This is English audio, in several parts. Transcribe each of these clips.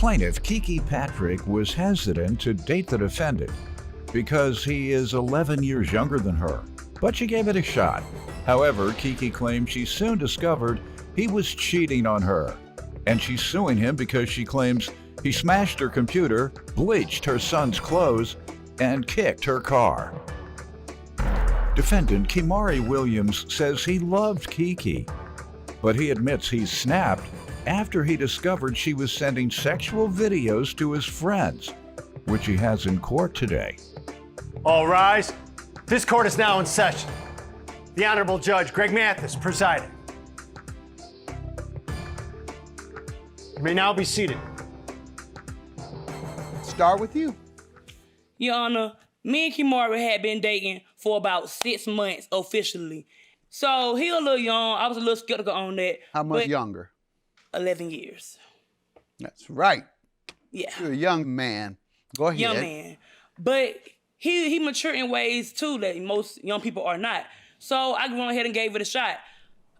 Plaintiff Kiki Patrick was hesitant to date the defendant because he is 11 years younger than her, but she gave it a shot. However, Kiki claims she soon discovered he was cheating on her, and she's suing him because she claims he smashed her computer, bleached her son's clothes, and kicked her car. Defendant Kimari Williams says he loved Kiki, but he admits he snapped after he discovered she was sending sexual videos to his friends, which he has in court today. All rise. This court is now in session. The Honorable Judge Greg Mathis presiding. You may now be seated. Start with you. Your Honor, me and Kimari had been dating for about 6 months officially. So he a little young. I was a little skeptical on that. How much younger? 11 years. That's right. Yeah. You're a young man. Go ahead. Young man. But he mature in ways too that most young people are not. So I went ahead and gave it a shot.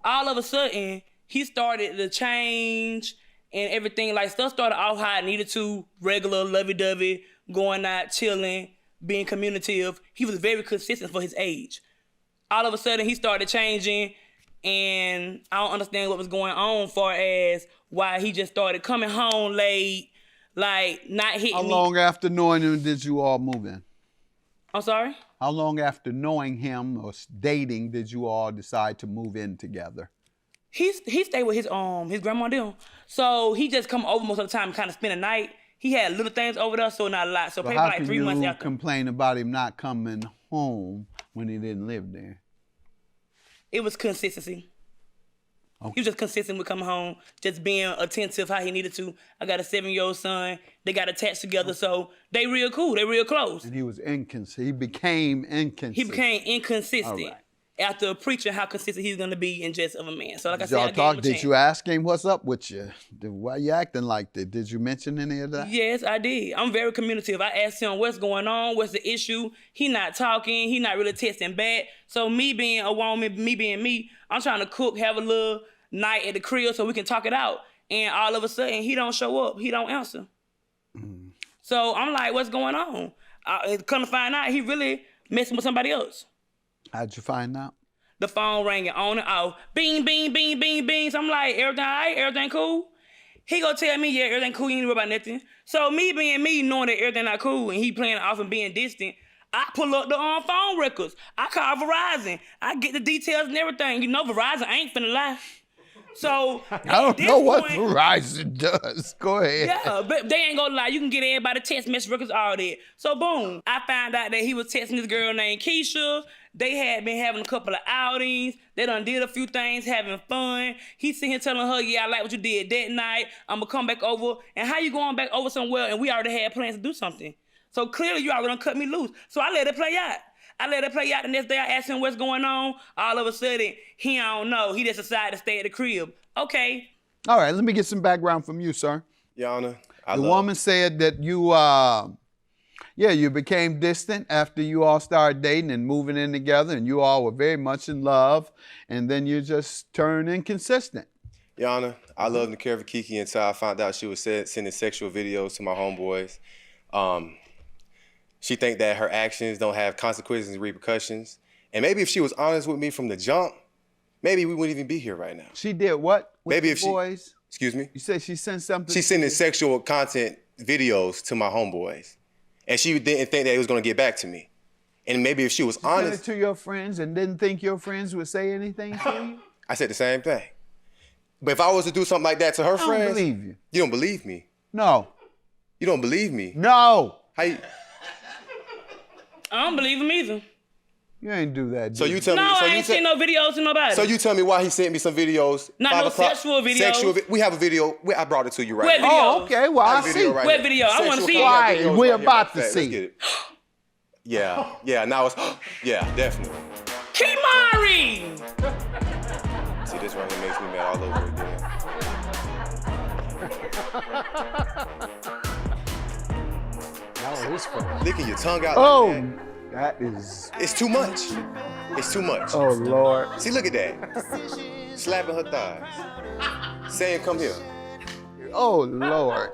All of a sudden, he started to change and everything. Like, stuff started off how I needed to, regular, lovey-dovey, going out, chilling, being communicative. He was very consistent for his age. All of a sudden, he started changing, and I don't understand what was going on far as why he just started coming home late, like, not hitting me. How long after knowing him did you all move in? I'm sorry? How long after knowing him or dating did you all decide to move in together? He stayed with his grandma and them. So he just come over most of the time and kind of spend the night. He had little things over there, so not a lot. So maybe like 3 months after. How can you complain about him not coming home when he didn't live there? It was consistency. Okay. He was just consistent with coming home, just being attentive how he needed to. I got a 7-year-old son. They got attached together, so they real cool. They real close. And he was inconsistent. He became inconsistent. He became inconsistent. All right. After preaching how consistent he's gonna be in just of a man. So like I said, y'all I gave him a talk? chance. Did you ask him what's up with you? Why you acting like that? Did you mention any of that? Yes, I did. I'm very communicative. I asked him what's going on, what's the issue. He not talking. He not really texting back. So me being a woman, me being me, I'm trying to cook, have a little night at the crib so we can talk it out. And all of a sudden, he don't show up. He don't answer. So I'm like, what's going on? Come to find out, he really messing with somebody else. How'd you find out? The phone ringing on and off. Bing, bing, bing, bing, bing. So I'm like, everything all right? Everything cool? He gonna tell me, yeah, everything cool. You ain't worry about nothing. So me being me, knowing that everything not cool, and he playing off and being distant, I pull up the phone records. I call Verizon. I get the details and everything. You know Verizon ain't finna lie. So I don't know what Verizon does. Go ahead. Yeah, but they ain't gonna lie. You can get everybody text message records, all that. So boom, I found out that he was texting this girl named Keisha. They had been having a couple of outings. They done did a few things, having fun. He sitting here telling her, yeah, I like what you did that night. I'm gonna come back over. And how you going back over somewhere and we already had plans to do something? So clearly you already done cut me loose. So I let it play out. The next day I asked him what's going on. All of a sudden, he don't know. He just decided to stay at the crib. Okay. All right, let me get some background from you, sir. Your Honor, the woman said that you, you became distant after you all started dating and moving in together, and you all were very much in love, and then you just turned inconsistent. Your Honor, I loved and cared for Kiki until I found out she was sending sexual videos to my homeboys. She think that her actions don't have consequences and repercussions. And maybe if she was honest with me from the jump, maybe we wouldn't even be here right now. She did what with maybe the if boys? Excuse me? You said she sent something? She's sending sexual content videos to my homeboys. And she didn't think that it was gonna get back to me. And maybe if she was honest. Sent it to your friends and didn't think your friends would say anything to you? I said the same thing. But if I was to do something like that to her friends. I don't believe you. You don't believe me? No. You don't believe me? No. How you? I don't believe him either. You ain't do that, So you tell me. No, So I ain't seen no videos to nobody. So you tell me why he sent me some videos. Not no sexual videos. We have a video. I brought it to you right What now. video? Oh, okay. Well, I see. Right what video? I want to see it. Why? We're about to Let's see. get it. Yeah. Now it's. Yeah, definitely. Kimari! See, this right here makes me mad all over again. Now it is fun. Licking your tongue out like that. That is. It's too much. It's too much. Oh, Lord. See, look at that. Slapping her thighs. Saying, come here. Oh, Lord.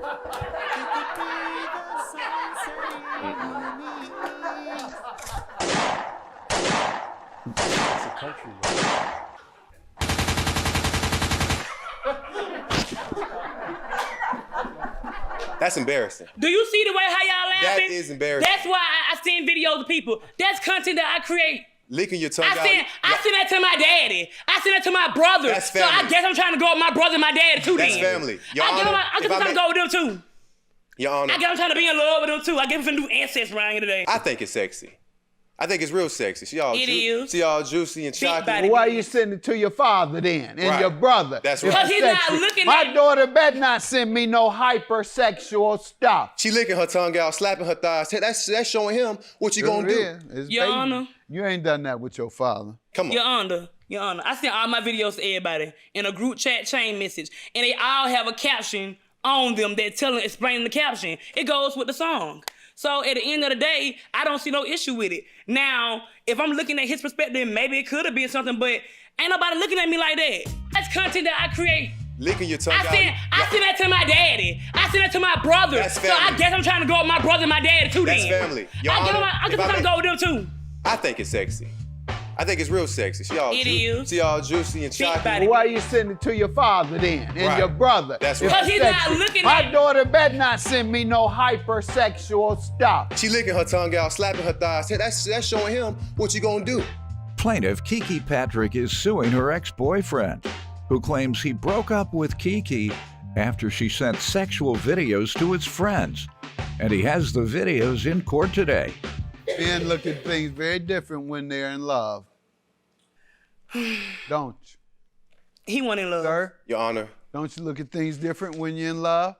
That's embarrassing. Do you see the way how y'all laughing? That is embarrassing. That's why I send videos of people. That's content that I create. Licking your tongue out. I send that to my daddy. I send that to my brother. That's So family. I guess I'm trying to go with my brother and my daddy too. That's then. family. Your I Honor, guess I'm trying to go with them too. Your Honor, I guess I'm trying to be in love with them too. I guess I'm finna do ancestors around here today. I think it's sexy. I think it's real sexy. She all It all juicy and Big chocolate. body. Why you send it to your father then and Right. your brother? That's If right. it's 'Cause he's not sexy. looking My at- daughter better not send me no hypersexual stuff. She licking her tongue out, slapping her thighs. That's showing him what you gonna do. It's Your baby. Honor. You ain't done that with your father. Come on. Your Honor, I send all my videos to everybody in a group chat chain message, and they all have a caption on them that explaining the caption. It goes with the song. So at the end of the day, I don't see no issue with it. Now, if I'm looking at his perspective, maybe it could have been something, but ain't nobody looking at me like that. That's content that I create. Licking your tongue out. I send that to my daddy. I send that to my brother. That's So I family. guess I'm trying to go with my brother and my daddy too. That's then. family. Your I guess Honor, I'm if I trying to may- go with them too. I think it's sexy. I think it's real sexy. She all It is. She all juicy and chocolate. body. Why you send it to your father then and Right. your brother? That's If right. it's 'Cause he's not sexy. looking My at- daughter better not send me no hypersexual stuff. She licking her tongue out, slapping her thighs. That's showing him what you gonna do. Plaintiff Kiki Patrick is suing her ex-boyfriend, who claims he broke up with Kiki after she sent sexual videos to his friends. And he has the videos in court today. Men look at things very different when they're in love. Don't you? He wasn't in love. Sir, Your Honor. don't you look at things different when you're in love?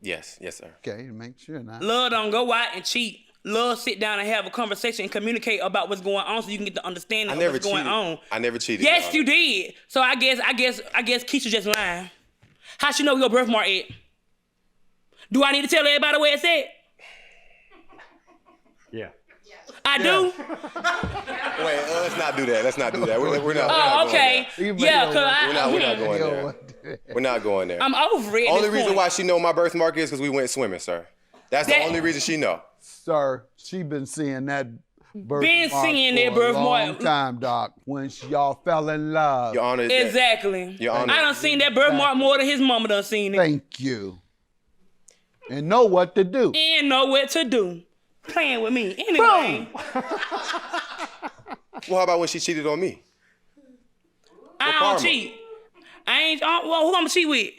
Yes, sir. Okay, make sure now. Love don't go out and cheat. Love sit down and have a conversation and communicate about what's going on so you can get the understanding I of never what's cheated. going on. I never cheated. Yes, Your you Honor. did. So I guess Keisha just lying. How she know your birthmark at? Do I need to tell everybody where it's at? Yeah. I do. Wait, let's not do that. Let's not do that. We're not. Oh, okay. You may Yeah, know cause what- We're not going Yo, there. what- We're not going there. I'm over it. at Only this reason point. why she know my birthmark is because we went swimming, sir. That's the That- only reason she know. Sir, she been seeing that birthmark Been seeing that for a birthmark. long time, Doc, when y'all fell in love. Your Honor. Exactly. Your Honor. I done seen that birthmark more than his mama done seen it. Thank you. And know what to do. And know what to do. Playing with me. Anyway, Well, how about when she cheated on me? I karma. don't cheat. I ain't, well, who I'm gonna cheat with?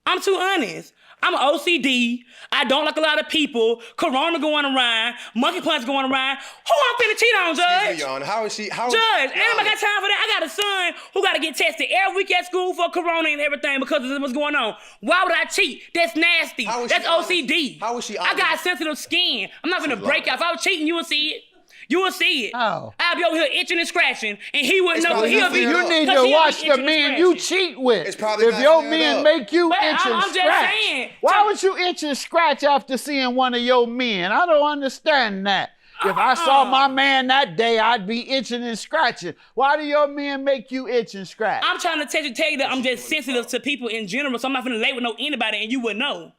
I'm too honest. I'm an OCD. I don't like a lot of people. Corona going around. Monkeypox going around. Who I'm finna cheat on, Excuse Judge? me, Your Honor. How is she? How? Judge, Your ain't nobody Honor. got time for that. I got a son who got to get tested every week at school for corona and everything because of what's going on. Why would I cheat? That's nasty. How is That's she honest? OCD. How is she I got honest? sensitive skin. I'm not gonna She's break lying. out. If I was cheating, you would see it. You would see it. How? I'd be over here itching and scratching, and he wouldn't It's know. probably He'll not be. fair You enough. need Cause to he'll watch be the itching and men you scratching. cheat with. It's probably if not your fair men enough. make you But itch and I'm just scratch, saying. why would you itch and scratch after seeing one of your men? I don't understand that. If I saw my man that day, I'd be itching and scratching. Why do your men make you itch and scratch? I'm trying to tell you that I'm just sensitive to people in general, so I'm not gonna label no anybody, and you would know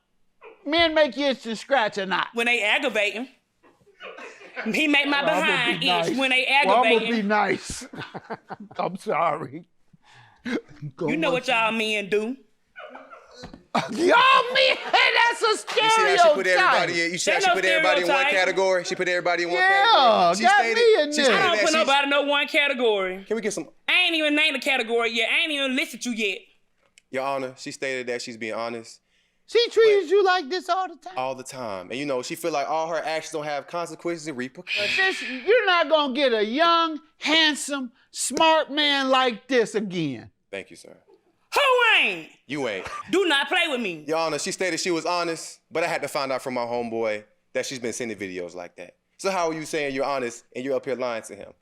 Men make you itch and scratch or not? when they aggravating. He make my Well, I'ma behind be itch nice. when they Well, I'm aggravating. gonna be nice. I'm sorry. You know what y'all men do. Y'all men, that's a You see how stereotype. she put everybody in? You see how Ain't she no put everybody in one stereotype. category? She put everybody in one Yeah, category. She got stated, me in she there. stated I don't that put she's- nobody in no one category. Can we get some? I ain't even named a category yet. I ain't even listed you yet. Your Honor, she stated that she's being honest She treats you like this all the time. all the time. And you know, she feel like all her actions don't have consequences and repercussions. You're not gonna get a young, handsome, smart man like this again. Thank you, sir. Who ain't? You ain't. Do not play with me. Your Honor, she stated she was honest, but I had to find out from my homeboy that she's been sending videos like that. So how are you saying you're honest and you're up here lying to him?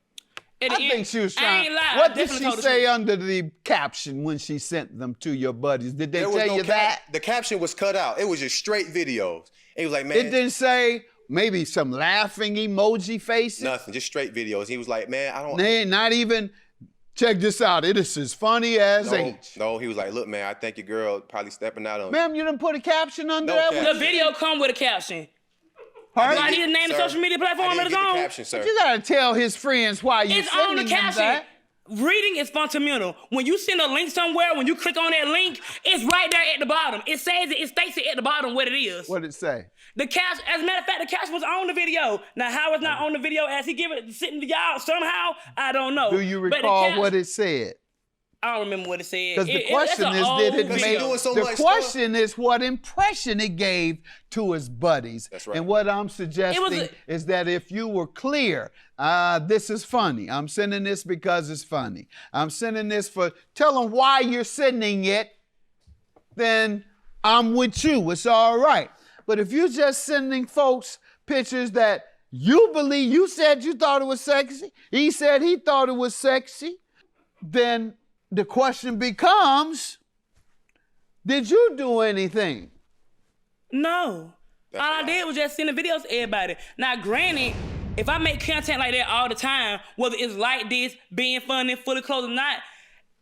At the I end, think she was I trying. ain't lying. What I did definitely she told the say truth. under the caption when she sent them to your buddies? Did they There was tell no you that? The caption was cut out. It was just straight videos. It was like, man, It didn't say maybe some laughing emoji faces. nothing, just straight videos. He was like, man, I don't. They not even. Check this out. It is as funny as H. No, he was like, look, man, I think your girl probably stepping out on you. Ma'am, you didn't put a caption under No that? caption. The video come with a caption. Do I need to name the social media platform I of didn't its get the own? caption, sir. You gotta tell his friends why you It's on the sending them caption. that. Reading is fundamental. When you send a link somewhere, when you click on that link, it's right there at the bottom. It says it states it at the bottom what it is. What'd it say? The caption, as a matter of fact, the caption was on the video. Now, how it's not on the video as he give it sitting to y'all somehow, I don't know. Do you But the recall what it said? I don't remember what it said. Because the That's question an is, did it old make? video. doing so The much question is what impression it gave to his buddies. That's right. And what I'm suggesting is that if you were clear, this is funny. I'm sending this because it's funny. I'm sending this for. Tell them why you're sending it. Then I'm with you. It's all right. But if you're just sending folks pictures that you believe, you said you thought it was sexy, he said he thought it was sexy, then the question becomes, did you do anything? No. All I did was just send the videos to everybody. Now, granted, if I make content like that all the time, whether it's like this, being funny, fully clothed or not,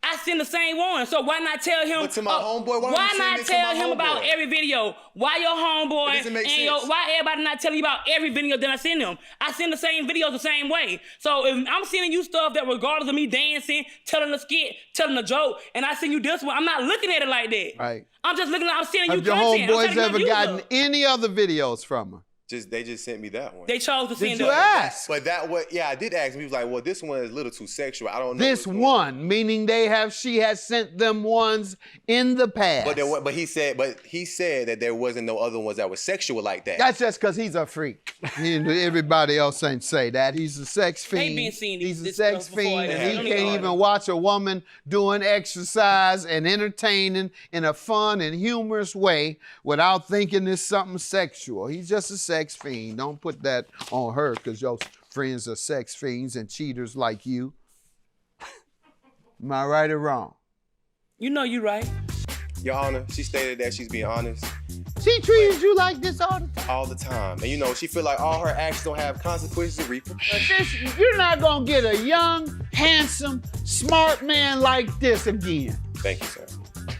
I send the same one. So why not tell him? But to my homeboy, why why you not send it to tell my him about homeboy? every video? Why your homeboy It doesn't make and sense. why everybody not telling you about every video that I send them? I send the same videos the same way. So if I'm sending you stuff that regardless of me dancing, telling a skit, telling a joke, and I send you this one, I'm not looking at it like that. Right. I'm just looking at I'm sending you Have your content. I'm homeboys setting up ever you gotten up. any other videos from her? They just sent me that one. They chose to Did send you us. ask? But I did ask him. He was like, well, this one is a little too sexual. I don't know. This one, meaning she has sent them ones in the past. But he said that there wasn't no other ones that were sexual like that. That's just because he's a freak. Everybody else ain't say that. He's a sex They fiend. been seeing He's a this sex stuff before. fiend, They and he don't can't even even argue. watch a woman doing exercise and entertaining in a fun and humorous way without thinking it's something sexual. He's just a sex fiend. Don't put that on her because your friends are sex fiends and cheaters like you. Am I right or wrong? You know you right. Your Honor, she stated that she's being honest She treated you like this all the time. all the time. And she feel like all her actions don't have consequences and repercussions. You're not gonna get a young, handsome, smart man like this again. Thank you, sir.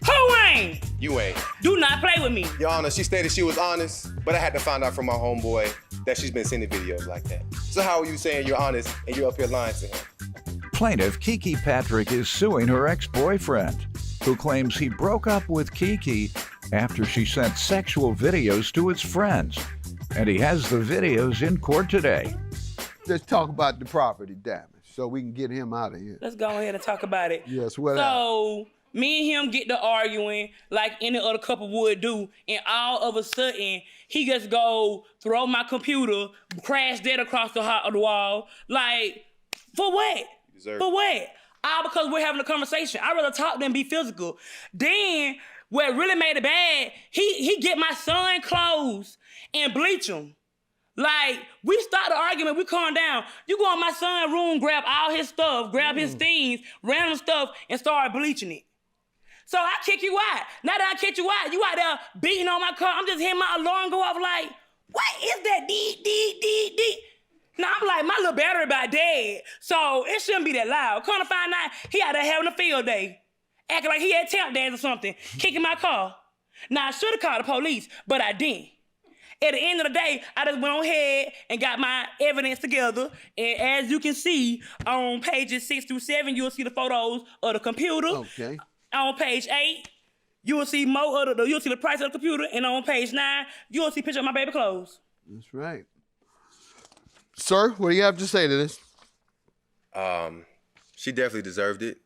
Who ain't? You ain't. Do not play with me. Your Honor, she stated she was honest, but I had to find out from my homeboy that she's been sending videos like that. So how are you saying you're honest and you're up here lying to him? Plaintiff Kiki Patrick is suing her ex-boyfriend, who claims he broke up with Kiki after she sent sexual videos to his friends. And he has the videos in court today. Let's talk about the property damage so we can get him out of here. Let's go ahead and talk about it. Yes, what So, me and him get to arguing like any other couple would do, and all of a sudden, he just go throw my computer, crash dead across the wall. Like, for what? For what? All because we're having a conversation. I'd rather talk than be physical. Then, what really made it bad, he get my son clothes and bleach them. Like, we start the argument, we calm down. You go in my son's room, grab all his stuff, grab his things, random stuff, and start bleaching it. So I kick you out. Now that I kick you out there beating on my car. I'm just hearing my alarm go off like, what is that? Dee. Now I'm like, my little battery about dead. So it shouldn't be that loud. Come to find out, he out there having a field day. Acting like he had tap dance or something, kicking my car. Now I should have called the police, but I didn't. At the end of the day, I just went on ahead and got my evidence together. And as you can see, on pages 6 through 7, you'll see the photos of the computer. Okay. On page 8, you will see you'll see the price of the computer. And on page 9, you'll see a picture of my baby clothes. That's right. Sir, what do you have to say to this? She definitely deserved it.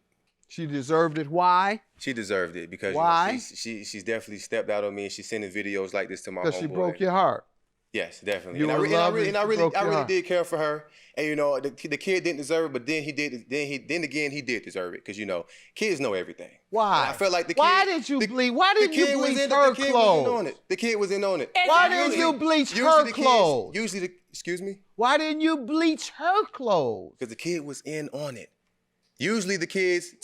She deserved it. Why? She deserved it because Why? she's definitely stepped out on me and she's sending videos like this to my homeboy. Because she broke your heart. Yes, definitely. You And I were re- and I loving, re- and I she really, broke I your really heart. did care for her. And the kid didn't deserve it, but then he did. Then again, he did deserve it because kids know everything. Why? And I felt like the kid. Why did you bleach? Why didn't you bleach her The kid was in clothes? on it. The kid was in on it. Why didn't you bleach her clothes? Excuse me? Why didn't you bleach her clothes? Because the kid was in on it. Usually the kids.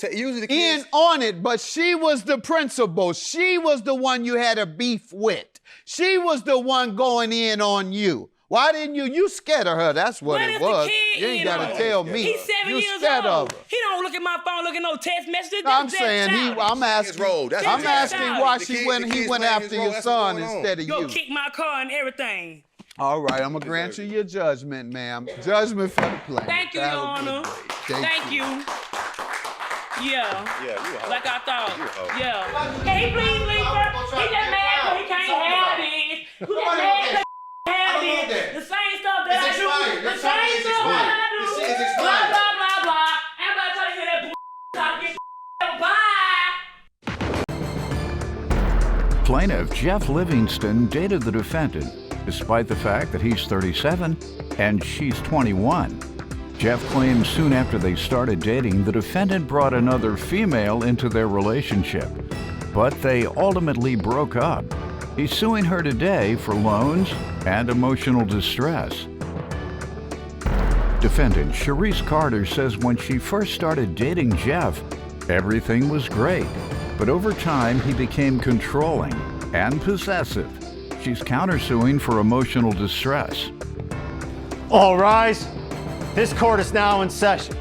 In on it, but she was the principal. She was the one you had a beef with. She was the one going in on you. Why didn't you? You scared of her. That's what it was. You ain't got to tell me. He's 7 you years scared old. of her. He don't look at my phone, look at no text messages. I'm That's saying childish. I'm asking. I'm asking why he went after your son instead of Go you. kick my car and everything. All right, I'm gonna grant you your judgment, ma'am. Judgment for the plaintiff. Thank you, Your Honor. Thank you. Yeah. Yeah, you a hoe. Like I thought. You a hoe. Yeah. Can he please leave her? He just mad because he can't have this. He just mad because he can't have this. The same stuff that I do. The same stuff that I do. Blah, blah, blah, blah. Everybody trying to hear that talk. Get bye. Plaintiff Jeff Livingston dated the defendant, despite the fact that he's 37 and she's 21. Jeff claims soon after they started dating, the defendant brought another female into their relationship, but they ultimately broke up. He's suing her today for loans and emotional distress. Defendant Sharice Carter says when she first started dating Jeff, everything was great, but over time he became controlling and possessive. She's countersuing for emotional distress. All rise. This court is now in session.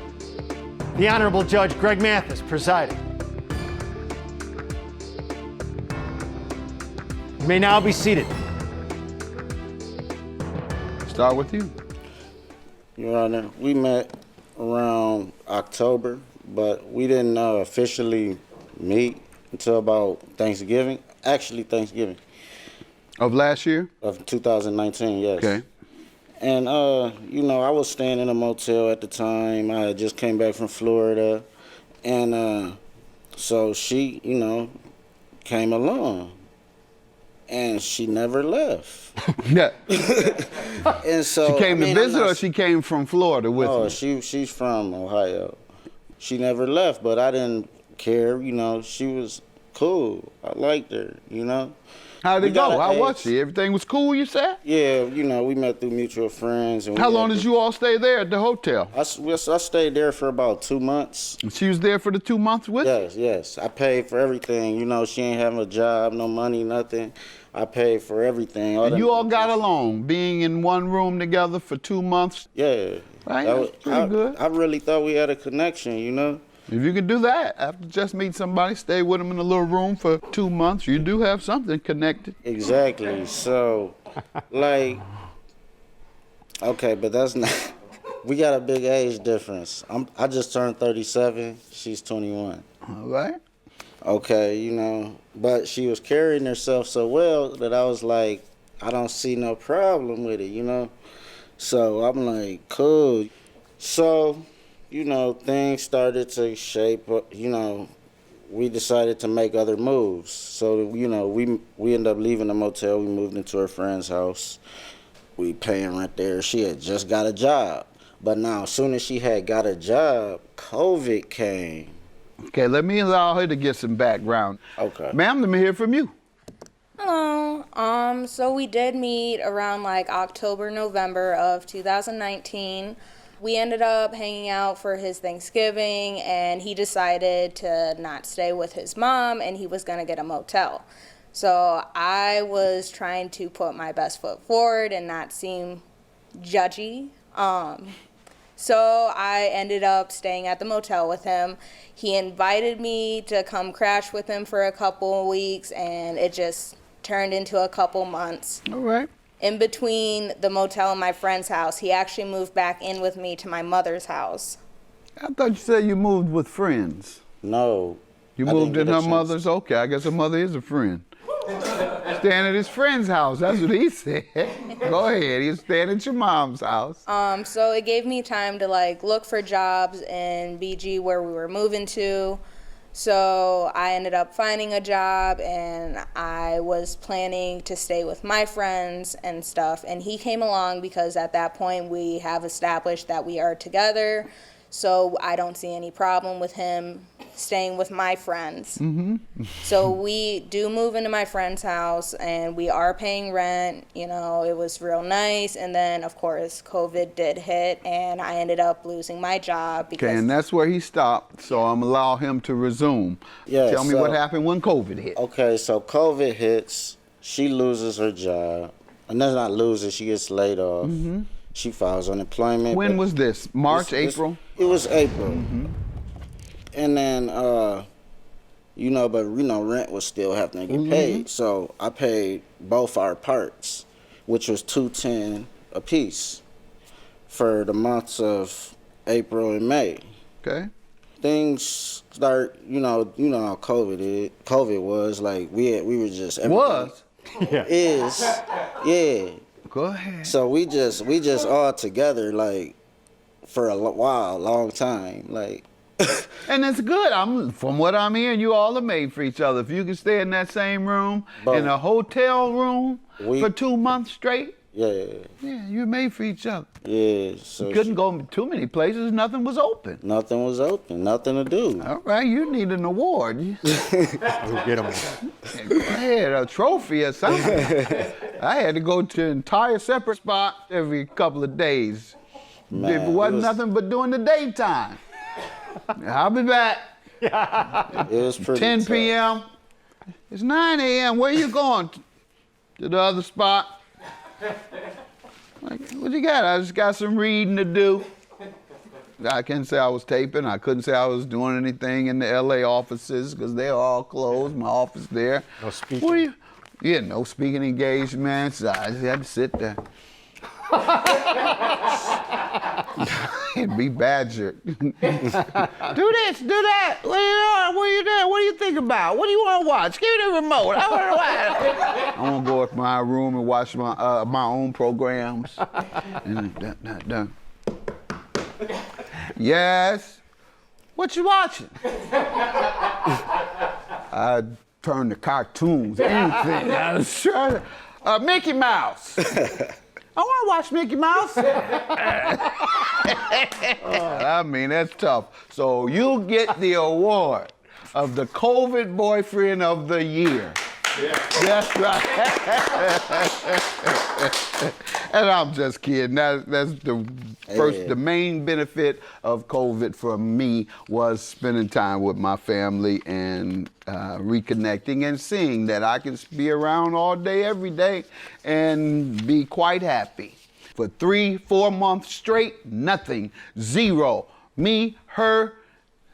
The Honorable Judge Greg Mathis presiding. You may now be seated. Start with you. Your Honor, we met around October, but we didn't officially meet until about Thanksgiving. Actually, Thanksgiving. Of last year? Of 2019, yes. Okay. And, you know, I was staying in a motel at the time. I had just came back from Florida. And so she, you know, came along. And she never left. Yeah. And so She came to visit or she came from Florida with Oh, you? she's from Ohio. She never left, but I didn't care, you know. She was cool. I liked her, you know. How'd We it go? got How an was age. she? Everything was cool, you said? Yeah, you know, we met through mutual friends. And How long did you all stay there at the hotel? I stayed there for about 2 months. She was there for the 2 months with you? Yes. I paid for everything. You know, she ain't having a job, no money, nothing. I paid for everything. And you all got along, being in one room together for 2 months? Yeah. Right, That that's pretty good. I really thought we had a connection, you know? If you could do that, after just meet somebody, stay with them in a little room for 2 months, you do have something connected. Exactly. So, like, okay, but that's not. We got a big age difference. I just turned 37. She's 21. All right. Okay, you know, but she was carrying herself so well that I was like, I don't see no problem with it, you know. So I'm like, cool. So, you know, things started to shape up, you know. We decided to make other moves. So, you know, we ended up leaving the motel. We moved into her friend's house. We paying rent there. She had just got a job. But now, as soon as she had got a job, COVID came. Okay, let me allow her to get some background. Okay. Ma'am, let me hear from you. Hello. So we did meet around like October, November of 2019. We ended up hanging out for his Thanksgiving, and he decided to not stay with his mom, and he was going to get a motel. So I was trying to put my best foot forward and not seem judgy. So I ended up staying at the motel with him. He invited me to come crash with him for a couple of weeks, and it just turned into a couple months. All right. In between the motel and my friend's house, he actually moved back in with me to my mother's house. I thought you said you moved with friends. No. You I moved didn't in get a her chance. mother's? Okay, I guess her mother is a friend. Staying at his friend's house, that's what he said. Go ahead, he's staying at your mom's house. So it gave me time to like look for jobs in BG where we were moving to. So I ended up finding a job, and I was planning to stay with my friends and stuff. And he came along because at that point we have established that we are together. So I don't see any problem with him staying with my friends. Mm-hmm. So we do move into my friend's house, and we are paying rent. You know, it was real nice. And then, of course, COVID did hit, and I ended up losing my job. Because Okay, and that's where he stopped, so I'm gonna allow him to resume. Yeah, Tell me so- what happened when COVID hit. Okay, so COVID hits. She loses her job. And that's not loses, she gets laid off. Mm-hmm. She files unemployment. When but was this? March, this- April? It was April. Mm-hmm. And then, you know, but, you know, rent was still having to get paid. So I paid both our parts. which was $210 a piece for the months of April and May. Okay. Things start, you know how COVID was, like we were just Was? is, yeah. Go ahead. So we just all together like for a long time, like. And it's good. From what I'm hearing, you all are made for each other. If you can stay in that same room, in a hotel room for 2 months straight, yeah, you're made for each other. Yeah. So you couldn't go too many places. Nothing was open. Nothing was open. Nothing to do. All right, you need an award. We'll get them. Go ahead, a trophy or something. I had to go to an entire separate spot every couple of days. Man, it wasn't nothing but during the daytime. I'll be back. It was pretty 10 tough. p.m. It's 9 a.m. Where you going? To the other spot. Like, what you got? I just got some reading to do. I can't say I was taping. I couldn't say I was doing anything in the LA offices because they're all closed. My office there. No speaking. What are you? Yeah, no speaking engagements. I just had to sit there. Be badgered. Do this, do that. What are you doing? What do you think about? What do you want to watch? Give me the remote. I want to watch. I want to go to my room and watch my own programs. Yes. What you watching? I turn to cartoons, anything. I was trying to. Mickey Mouse. I want to watch Mickey Mouse. I mean, that's tough. So you get the award of the COVID boyfriend of the year. Yeah. That's right. And I'm just kidding. That's the first, the main benefit of COVID for me was spending time with my family and reconnecting and seeing that I can be around all day, every day, and be quite happy. For 3-4 months straight, nothing, zero. Me, her,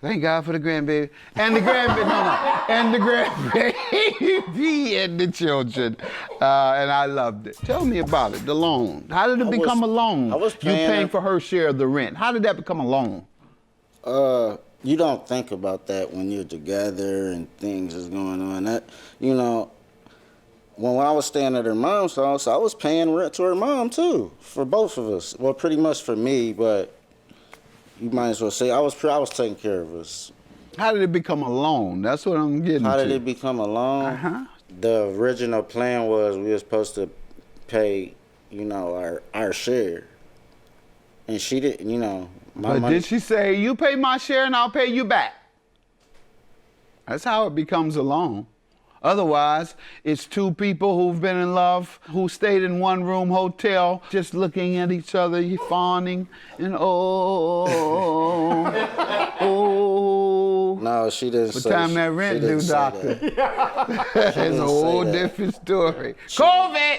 thank God for the grandbaby. And the grandbaby, and the grandbaby and the children. And I loved it. Tell me about it, the loan. How did it become a loan? I was You paying for her share of the rent. How did that become a loan? You don't think about that when you're together and things is going on. That, you know, when I was staying at her mom's house, I was paying rent to her mom too, for both of us. Well, pretty much for me, but you might as well say I was taking care of us. How did it become a loan? That's what I'm getting How to. did it become a loan? Uh-huh. The original plan was we were supposed to pay, you know, our share. And she didn't, you know, my But money. did she say, you pay my share and I'll pay you back? That's how it becomes a loan. Otherwise, it's two people who've been in love, who stayed in one room hotel, just looking at each other, fawning, and oh. No, she didn't What say time that rent she didn't due, say doctor? that. That's a whole that. different story. COVID!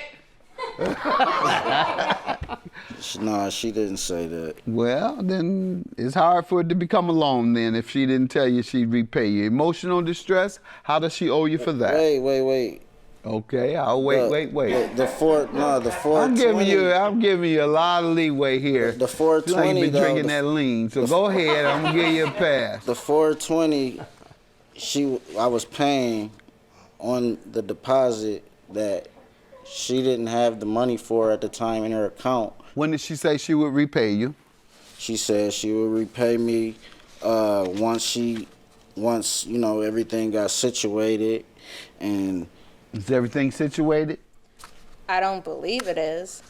No, she didn't say that. Well, then it's hard for it to become a loan then if she didn't tell you she'd repay you. Emotional distress, how does she owe you for that? Wait. Okay, I'll wait. The 420. I'm giving you a lot of leeway here. The 420. Like you've been though, drinking that lean, so go ahead. I'm gonna give you a pass. The 420. I was paying on the deposit that she didn't have the money for at the time in her account. When did she say she would repay you? She said she would repay me once you know everything got situated. And is everything situated? I don't believe it is.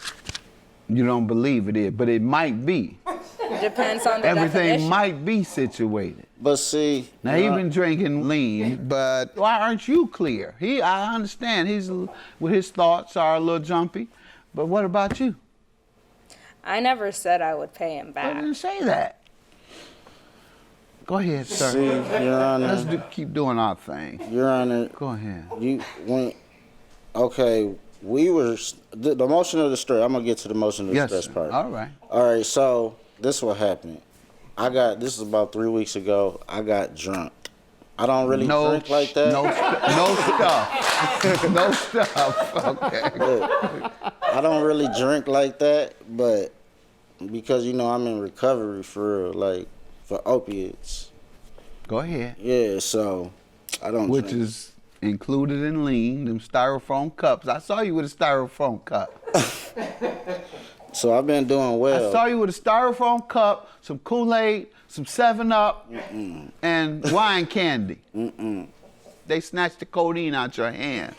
You don't believe it is, but it might be. It depends on the Everything definition. might be situated. But see, Now he's been drinking lean, but why aren't you clear? I understand his thoughts are a little jumpy, but what about you? I never said I would pay him I back. didn't say that. Go ahead, sir. See, Your Honor. Let's keep doing our thing. Your Honor. Go ahead. We were the motion of the story. I'm gonna get to the motion of the stress part. All right. All right. So this is what happened. This is about 3 weeks ago. I got drunk, I don't really drink like that. No stuff. Okay. Look, I don't really drink like that, but because, you know, I'm in recovery for real, like, for opiates. Go ahead. Yeah, so I don't Which drink. is included in lean, them styrofoam cups. I saw you with a styrofoam cup. So I've been doing well. I saw you with a styrofoam cup, some Kool-Aid, some 7-Up, and wine candy. They snatched the codeine out your hand.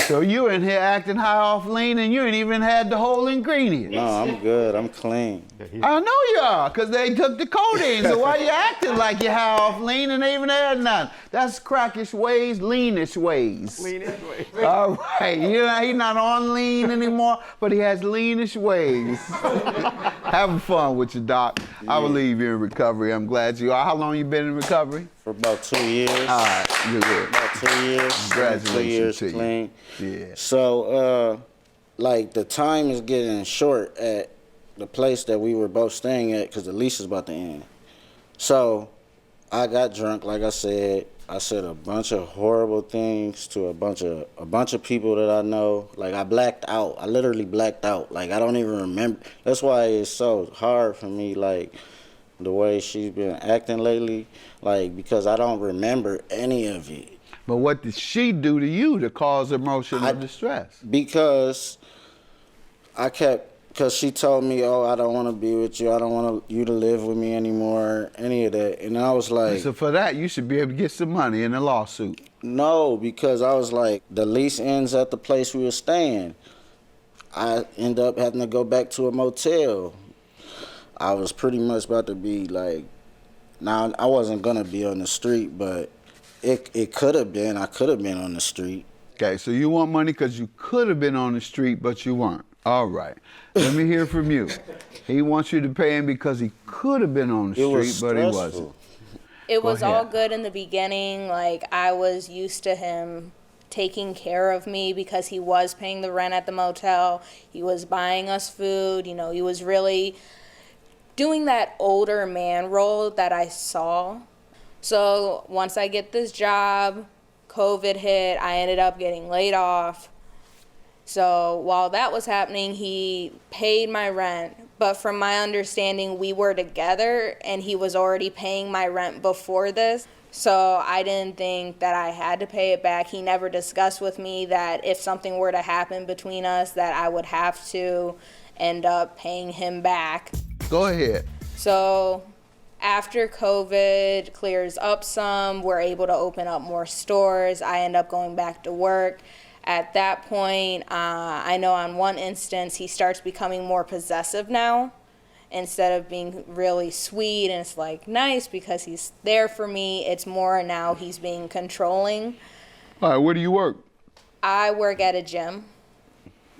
So you in here acting high off lean and you ain't even had the whole ingredients. No, I'm good. I'm clean. I know you are, because they took the codeine. So why you acting like you high off lean and they even had none? That's crackish ways, leanish ways. Leanish ways. All right, he's not on lean anymore, but he has leanish ways. Having fun with you, Doc. I believe you're in recovery. I'm glad you are. How long you been in recovery? For about 2 years. All right, you're good. About 2 years. Congratulations 2 years to you. clean. Yeah. So, like, the time is getting short at the place that we were both staying at because the lease is about to end. So, I got drunk, like I said. I said a bunch of horrible things to a bunch of people that I know. Like, I blacked out. I literally blacked out. Like, I don't even remember. That's why it's so hard for me, like, the way she's been acting lately, like, because I don't remember any of it. But what did she do to you to cause emotional distress? Because because she told me, oh, I don't want to be with you. I don't want you to live with me anymore, any of that. And I was like... So for that, you should be able to get some money in a lawsuit. No, because I was like, the lease ends at the place we were staying. I end up having to go back to a motel. I was pretty much about to be like... Now, I wasn't going to be on the street, but it could have been. I could have been on the street. Okay, so you want money because you could have been on the street, but you weren't. All right. Let me hear from you. He wants you to pay him because he could have been on the street, but he wasn't. It was ahead. all good in the beginning. Like, I was used to him taking care of me because he was paying the rent at the motel. He was buying us food. You know, he was really doing that older man role that I saw. So once I get this job, COVID hit, I ended up getting laid off. So while that was happening, he paid my rent. But from my understanding, we were together and he was already paying my rent before this. So I didn't think that I had to pay it back. He never discussed with me that if something were to happen between us, that I would have to end up paying him back. Go ahead. So after COVID clears up some, we're able to open up more stores. I end up going back to work. At that point, I know on one instance, he starts becoming more possessive now. Instead of being really sweet and it's like nice because he's there for me, it's more now he's being controlling. All right, where do you work? I work at a gym.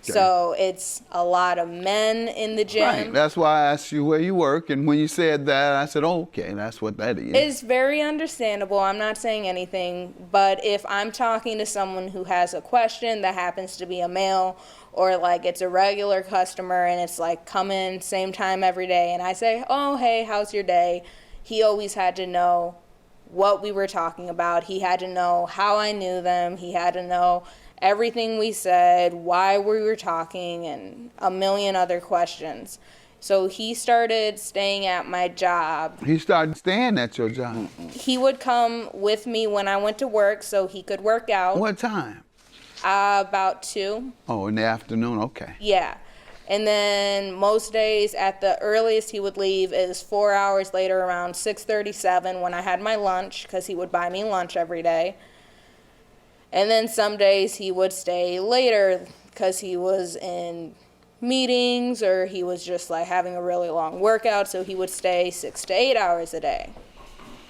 So it's a lot of men in the gym. Right, that's why I asked you where you work, and when you said that, I said, oh, okay, that's what that is. It's very understandable. I'm not saying anything, but if I'm talking to someone who has a question that happens to be a male, or like it's a regular customer and it's like come in same time every day, and I say, oh, hey, how's your day? He always had to know what we were talking about. He had to know how I knew them. He had to know everything we said, why we were talking, and a million other questions. So he started staying at my job. He started staying at your job. He would come with me when I went to work so he could work out. What time? About 2. Oh, in the afternoon, okay. Yeah. And then most days at the earliest he would leave is 4 hours later, around 6:37 when I had my lunch, because he would buy me lunch every day. And then some days he would stay later because he was in meetings or he was just like having a really long workout, so he would stay 6 to 8 hours a day.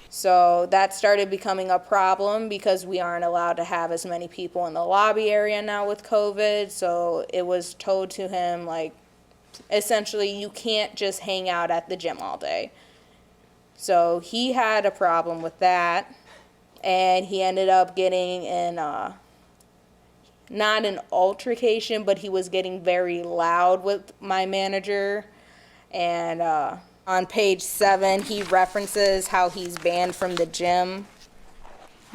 So that started becoming a problem because we aren't allowed to have as many people in the lobby area now with COVID. So it was told to him, like, essentially you can't just hang out at the gym all day. So he had a problem with that. And he ended up getting in, not an altercation, but he was getting very loud with my manager. And on page 7, he references how he's banned from the gym.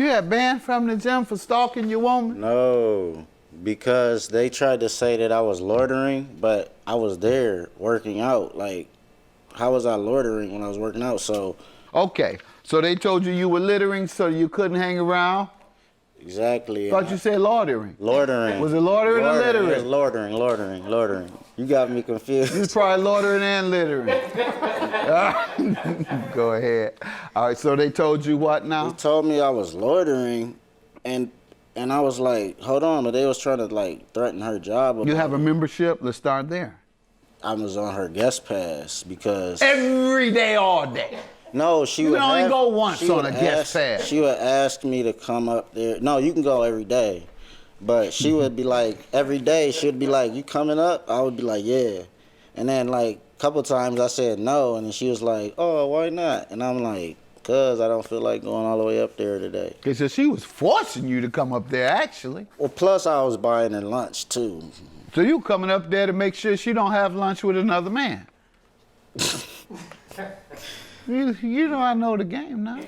You got banned from the gym for stalking your woman? No, because they tried to say that I was loitering, but I was there working out. Like, how was I loitering when I was working out? So. Okay, so they told you were littering so you couldn't hang around? Exactly. Thought you said loitering. Loitering. Was it loitering or littering? It was loitering. You got me confused. It's probably loitering and littering. Go ahead. All right, so they told you what now? They told me I was loitering, and I was like, hold on, but they was trying to like threaten her job. You have a membership? Let's start there. I was on her guest pass because. Every day, all day. No, she you would can only have, go once on a guest pass. She would ask me to come up there. No, you can go every day. But she would be like, every day, she would be like, you coming up? I would be like, yeah. And then like a couple times I said no, and then she was like, oh, why not? And I'm like, cause I don't feel like going all the way up there today. So she was forcing you to come up there, actually. Well, plus I was buying her lunch too. So you coming up there to make sure she don't have lunch with another man? You know I know the game now.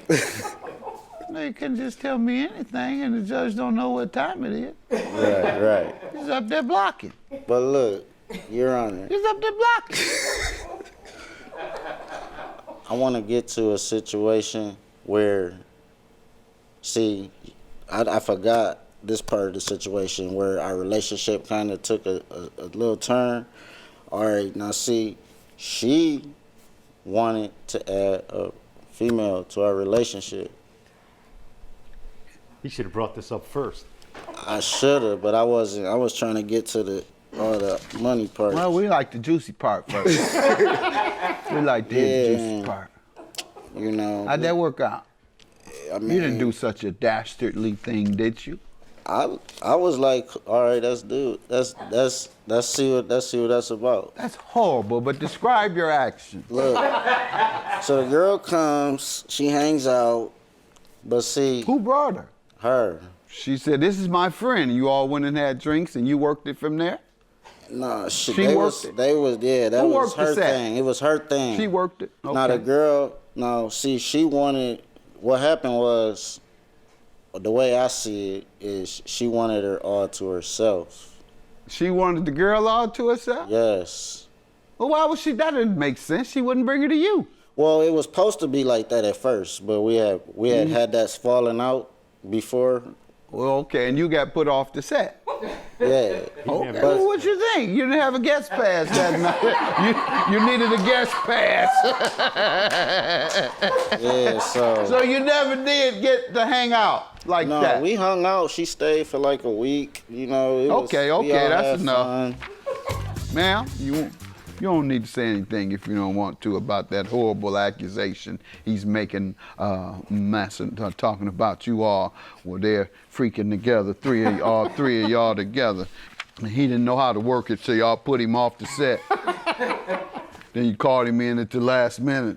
You can just tell me anything and the judge don't know what time it is. Right. He's up there blocking. But look, Your Honor. He's up there blocking. I want to get to a situation where, see, I forgot this part of the situation where our relationship kind of took a little turn. All right, now see, she wanted to add a female to our relationship. You should have brought this up first. I should have, but I wasn't. I was trying to get to all the money part. Well, we like the juicy part first. We like the juicy part. You know. How'd that work out? I mean, you didn't do such a dastardly thing, did you? I was like, all right, let's do it. Let's see what that's about. That's horrible, but describe your action. Look, so the girl comes, she hangs out, but see. Who brought her? Her. She said, this is my friend. You all went and had drinks and you worked it from there? No, She worked it. That was her thing. It was her thing. She worked it. Okay. Now the girl, see, she wanted, what happened was, the way I see it is she wanted her all to herself. She wanted the girl all to herself? Yes. Well, why was she? That didn't make sense. She wouldn't bring her to you. Well, it was supposed to be like that at first, but we had had that falling out before. Well, okay, and you got put off the set. Yeah. Okay. Well, what you think? You didn't have a guest pass that night. You needed a guest pass. Yeah, so. So you never did get to hang out like that? No, we hung out. She stayed for like a week. You know. Okay, that's enough. Ma'am, you don't need to say anything if you don't want to about that horrible accusation he's making, talking about you all. Well, they're freaking together, all three of y'all together. And he didn't know how to work it, so y'all put him off the set. Then you called him in at the last minute.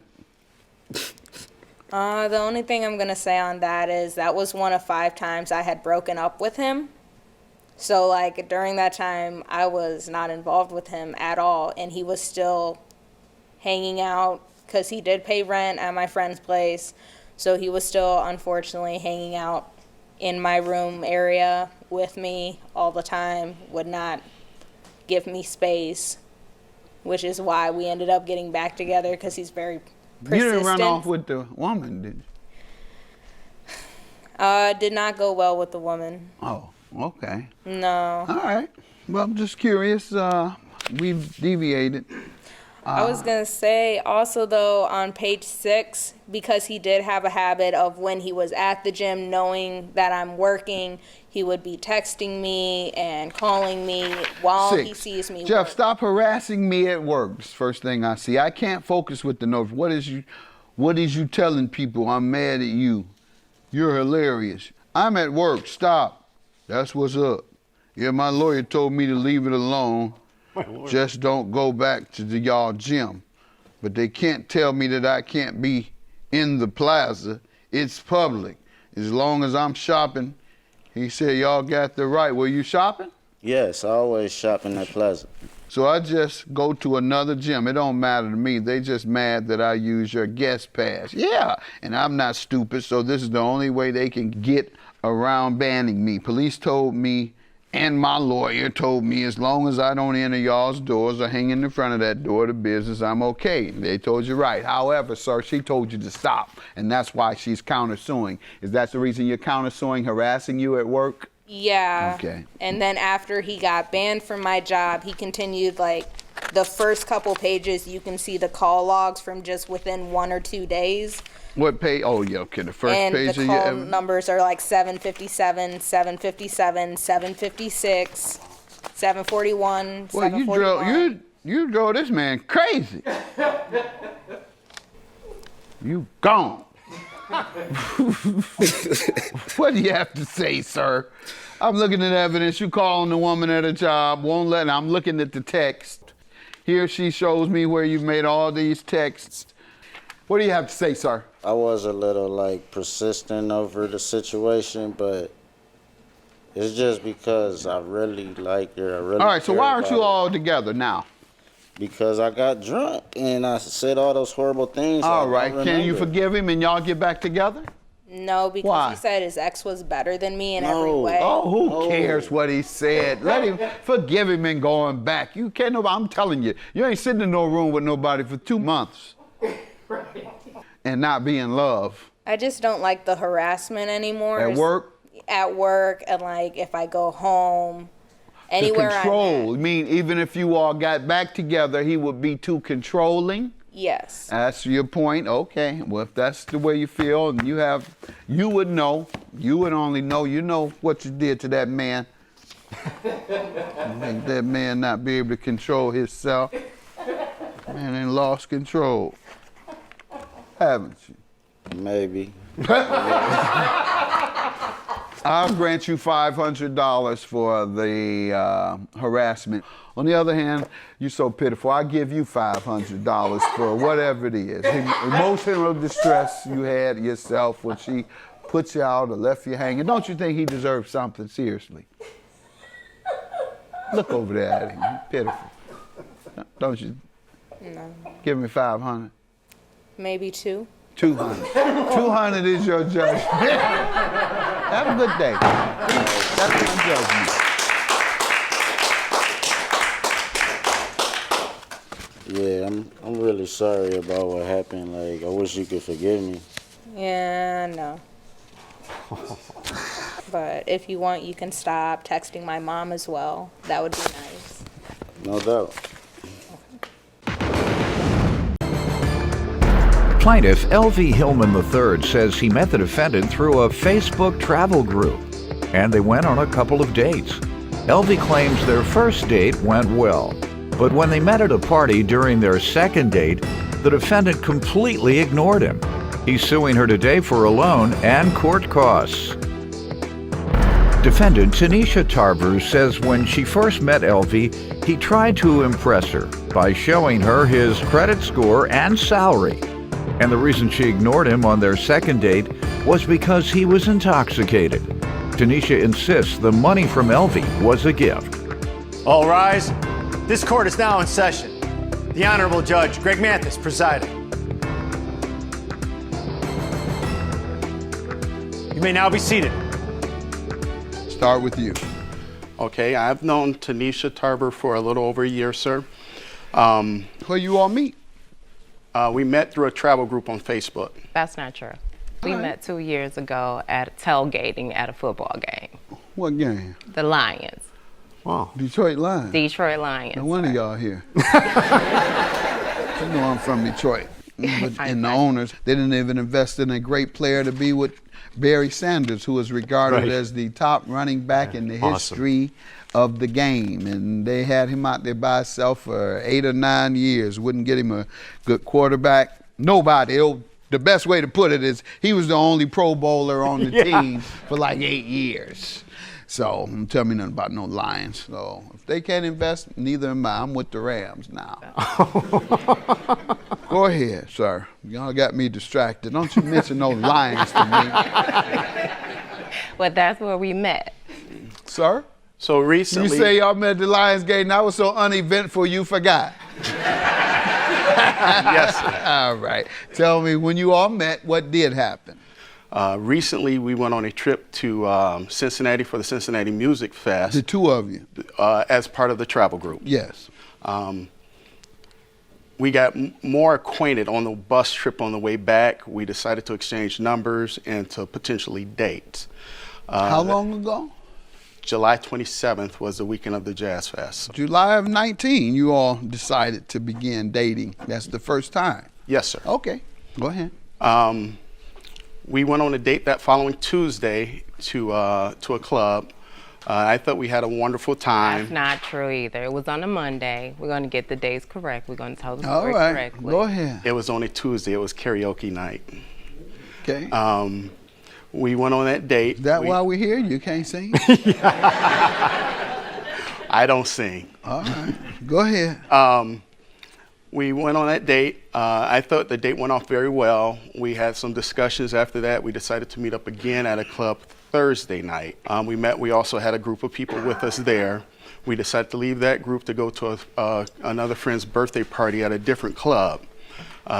The only thing I'm gonna say on that is that was one of 5 times I had broken up with him. So, like, during that time, I was not involved with him at all, and he was still hanging out because he did pay rent at my friend's place. So he was still, unfortunately, hanging out in my room area with me all the time, would not give me space, which is why we ended up getting back together because he's very persistent. You didn't run off with the woman, did you? Did not go well with the woman. Oh. Okay. No. All right. Well, I'm just curious. We've deviated. I was going to say also, though, on page 6, because he did have a habit of when he was at the gym, knowing that I'm working, he would be texting me and calling me while he sees me Jeff, work. stop harassing me at work. This first thing I see. I can't focus with the notes. What is you telling people? I'm mad at you. You're hilarious. I'm at work. Stop. That's what's up. Yeah, my lawyer told me to leave it alone. Just don't go back to y'all gym. But they can't tell me that I can't be in the plaza. It's public. As long as I'm shopping, he said, y'all got the right. Were you shopping? Yes, I always shopping at Plaza. So I just go to another gym. It don't matter to me. They just mad that I use your guest pass. Yeah, and I'm not stupid, so this is the only way they can get around banning me. Police told me, and my lawyer told me, as long as I don't enter y'all's doors or hang in the front of that door to business, I'm okay. They told you right. However, sir, she told you to stop, and that's why she's countersuing. Is that the reason you're countersuing, harassing you at work? Yeah. Okay. And then after he got banned from my job, he continued, like, the first couple pages, you can see the call logs from just within 1 or 2 days. What page? Oh, yeah, okay, the first And page the of call your... numbers are like 757, 757, 756, 741, Well, 741. you drove this man crazy. You gone. What do you have to say, sir? I'm looking at evidence. You calling the woman at a job, won't let. I'm looking at the text. Here she shows me where you've made all these texts. What do you have to say, sir? I was a little like persistent over the situation, but it's just because I really like her. I really All right, so care why aren't you about her. all together now? Because I got drunk and I said all those horrible things. All I right, don't can you remember. forgive him and y'all get back together? No, because Why? he said his ex was better than me in No. every way. Oh, who No. cares what he said? Let him forgive him and going back. You can't. I'm telling you, you ain't sitting in no room with nobody for 2 months and not be in love. I just don't like the harassment anymore. At work, At work, and like if I go home, the anywhere I'm control. at. I mean, even if you all got back together, he would be too controlling. Yes. That's your point. Okay. Well, if that's the way you feel, and you would know. You would only know. You know what you did to that man. Make that man not be able to control himself. Man, ain't lost control, haven't you? Maybe. I'll grant you $500 for the harassment. On the other hand, you're so pitiful. I'll give you $500 for whatever it is. Emotional distress you had yourself when she put you out or left you hanging. Don't you think he deserves something, seriously? Look over there at him. He's pitiful. Don't you? No. Give me 500. Maybe 2. 200. 200 is your judgment. Have a good day. That's my judgment. Yeah, I'm really sorry about what happened. Like, I wish you could forgive me. Yeah, no. But if you want, you can stop texting my mom as well. That would be nice. No doubt. Plaintiff L.V. Hillman III says he met the defendant through a Facebook travel group, and they went on a couple of dates. L.V. claims their first date went well, but when they met at a party during their second date, the defendant completely ignored him. He's suing her today for a loan and court costs. Defendant Tanisha Tarver says when she first met L.V., he tried to impress her by showing her his credit score and salary. And the reason she ignored him on their second date was because he was intoxicated. Tanisha insists the money from L.V. was a gift. All rise. This court is now in session. The Honorable Judge Greg Mathis presiding. You may now be seated. Start with you. Okay, I've known Tanisha Tarver for a little over a year, sir. Where you all meet? We met through a travel group on Facebook. That's not true. We met 2 years ago at tailgating at a football game. What game? The Lions. Wow. Detroit Lions. Detroit Lions. No wonder y'all here. You know I'm from Detroit. But, and the owners, they didn't even invest in a great player to be with Barry Sanders, who was regarded as the top running back in the history of the game. And they had him out there by himself for 8 or 9 years. Wouldn't get him a good quarterback. Nobody. The best way to put it is he was the only Pro Bowler on the team for like 8 years. So don't tell me nothing about no Lions. So if they can't invest, neither am I. I'm with the Rams now. Go ahead, sir. Y'all got me distracted. Don't you mention no Lions to me. But that's where we met. Sir? So recently, You say y'all met at the Lionsgate and that was so uneventful you forgot. yes, sir. All right. Tell me, when you all met, what did happen? Recently, we went on a trip to Cincinnati for the Cincinnati Music Fest. The two of you? As part of the travel group. Yes. We got more acquainted on the bus trip on the way back. We decided to exchange numbers and to potentially date. How long ago? July 27th was the weekend of the Jazz Fest. July of 19, you all decided to begin dating. That's the first time? Yes, sir. Okay, go ahead. We went on a date that following Tuesday to a club. I thought we had a wonderful time. That's not true either. It was on a Monday. We're going to get the days correct. We're going to tell the story All right, correctly. go ahead. It was on a Tuesday. It was karaoke night. Okay. We went on that date. Is that why we're here? You can't sing? I don't sing. All right, go ahead. We went on that date. I thought the date went off very well. We had some discussions after that. We decided to meet up again at a club Thursday night. We met. We also had a group of people with us there. We decided to leave that group to go to another friend's birthday party at a different club.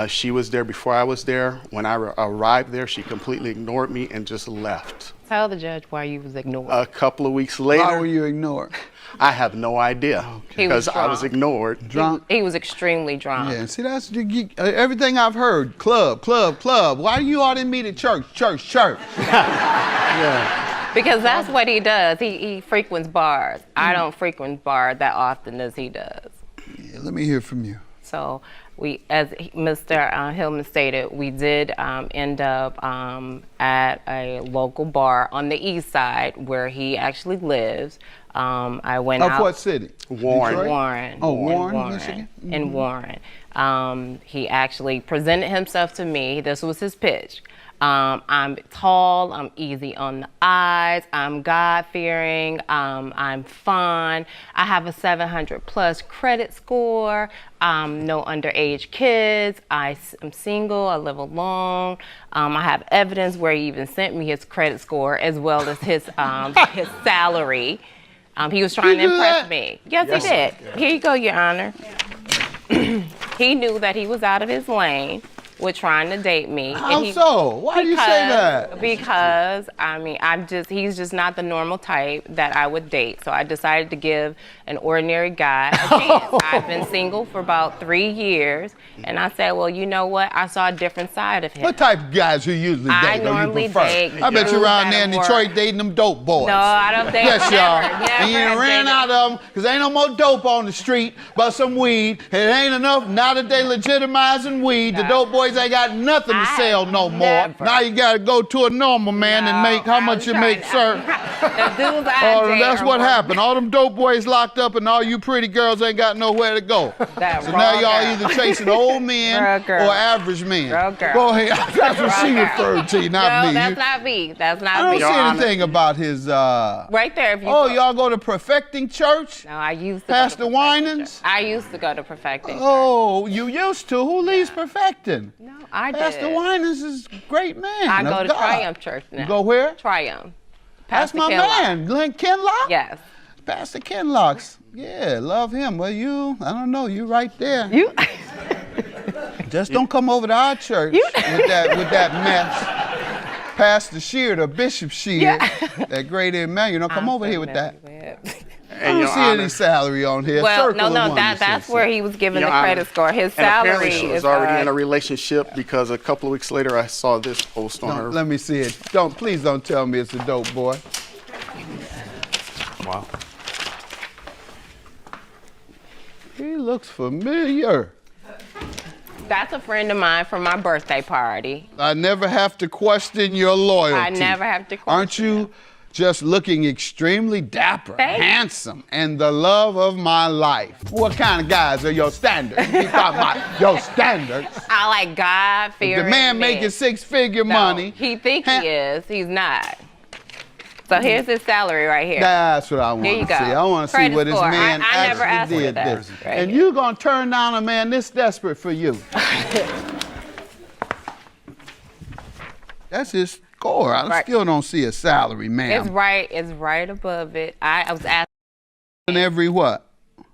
She was there before I was there. When I arrived there, she completely ignored me and just left. Tell the judge why you was ignored. A couple of weeks later. Why were you ignored? I have no idea. Because I was ignored. Drunk? He was extremely drunk. Yeah, see, that's everything I've heard. Club, club, club. Why do you all didn't meet at church, church, church? Yeah. Because that's what he does. He frequents bars. I don't frequent bars that often as he does. Yeah, let me hear from you. So we, as Mr. Hillman stated, we did end up at a local bar on the east side where he actually lives. I went out. Of what city? Warren. Detroit? Warren. Oh, Warren, Michigan? Mm-hmm. In Warren. He actually presented himself to me. This was his pitch. I'm tall, I'm easy on the eyes, I'm God-fearing, I'm fun, I have a 700+ credit score, no underage kids, I'm single, I live alone, I have evidence where he even sent me his credit score as well as his salary. He was trying to impress me. Yes, he did. Here you go, Your Honor. He knew that he was out of his lane with trying to date me. How so? Why do you say that? Because, I mean, he's just not the normal type that I would date. So I decided to give an ordinary guy a chance. I've been single for about 3 years. And I said, well, you know what? I saw a different side of him. What type of guys you usually date? I normally date. I bet you're around there in Detroit dating them dope boys. No, I don't date. Yes, y'all. Never And you done ran out of them because ain't no more dope on the street but some weed. It ain't enough now that they legitimizing weed. The dope boys ain't got nothing to sell no more. Never. Now you got to go to a normal man and make how much you make, sir. That's what happened. All them dope boys locked up and all you pretty girls ain't got nowhere to go. So now y'all either chasing old men or average men. Go ahead. That's what she referred to, not me. That's not me. That's not I me. don't see anything about his. Right there. If you y'all go to Perfecting Church? No, I used to. Pastor Winans? I used to go to Perfecting. Oh, you used to? Who leaves Perfecting? No, I did. Pastor Winans is a great man. I go to God. Triumph Church now. You go where? Triumph. That's Pastor my man, Glenn Kenlock? Yes. Pastor Kenlock's. Yeah, love him. Well, I don't know, you right there. You. Just don't come over to our church with that mess. Pastor Sheard or Bishop Sheard, that great Emmanuel. Don't come over here with that. I don't see any salary on here. Well, Circle that's where he was given the credit score. His salary she was is already in a relationship because a couple of weeks later I saw this post on her. Let me see it. Please don't tell me it's a dope boy. Wow. He looks familiar. That's a friend of mine from my birthday party. I never have to question your loyalty. I never have to question. Aren't you just looking extremely dapper, handsome, and the love of my life? What kind of guys are your standards? You talking about your standards? I like God-fearing The man men. making six-figure money. He think he is. He's not. So here's his salary right here. That's what I want to see. I want to see what this man I never asked actually for did that. this. Right And here. you going to turn down a man this desperate for you. That's his score. I still don't see a salary, ma'am. It's right above it. I was asking And every what?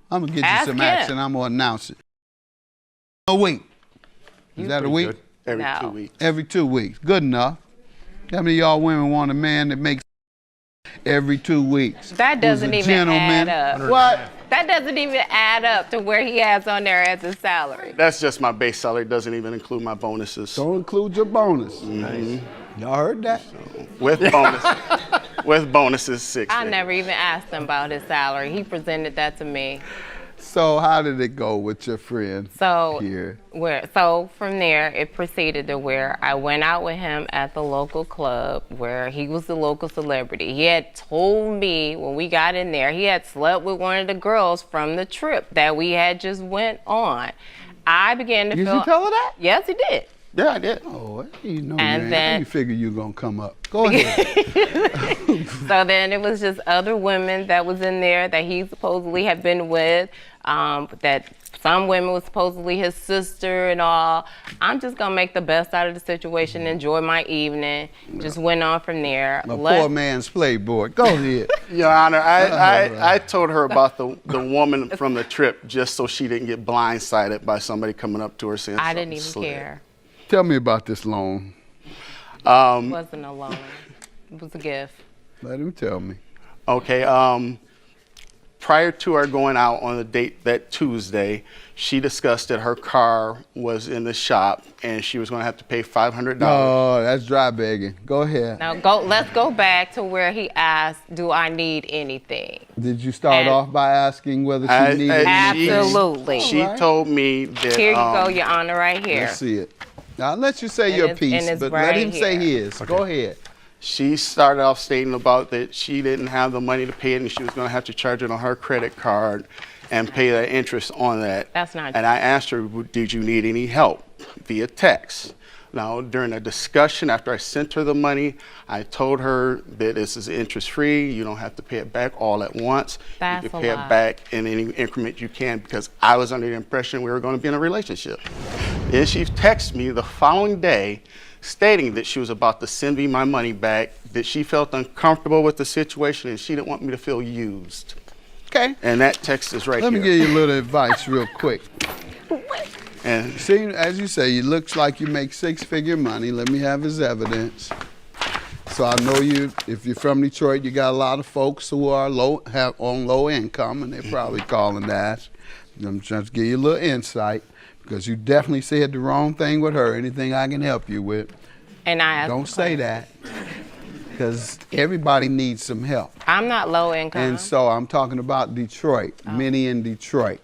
I'm gonna get Ask you some him. action. I'm gonna announce it. A week. Is that a week? Good. Every No. 2 weeks. Every 2 weeks. Good enough. How many of y'all women want a man that makes every 2 weeks? That doesn't Who's a even gentleman? add up. What? That doesn't even add up to where he has on there as his salary. That's just my base salary. It doesn't even include my bonuses. Don't include your bonus. Nice. Y'all heard that? With bonus, with bonuses, 6 I figures. never even asked him about his salary. He presented that to me. So how did it go with your friend So here? so from there, it proceeded to where I went out with him at the local club where he was the local celebrity. He had told me when we got in there, he had slept with one of the girls from the trip that we had just went on. I began to Did feel. you tell her that? Yes, he did. Yeah, I did. Oh, you know, And man. then- How you figure you gonna come up? Go ahead. So then it was just other women that was in there that he supposedly had been with, that some women was supposedly his sister and all. I'm just gonna make the best out of the situation, enjoy my evening. Just went on from there. A poor man's playboy. Go ahead. Your Honor, I told her about the woman from the trip just so she didn't get blindsided by somebody coming up to her saying I something didn't even slick. care. Tell me about this loan. It wasn't a loan. It was a gift. Let him tell me. Okay, prior to our going out on the date that Tuesday, she discussed that her car was in the shop and she was going to have to pay $500. Oh, that's dry begging. Go ahead. Now let's go back to where he asked, do I need anything? Did you start And- off by asking whether she needed anything? Absolutely. She told me that. Here you go, Your Honor, right here. Let's see it. Now, I'll let you say And your it's- piece, and it's but right let him say here. his. Go ahead. She started off stating about that she didn't have the money to pay it and she was going to have to charge it on her credit card and pay that interest on that. That's not And I asked her, did you need any help via text? Now, during a discussion after I sent her the money, I told her that this is interest-free. You don't have to pay it back all at once. That's you can a pay lie. it back in any increment you can because I was under the impression we were going to be in a relationship. Then she texted me the following day stating that she was about to send me my money back, that she felt uncomfortable with the situation and she didn't want me to feel used. Okay. And that text is right Let here. me give you a little advice real quick. And See, as you say, it looks like you make six-figure money. Let me have his evidence. So I know you, if you're from Detroit, you got a lot of folks who are on low income, and they're probably calling that. I'm trying to give you a little insight because you definitely said the wrong thing with her. Anything I can help you with, And I asked don't the say that because everybody needs some help. I'm not low income. And so I'm talking about Detroit, many in Detroit.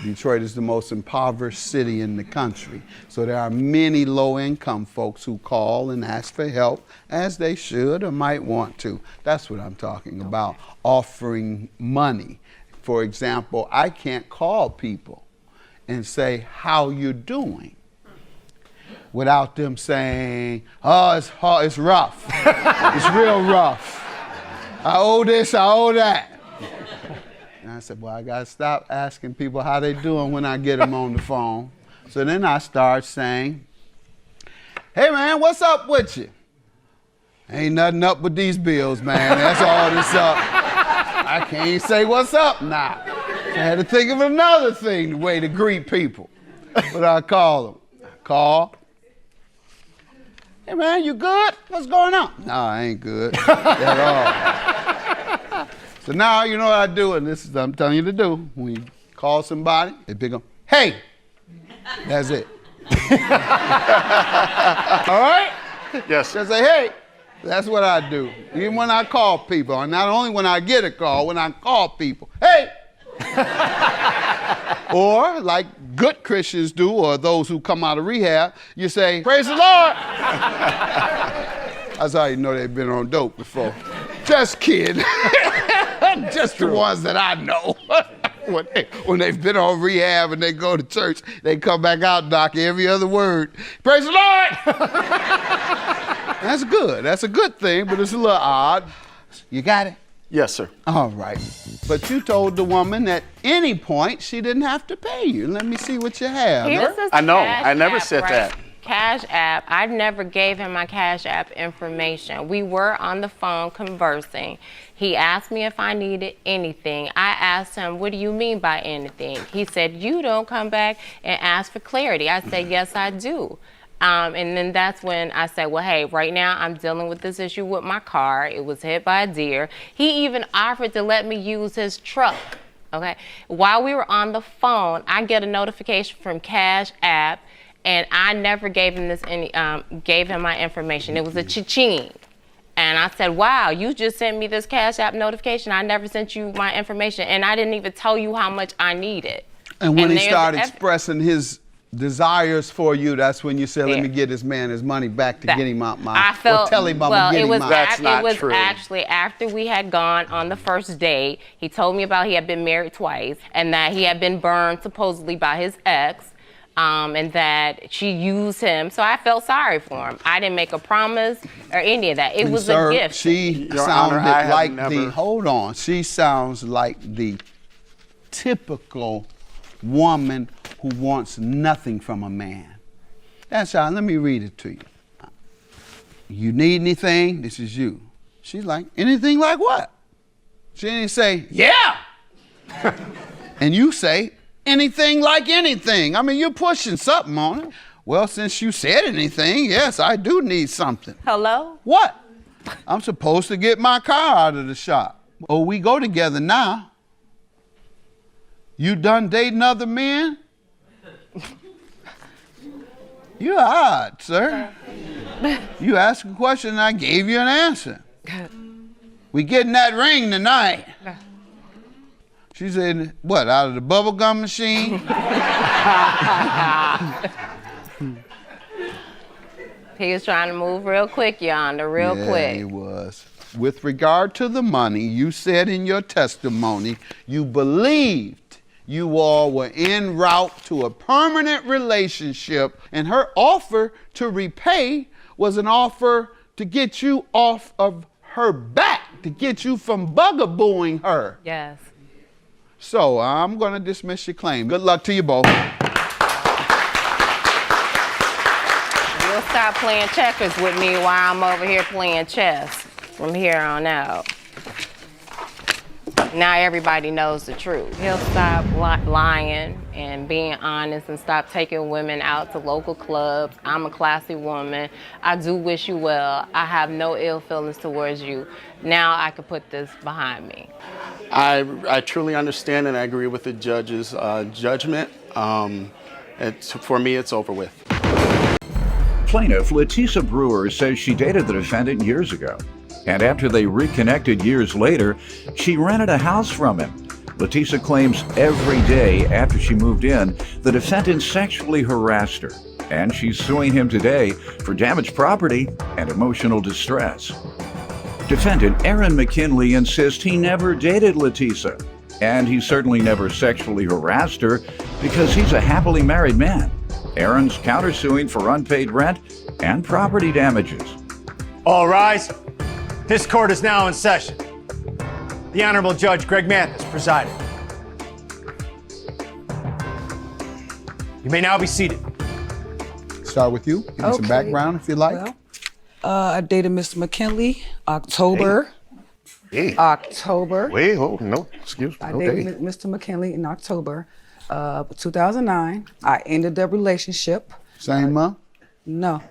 Detroit is the most impoverished city in the country. So there are many low-income folks who call and ask for help, as they should or might want to. That's what I'm talking about, offering money. For example, I can't call people and say, how you doing? Without them saying, oh, it's hard, it's rough. It's real rough. I owe this, I owe that. And I said, well, I got to stop asking people how they doing when I get them on the phone. So then I start saying, hey, man, what's up with you? Ain't nothing up with these bills, man. That's all that's up. I can't say what's up now. So I had to think of another thing, the way to greet people. But I call them. Call. Hey, man, you good? What's going on? No, I ain't good at all. So now you know what I do, and this is what I'm telling you to do. When you call somebody, they pick up, hey, that's it. All right? yes, Just say, hey, that's what I do. Even when I call people, and not only when I get a call, when I call people, hey. Or like good Christians do, or those who come out of rehab, you say, praise the Lord. That's how you know they've been on dope before. Just kidding. Just the ones that I know. When they've been on rehab and they go to church, they come back out and knock every other word. Praise the Lord! That's good. That's a good thing, but it's a little odd. You got it? yes, sir. All right. But you told the woman at any point she didn't have to pay you. Let me see what you have. This is I know. Cash I never App, said right? that. Cash App. I never gave him my Cash App information. We were on the phone conversing. He asked me if I needed anything. I asked him, what do you mean by anything? He said, you don't come back and ask for clarity. I said, yes, I do. And then that's when I said, well, hey, right now I'm dealing with this issue with my car. It was hit by a deer. He even offered to let me use his truck. Okay. While we were on the phone, I get a notification from Cash App, and I never gave him gave him my information. It was a cha-ching. And I said, wow, you just sent me this Cash App notification. I never sent you my information, and I didn't even tell you how much I needed. And when he started expressing his desires for you, that's when you said, let me get this man his money back to get him out my, or tell him I'm gonna get him out. That's not true. It was actually after we had gone on the first date. He told me about he had been married twice and that he had been burned supposedly by his ex, and that she used him. So I felt sorry for him. I didn't make a promise or any of that. It was a gift. She sounded like she sounds like the typical woman who wants nothing from a man. That's how, let me read it to you. You need anything? This is you. She's like, anything like what? She didn't say, yeah. And you say, anything like anything. I mean, you're pushing something on it. Well, since you said anything, yes, I do need something. Hello? What? I'm supposed to get my car out of the shop. Oh, we go together now. You done dating other men? You're odd, sir. You asked a question and I gave you an answer. We getting that ring tonight. She said, what, out of the bubblegum machine? He was trying to move real quick, Yonder, real quick. Yeah, he was. With regard to the money, you said in your testimony you believed you all were en route to a permanent relationship, and her offer to repay was an offer to get you off of her back, to get you from bugabooing her. Yes. So I'm going to dismiss your claim. Good luck to you both. You'll stop playing checkers with me while I'm over here playing chess from here on out. Now everybody knows the truth. He'll stop lying and being honest and stop taking women out to local clubs. I'm a classy woman. I do wish you well. I have no ill feelings towards you. Now I can put this behind me. I truly understand and I agree with the judge's judgment. For me, it's over with. Plaintiff Letisa Brewer says she dated the defendant years ago. And after they reconnected years later, she rented a house from him. Letisa claims every day after she moved in, the defendant sexually harassed her. And she's suing him today for damaged property and emotional distress. Defendant Aaron McKinley insists he never dated Letisa. And he certainly never sexually harassed her because he's a happily married man. Aaron's countersuing for unpaid rent and property damages. All rise. This court is now in session. The Honorable Judge Greg Mathis presiding. You may now be seated. Start with you. Give me some background if you like. Well, I dated Mr. McKinley October. October. Wait, hold no, excuse me. I dated Mr. McKinley in October 2009. I ended the relationship. Same month? No.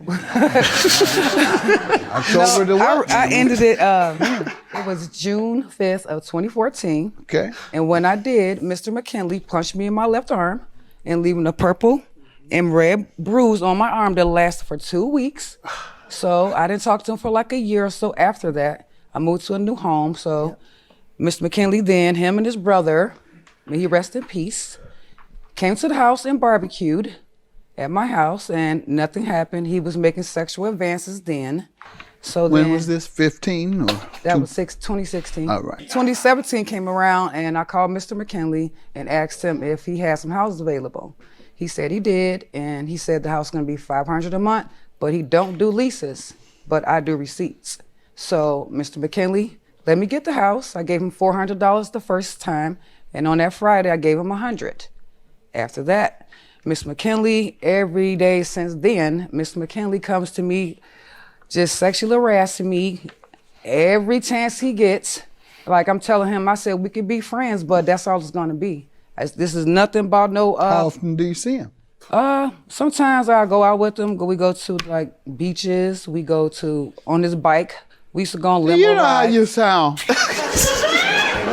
October to what? I ended it, it was June 5th of 2014. Okay. And when I did, Mr. McKinley punched me in my left arm and leaving a purple and red bruise on my arm that lasted for 2 weeks. So I didn't talk to him for like a year or so after that. I moved to a new home. So Mr. McKinley then, him and his brother, may he rest in peace, came to the house and barbecued at my house, and nothing happened. He was making sexual advances then. So when was this, 15? Or that was 2016. All right. 2017 came around, and I called Mr. McKinley and asked him if he had some houses available. He said he did, and he said the house is going to be $500 a month, but he don't do leases, but I do receipts. So Mr. McKinley let me get the house. I gave him $400 the first time, and on that Friday, I gave him $100. After that, Miss McKinley, every day since then, Miss McKinley comes to me just sexually harassing me every chance he gets. Like I'm telling him, I said, we could be friends, but that's all it's gonna be. This is nothing about no... How often do you see him? Sometimes I go out with him. We go to like beaches. We go to on his bike. We used to go on limo You know how rides. you sound.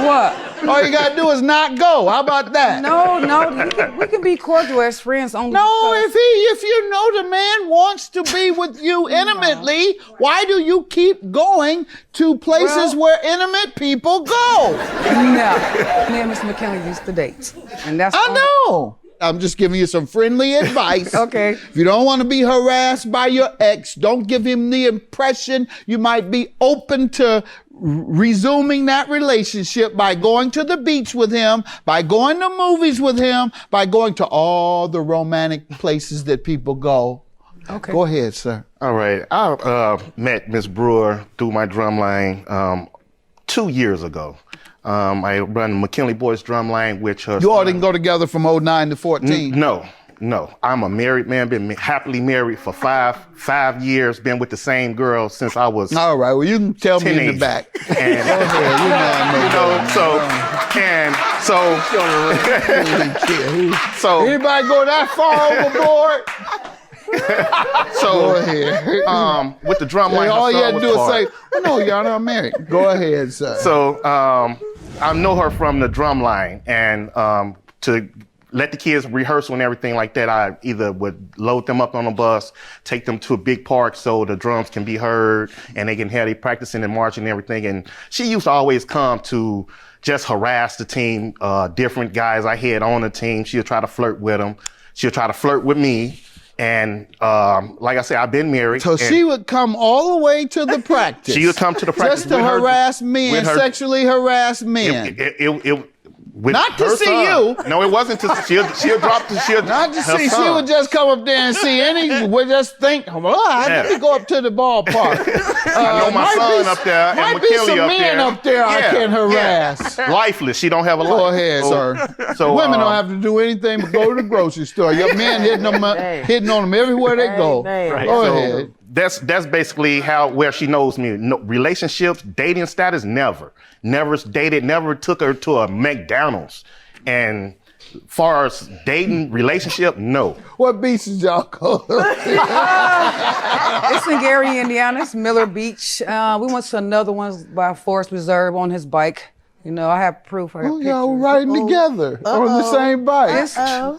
What? All you gotta do is not go. How about that? No, we can be cordial as friends only. No, because- if you know the man wants to be with you intimately, why do you keep going to places where intimate people go? No, me and Miss McKinley used to date, and that's. I know. I'm just giving you some friendly advice. Okay. If you don't want to be harassed by your ex, don't give him the impression you might be open to resuming that relationship by going to the beach with him, by going to movies with him, by going to all the romantic places that people go. Okay. Go ahead, sir. All right. I met Miss Brewer through my drumline 2 years ago. I run McKinley Boys Drumline, which her You all son- didn't go together from 09 to 14? No. I'm a married man, been happily married for five years, been with the same girl since I was All right, well, you can tell me in the teenager. back. And, Go ahead, you know so Anybody go that far overboard? Go ahead. with the drumline, All her you son had to was do is part. say, oh, no, y'all not married. Go ahead, sir. So I know her from the drum line, and to let the kids rehearsal and everything like that, I either would load them up on a bus, take them to a big park so the drums can be heard and they can have their practicing and marching and everything. And she used to always come to just harass the team, different guys I had on the team. She'll try to flirt with them. She'll try to flirt with me. And like I said, I've been married. So she would come all the way to the practice. She would come to the practice just to with her- harass men, with her- sexually harass men. With Not to her see son. you. No, it wasn't to she'll drop the she'll Not to her see, she son. would just come up there and see any, would just think, let me go up to the ballpark. I know my son up there and might be McKinley some up men there. up there I Yeah, can harass. yeah. Lifeless. She don't have a life. Go ahead, sir. So Women don't have to do anything but go to the grocery store. Your men hitting on them everywhere they go. Right. Go So ahead. That's basically where she knows me. No, relationships, dating status, never dated, never took her to a McDonald's. And far as dating, relationship, no. What beach did y'all go? It's in Gary, Indiana. It's Miller Beach. We went to another one by Forest Reserve on his bike. You know, I have proof. I got pictures. Y'all riding together on the same bike.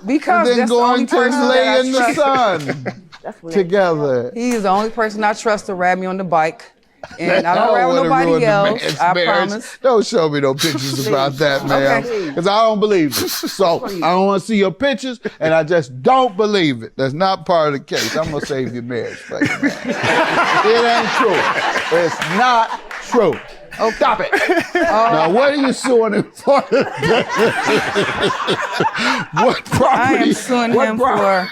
Because and then that's the only going to person that I lay in the trust. sun together. He's the only person I trust to ride me on the bike. And I don't ride with would've ruined nobody the else. man's I marriage. promise. Don't show me no pictures about that, man. Okay. Because I don't believe it. So I don't want to see your pictures, and I just don't believe it. That's not part of the case. I'm going to save your marriage for you, man. It ain't true. It's not true. Oh, stop it. Now, what are you suing him for? What property? I am suing him for...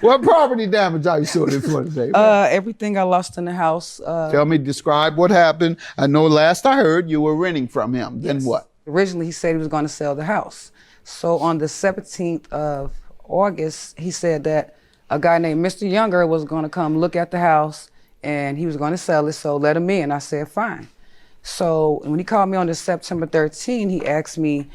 What property damage are you suing him for today? Everything I lost in the house. Tell me, describe what happened. I know last I heard you were renting from him. Then what? Originally, he said he was going to sell the house. So on the 17th of August, he said that a guy named Mr. Younger was going to come look at the house and he was going to sell it, so let him in. I said, fine. So when he called me on the September 13th, he asked me,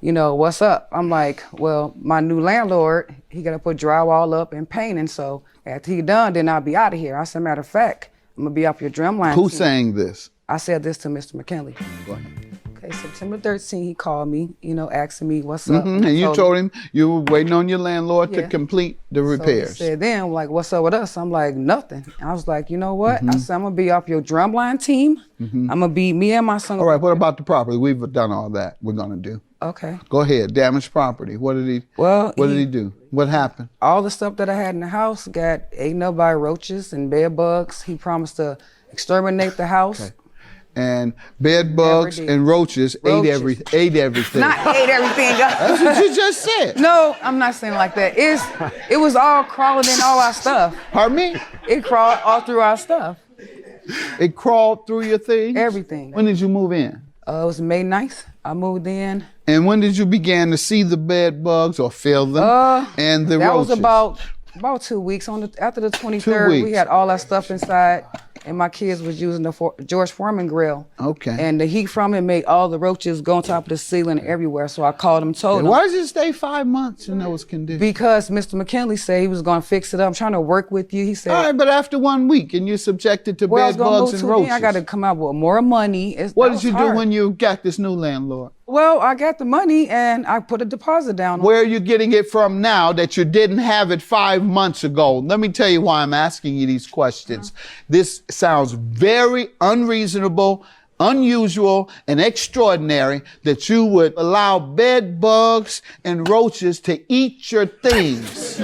you know, what's up? I'm like, well, my new landlord, he got to put drywall up and painting. So after he done, then I'll be out of here. I said, matter of fact, I'm going to be off your drumline. Who's saying this? I said this to Mr. McKinley. Go ahead. Okay, September 13th, he called me, you know, asking me what's up. And you told him you were waiting on your landlord to Yeah. complete the So he repairs. said then, like, what's up with us? I'm like, nothing. I was like, you know what? I said, I'm going to be off your drumline team. I'm going to be me and my son. All right, what about the property? We've done all that. We're going to do. Okay. Go ahead. Damaged property. What did he? Well, what did he do? What happened? All the stuff that I had in the house got eaten up by roaches and bed bugs. He promised to exterminate the house. Okay. And bed bugs did. and roaches ate everything. Not ate everything. That's what you just said. No, I'm not saying like that. It was all crawling in all our stuff. Pardon me? It crawled all through our stuff. It crawled through your thing? Everything. When did you move in? It was May 9th. I moved in. And when did you begin to see the bed bugs or feel them? And the that roaches? was about 2 weeks. After the 23rd, we had all that stuff inside, and my kids was using the George Foreman grill. Okay. And the heat from it made all the roaches go on top of the ceiling everywhere. So I called him, told him. Why did you stay 5 months in those conditions? Because Mr. McKinley said he was going to fix it up. I'm trying to work with you. He said. All right, but after 1 week and you're subjected to bed bugs and roaches. I got to come out with more money. What did you do when you got this new landlord? Well, I got the money and I put a deposit down. Where are you getting it from now that you didn't have it 5 months ago? Let me tell you why I'm asking you these questions. This sounds very unreasonable, unusual, and extraordinary that you would allow bed bugs and roaches to eat your things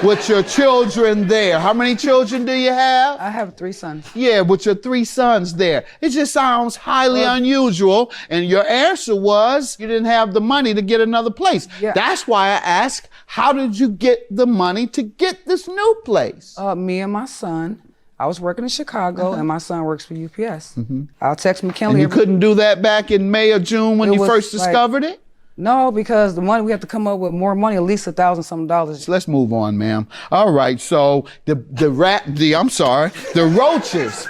with your children there. How many children do you have? I have 3 sons. Yeah, with your 3 sons there. It just sounds highly unusual, and your answer was you didn't have the money to get another place. Yeah. That's why I asked, how did you get the money to get this new place? Me and my son. I was working in Chicago, and my son works for UPS. I'll text McKinley. And you couldn't do that back in May or June when you first discovered it? No, because the money, we have to come up with more money, at least $1,000 some. So let's move on, ma'am. All right, so the roaches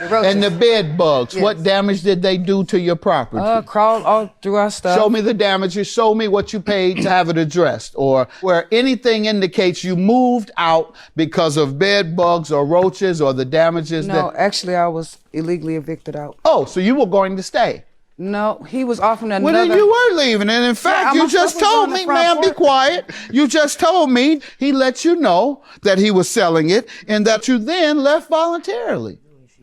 and the bed bugs, what damage did they do to your property? Crawled all through our stuff. Show me the damages, show me what you paid to have it addressed, or where anything indicates you moved out because of bed bugs or roaches or the damages. No, actually I was illegally evicted out. Oh, so you were going to stay? No, he was offering another. Well, then you were leaving. And in fact, you just told me, ma'am, be quiet. You just told me he let you know that he was selling it and that you then left voluntarily.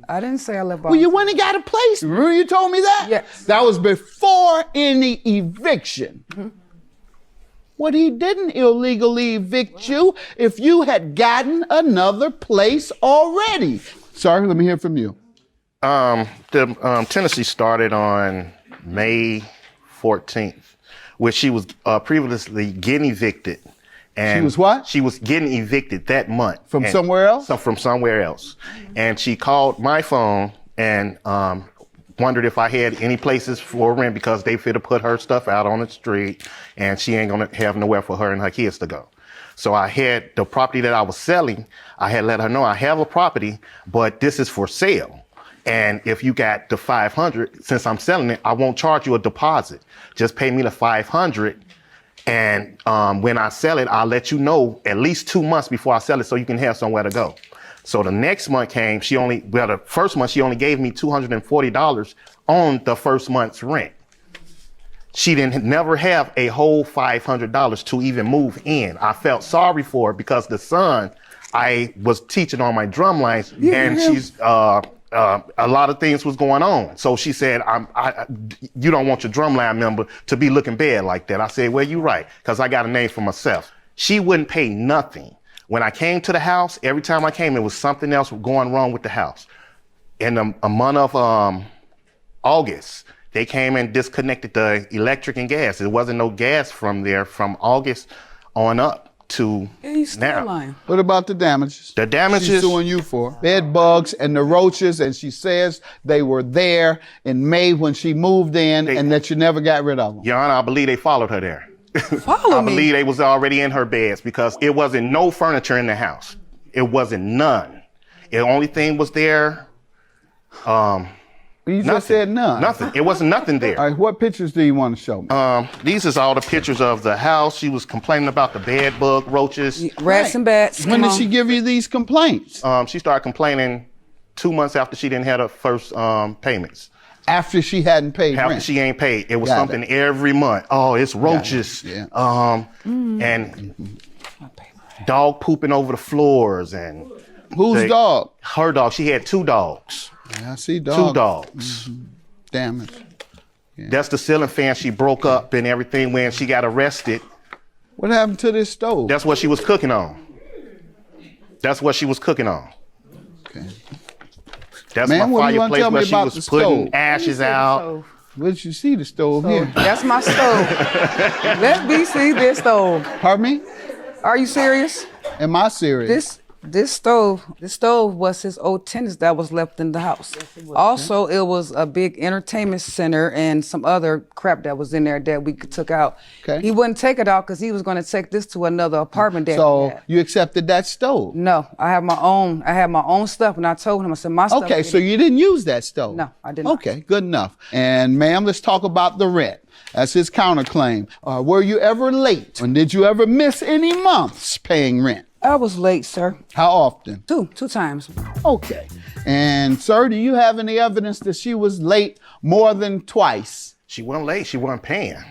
I didn't say I left voluntarily. Well, you went and got a place. Remember you told me that? Yes. That was before any eviction. Well, he didn't illegally evict you if you had gotten another place already. Sorry, let me hear from you. The tenancy started on May 14th, where she was previously getting evicted. And she was what? She was getting evicted that month. From somewhere else? From somewhere else. And she called my phone and wondered if I had any places for rent because they fit to put her stuff out on the street and she ain't gonna have nowhere for her and her kids to go. So I had the property that I was selling, I had let her know I have a property, but this is for sale. And if you got the $500, since I'm selling it, I won't charge you a deposit. Just pay me the $500. And when I sell it, I'll let you know at least 2 months before I sell it so you can have somewhere to go. So the next month came, the first month she only gave me $240 on the first month's rent. She didn't never have a whole $500 to even move in. I felt sorry for her because the son I was teaching on my drum lines and she's, a lot of things was going on. So she said, you don't want your drumline member to be looking bad like that. I said, well, you're right, because I got a name for myself. She wouldn't pay nothing. When I came to the house, every time I came, there was something else going wrong with the house. In a month of August, they came and disconnected the electric and gas. There wasn't no gas from there from August on up to now. Lying. What about the damages? The damages she's suing you for bed bugs and the roaches, and she says they were there in May when she moved in and that you never got rid of them. Your Honor, I believe they followed her there. Follow me? I believe they was already in her beds because it wasn't no furniture in the house. It wasn't none. The only thing was there, you just said none. Nothing. It wasn't nothing there. All right, what pictures do you want to show me? These is all the pictures of the house. She was complaining about the bed bug, roaches. Rats and bats. When did she give you these complaints? She started complaining 2 months after she didn't have her first payments. After she hadn't paid After rent? she ain't paid. It was something every month. Oh, it's roaches. And dog pooping over the floors. And whose dog? Her dog. She had 2 dogs. Yeah, I see dogs. 2 dogs. Damn it. Yeah. That's the ceiling fan she broke up and everything when she got arrested. What happened to this stove? That's what she was cooking on. That's what she was cooking on. Okay. That's Man, my what do you want to fireplace tell me where she about was the putting stove? ashes out. Where did you see the stove here? That's my stove. Let me see this stove. Pardon me? Are you serious? Am I serious? This stove was his old tenants that was left in the house. Also, it was a big entertainment center and some other crap that was in there that we took out. Okay. He wouldn't take it out because he was going to take this to another apartment that we So had. you accepted that stove? No, I have my own stuff, and I told him, I said, my stuff. Okay, so you didn't use that stove? No, I didn't. Okay, good enough. And ma'am, let's talk about the rent. That's his counterclaim. Were you ever late? And did you ever miss any months paying rent? I was late, sir. How often? Two times. Okay. And sir, do you have any evidence that she was late more than twice? She wasn't late. She wasn't paying.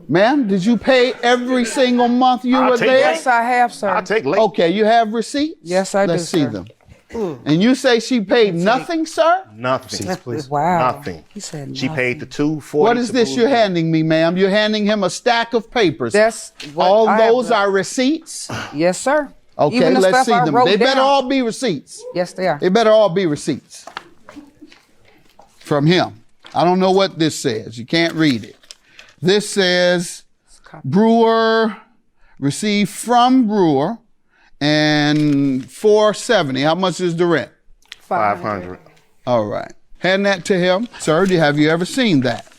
Ma'am, did you pay every single month you were there? Yes, I have, sir. I'll take late. Okay, you have receipts? Yes, I do, Let's see sir. them. And you say she paid nothing, sir? Nothing. Wow. Nothing. He said She nothing. paid the $240. What is this you're handing me, ma'am? You're handing him a stack of papers. That's what all I have those done. are receipts? Yes, sir. Okay, Even the let's stuff see I them. wrote They better down. all be receipts. Yes, they are. They better all be receipts. From him. I don't know what this says. You can't read it. This says Brewer received from Brewer and $470. How much is the rent? $500. All right. Hand that to him. Sir, have you ever seen that?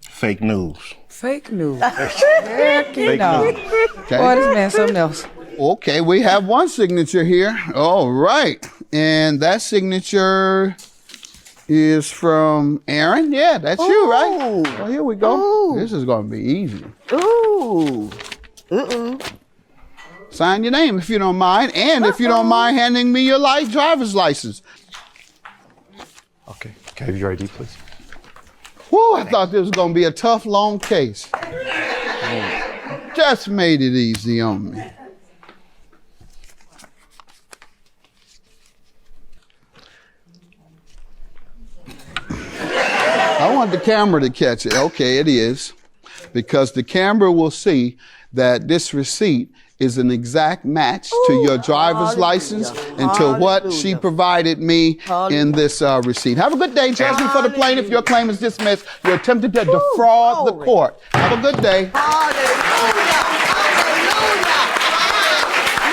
Fake news. Fake news. Heck Fake no. news. Okay. Boy, this man something else. Okay, we have one signature here. All right. And that signature is from Aaron. Yeah, that's you, right? Well, here we go. This is going to be easy. Ooh. Sign your name if you don't mind. And if you don't mind handing me your driver's license. Okay. Can I have your ID, please? Whew, I thought this was going to be a tough, long case. Just made it easy on me. I want the camera to catch it. Okay, it is. Because the camera will see that this receipt is an exact match to your driver's license and to what she provided me in this receipt. Have a good day. Judgment for the plaintiff. Your claim is dismissed. You attempted to defraud the court. Have a good day. Hallelujah.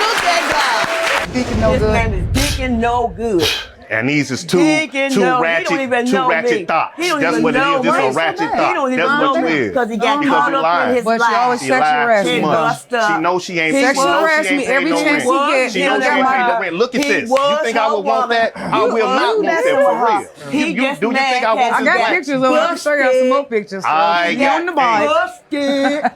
Look at God. Deacon no His good. name is Deacon No Good. And these is two Deacon, no, he don't even know me. ratchet thoughts. He don't That's even what it know is. This me. is a ratchet He thought. don't even That's know what me you is. because he got Because caught he up lied. in his But you always lies. She sexual lied harass too me. much. She knows she ain't. Sexual she knows harass she ain't me paying every no chance rent. he get. She He knows she got ain't paying no my- rent. Look at He this. You was think I her would want woman. that? I will not want that messing with for her. real. He Do gets you think I mad want I some got black? pictures of him. I can show you some more pictures. So I get on the bike. Busted.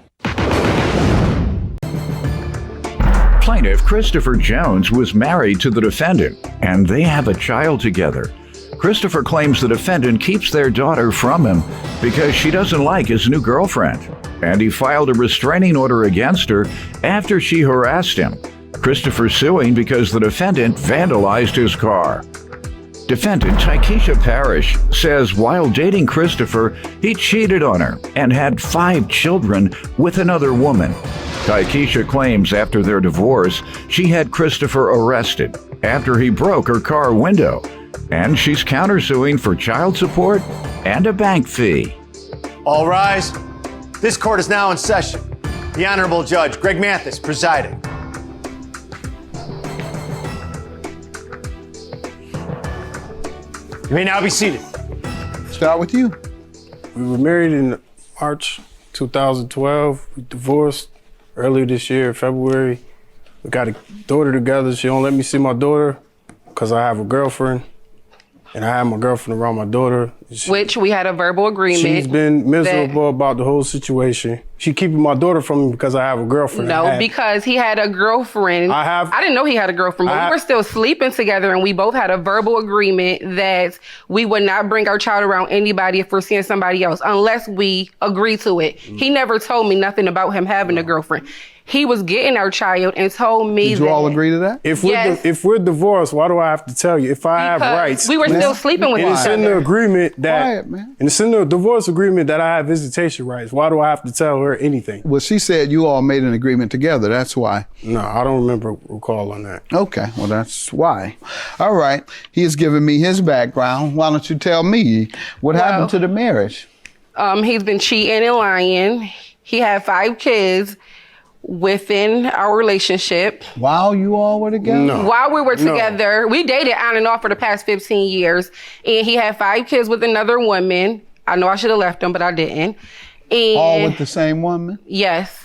Plaintiff Christopher Jones was married to the defendant, and they have a child together. Christopher claims the defendant keeps their daughter from him because she doesn't like his new girlfriend, and he filed a restraining order against her after she harassed him. Christopher suing because the defendant vandalized his car. Defendant Tykeisha Parrish says while dating Christopher, he cheated on her and had 5 children with another woman. Tykeisha claims after their divorce, she had Christopher arrested after he broke her car window, and she's countersuing for child support and a bank fee. All rise. This court is now in session. The Honorable Judge Greg Mathis presiding. You may now be seated. Start with you. We were married in March 2012. We divorced earlier this year, February. We got a daughter together. She don't let me see my daughter because I have a girlfriend. And I have my girlfriend around my daughter. Which we had a verbal agreement. She's been miserable about the whole situation. She keeping my daughter from me because I have a girlfriend. No, because he had a girlfriend. I didn't know he had a girlfriend, but we were still sleeping together, and we both had a verbal agreement that we would not bring our child around anybody if we're seeing somebody else, unless we agree to it. He never told me nothing about him having a girlfriend. He was getting our child and told me Did you all agree to that? If we're divorced, why do I have to tell you? If I have rights, we were still sleeping with and each it's in other. the agreement that, Quiet, man. and it's in the divorce agreement that I have visitation rights. Why do I have to tell her anything? Well, she said you all made an agreement together. That's why. No, I don't recall on that. Okay, well, that's why. All right. He has given me his background. Why don't you tell me what happened to the marriage? He's been cheating and lying. He had 5 kids within our relationship. While you all were together? No. While we were No. together, we dated on and off for the past 15 years. And he had 5 kids with another woman. I know I should have left him, but I didn't. And All with the same woman? yes.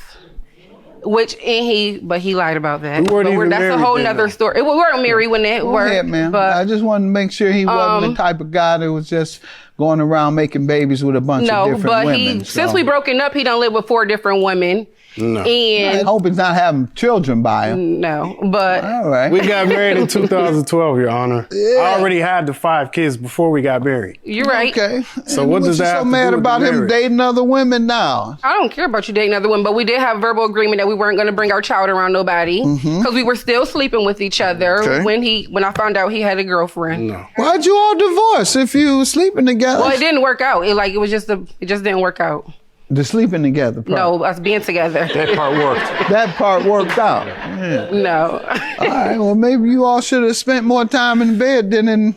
But he lied about that. We weren't But even that's a married whole then, nother though. story. We weren't married when it Go worked. ahead, man. But I just wanted to make sure he wasn't the type of guy that was just going around making babies with a bunch of no, different but women. since we broken up, he done lived with 4 different women. No. I And hope he's not having children by him. no, but All right. We got married in 2012, Your Honor. I already had the 5 kids before we got married. you're right. Okay. So And what does you that so have to mad do with about the him marriage? dating other women now? I don't care about you dating other women, but we did have verbal agreement that we weren't going to bring our child around nobody because we were still sleeping with each other Okay. when I found out he had a girlfriend. No. Why'd you all divorce if you were sleeping together? Well, it didn't work out. It just didn't work out. The sleeping together part. No, us being together. That part worked. That part worked out. Yeah. No. All right, well, maybe you all should have spent more time in bed than in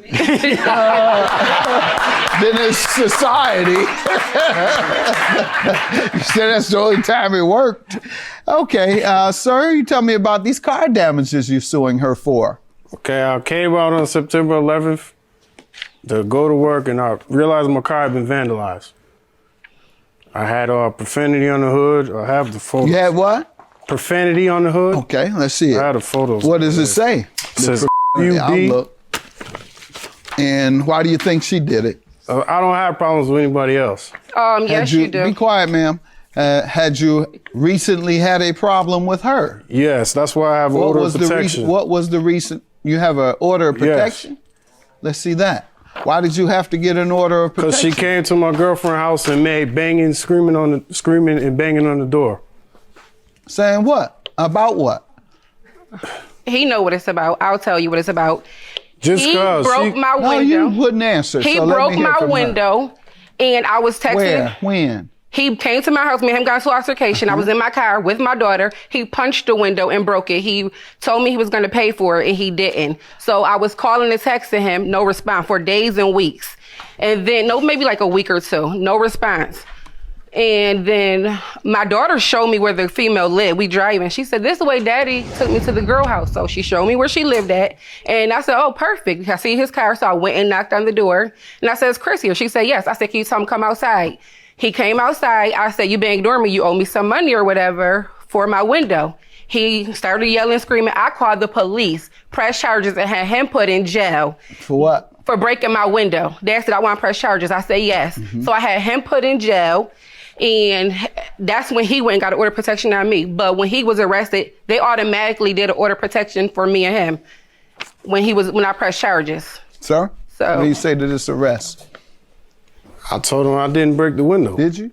society. You said that's the only time it worked. Okay, sir, you tell me about these car damages you're suing her for. Okay, I came out on September 11th to go to work, and I realized my car had been vandalized. I had profanity on the hood. I have the photos. You had what? Profanity on the hood. Okay, let's see it. I had the photos. What does it say? It says I'll UB. look. And why do you think she did it? I don't have problems with anybody else. Yes, you do. Be quiet, ma'am. Had you recently had a problem with her? Yes, that's why I have an order of protection. What was the recent? You have an order of protection? Yes. Let's see that. Why did you have to get an order of protection? Because she came to my girlfriend's house and made screaming and banging on the door. Saying what? About what? He know what it's about. I'll tell you what it's about. Just he cause broke my window. No, you wouldn't answer. He so let broke me hear my from her. window, and I was texting. Where? When? He came to my house. Me and him got into altercation. I was in my car with my daughter. He punched the window and broke it. He told me he was going to pay for it, and he didn't. So I was calling and texting him, no response for days and weeks. And then, maybe like a week or two, no response. And then my daughter showed me where the female lived. We driving. She said, this is the way daddy took me to the girl house. So she showed me where she lived at. And I said, oh, perfect. I see his car. So I went and knocked on the door. And I said, is Chris here? She said, yes. I said, can you tell him to come outside? He came outside. I said, you been ignoring me. You owe me some money or whatever for my window. He started yelling, screaming. I called the police, pressed charges, and had him put in jail. For what? For breaking my window. They said, I want to press charges. I said, yes. So I had him put in jail. And that's when he went and got an order of protection on me. But when he was arrested, they automatically did an order of protection for me and him when I pressed charges. Sir? So what do you say to this arrest? I told him I didn't break the window. Did you?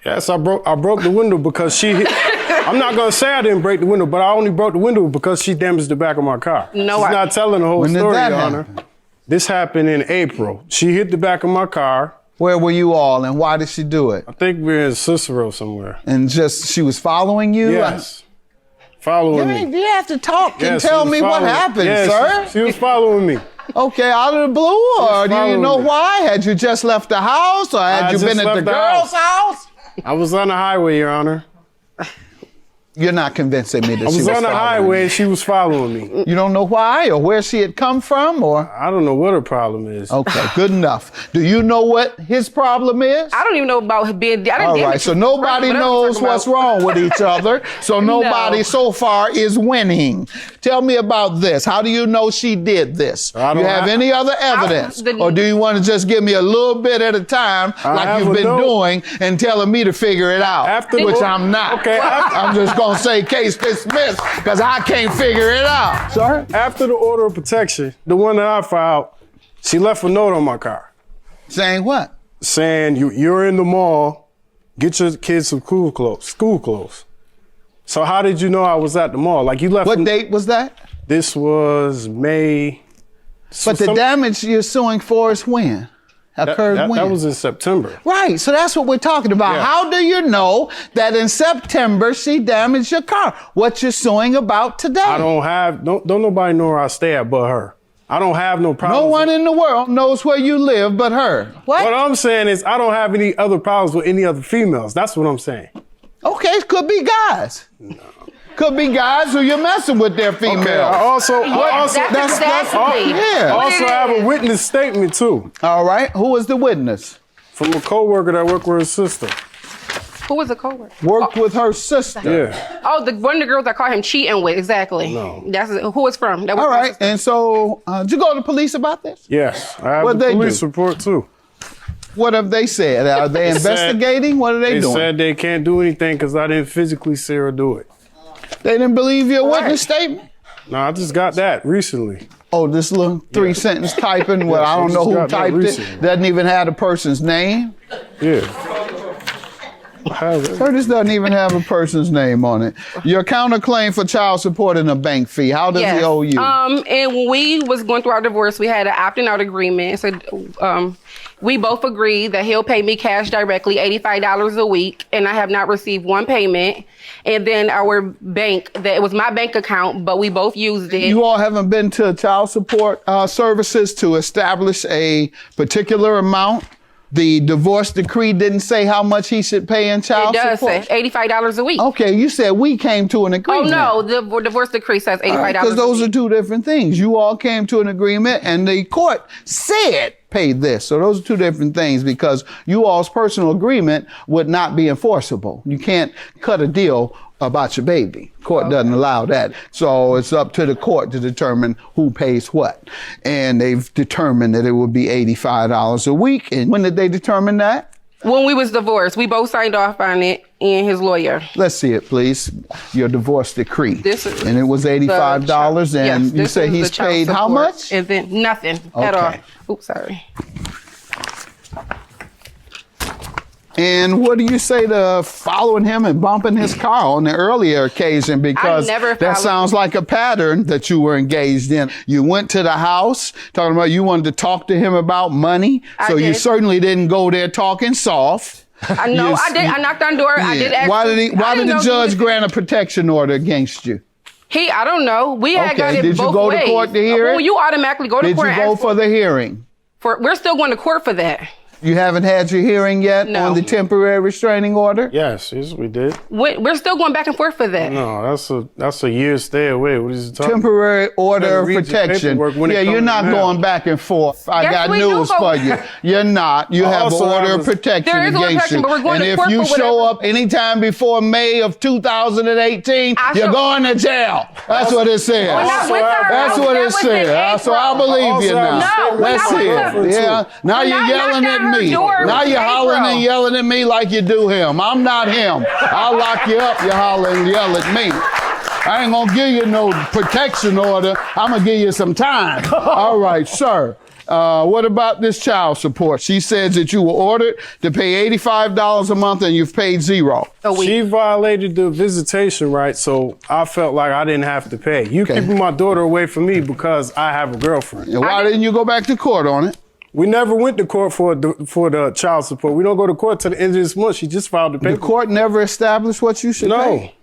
Yes, I broke the window because she hit. I'm not going to say I didn't break the window, but I only broke the window because she damaged the back of my car. No, She's not telling the whole When did story, that Your happen? Honor. This happened in April. She hit the back of my car. Where were you all and why did she do it? I think we're in Cicero somewhere. And she was following you? Yes. Following me. You have to talk and Yes, tell she was me what following- happened, yes, sir. She was following me. Okay, out of the blue, or do you following know me. why? Had you just left the house, or had I you just been at left the the girl's house? I was on the highway, Your Honor. You're not convincing me that I she was was on the following highway you. and she was following me. You don't know why or where she had come from, or? I don't know what her problem is. Okay, good enough. Do you know what his problem is? I don't even know about being. All right, so nobody knows what's wrong with each other, so nobody so far is winning. Tell me about this. How do you know she did this? Do you have any other evidence? Or do you want to just give me a little bit at a time, like you've been doing, and telling me to figure it out, which I'm not. Okay. I'm just going to say case dismissed, because I can't figure it out. Sorry? After the order of protection, the one that I filed, she left a note on my car. Saying what? Saying, you're in the mall, get your kids some school clothes. So how did you know I was at the mall? Like you left. What date was that? This was May. But the damage you're suing for is when? Occurred when? That was in September. Right, so that's what we're talking about. Yeah. How do you know that in September she damaged your car? What you're suing about today? I don't nobody know where I stay at but her. I don't have no problems. No one in the world knows where you live but her. What? What I'm saying is I don't have any other problems with any other females. That's what I'm saying. Okay, it could be guys. No. Could be guys who you're messing with their female. Okay, I also have a witness statement too. All right, who was the witness? From a coworker that worked with her sister. Who was a coworker? Worked with her sister. Yeah. Oh, one of the girls I caught him cheating with, exactly. No. That's who it's from. That was all right, and so did you go to the police about this? Yes, I have What'd a they police do? report too. What have they said? Are they investigating? What are they doing? They said they can't do anything because I didn't physically see her do it. They didn't believe your witness statement? No, I just got that recently. Oh, this little 3-sentence typing? Well, I don't know who typed it. Doesn't even have the person's name? Yeah. So this doesn't even have a person's name on it. Your counterclaim for child support and a bank fee. How does he owe you? And when we was going through our divorce, we had an opting out agreement. So we both agreed that he'll pay me cash directly, $85 a week, and I have not received one payment. And then our bank, it was my bank account, but we both used it. You all haven't been to child support services to establish a particular amount? The divorce decree didn't say how much he should pay in child support? It does say $85 a week. Okay, you said we came to an agreement. Oh, no, the divorce decree says $85 Because those are two different things. You all came to an agreement and the court said pay this. So those are two different things because you all's personal agreement would not be enforceable. You can't cut a deal about your baby. Court doesn't allow that. So it's up to the court to determine who pays what. And they've determined that it would be $85 a week. And when did they determine that? When we was divorced. We both signed off on it and his lawyer. Let's see it, please. Your divorce decree. And it was $85 and yes, you say he's paid how much? And then nothing at all. Oops, sorry. And what do you say to following him and bumping his car on the earlier occasion? Because that sounds like a pattern that you were engaged in. You went to the house talking about you wanted to talk to him about money. So you certainly didn't go there talking soft. I know, I did. I knocked on the door. I did ask. Why did the judge grant a protection order against you? I don't know. We had got it both ways. Did you go to court to hear it? Well, you automatically go to court. Did you go for the hearing? We're still going to court for that. You haven't had your hearing yet on the temporary restraining order? Yes, we did. We're still going back and forth for that. No, that's a year stay away. What is it talking? Temporary order of protection. Yeah, you're not going back and forth. I got news for you. You're not. You have an order of protection against you. And if you show up anytime before May of 2018, you're going to jail. That's what it says. That's what it says. So I believe you now. Let's see it. Yeah. Now you're yelling at me. Now you're hollering and yelling at me like you do him. I'm not him. I'll lock you up. You holler and yell at me. I ain't gonna give you no protection order. I'm gonna give you some time. All right, sir. What about this child support? She says that you were ordered to pay $85 a month and you've paid $0. She violated the visitation right, so I felt like I didn't have to pay. You keeping my daughter away from me because I have a girlfriend. And why didn't you go back to court on it? We never went to court for the child support. We don't go to court till the end of this month. She just filed the paper. The court never established what you should pay?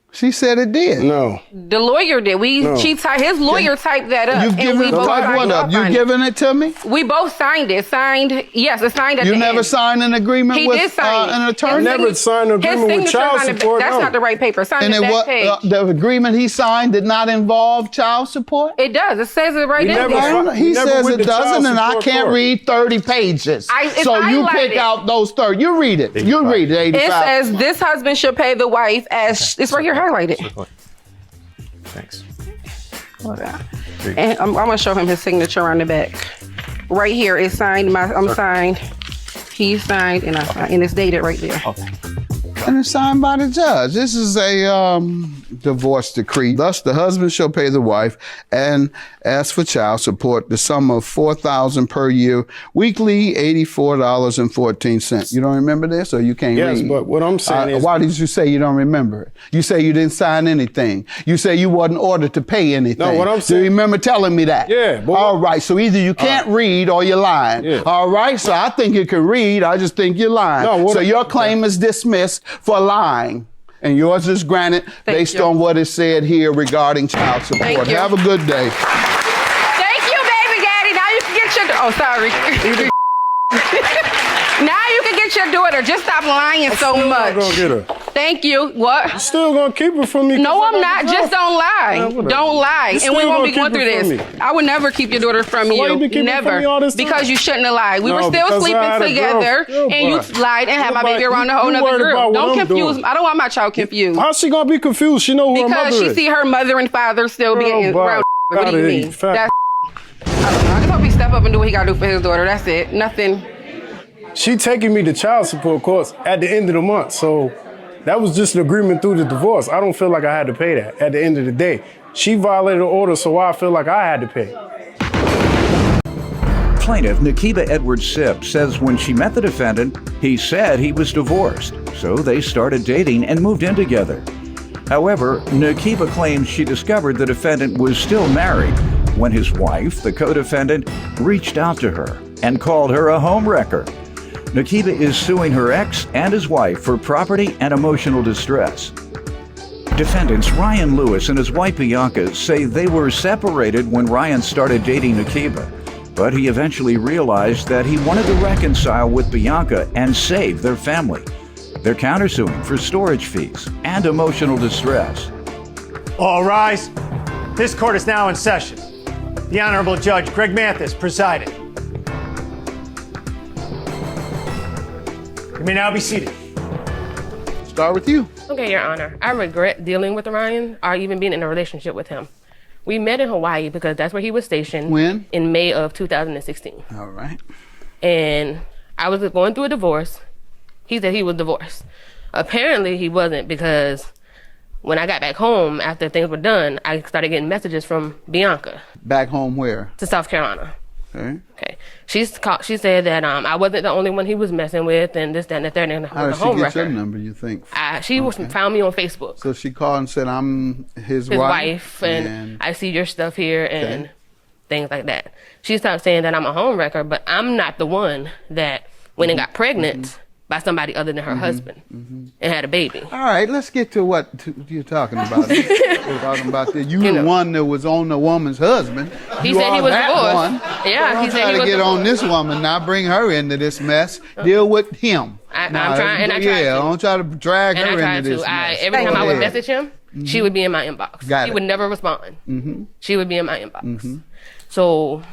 She said it did. No. The lawyer did. His lawyer typed that up. You giving what up? You giving it to me? We both signed it. Yes, it's signed at the end. You never signed an agreement with an attorney? Never signed an agreement with child support. That's not the right paper. Signed the back page. The agreement he signed did not involve child support? It does. It says it right there. He says it doesn't, and I can't read 30 pages. So you pick out those 30. You read it. You read it, 85. It says this husband should pay the wife as it's right here highlighted. Thanks. Hold on. And I'm gonna show him his signature on the back. Right here, it's signed. I'm signed. He's signed, and I signed, and it's dated right there. Okay. And it's signed by the judge. This is a divorce decree. Thus, the husband shall pay the wife and ask for child support, the sum of $4,000 per year, weekly $84.14. You don't remember this, or you can't read? Yes, but what I'm saying is... Why did you say you don't remember it? You say you didn't sign anything. You say you wasn't ordered to pay anything. No, what I'm saying... Do you remember telling me that? Yeah. All right, so either you can't read or you're lying. Yeah. All right, so I think you can read. I just think you're lying. No, so your claim is dismissed for lying. And yours is granted based on what is said here regarding child support. Have a good day. Thank you, baby daddy. Now you can get your... Oh, sorry. Now you can get your daughter. Just stop lying so much. Go get her. Thank you. What? You still gonna keep it from me? No, I'm not. Just don't lie. Man, whatever. Don't lie. You And we still won't gonna be going keep through it this. from me? I would never keep your daughter from Why you. you been keeping it Never. from me all this time? Because you shouldn't have lied. We were No, still because I sleeping had a together, girl, and you boy. lied and had my Nobody- baby around a whole you nother worried girl. about what Don't I'm confuse. doing. I don't want my child confused. How's she gonna be confused? She know who her Because mother she is. see her mother and father still being boy. around. What do you Outta mean? here, fat- That's I don't know. I just hope he step up and do what he gotta do for his daughter. That's it. Nothing. She taking me to child support courts at the end of the month, so that was just an agreement through the divorce. I don't feel like I had to pay that at the end of the day. She violated the order, so I feel like I had to pay. Plaintiff Nakiba Edwards-Sipp says when she met the defendant, he said he was divorced, so they started dating and moved in together. However, Nakiba claims she discovered the defendant was still married when his wife, the co-defendant, reached out to her and called her a homewrecker. Nakiba is suing her ex and his wife for property and emotional distress. Defendants Ryan Lewis and his wife Bianca say they were separated when Ryan started dating Nakiba, but he eventually realized that he wanted to reconcile with Bianca and save their family. They're countersuing for storage fees and emotional distress. All rise. This court is now in session. The Honorable Judge Greg Mathis presiding. You may now be seated. Start with you. Okay, Your Honor. I regret dealing with Ryan or even being in a relationship with him. We met in Hawaii because that's where he was stationed. When? In May of 2016. All right. And I was going through a divorce. He said he was divorced. Apparently he wasn't, because when I got back home after things were done, I started getting messages from Bianca. Back home where? To South Carolina. Okay. Okay. She said that I wasn't the only one he was messing with, and this, that, and the third, and How the did she home get wrecker. your number, you think? She found me on Facebook. So she called and said, I'm his wife, and I see your stuff here and things like that. She started saying that I'm a home wrecker, but I'm not the one that went and got pregnant by somebody other than her husband and had a baby. All right, let's get to what you're talking about. We're talking about this. You the one that was on the woman's husband. He You said he are was that divorced. one. Yeah, Don't he said try he to was get on divorced. this woman now. Bring her into this mess. Deal with him. I'm trying, and I tried to. Don't try to drag And I her tried into this to. mess. Every time I would Go ahead. message him, she would be in my inbox. Got She it. would never respond. Mm-hmm. She would be in my inbox. Mm-hmm. So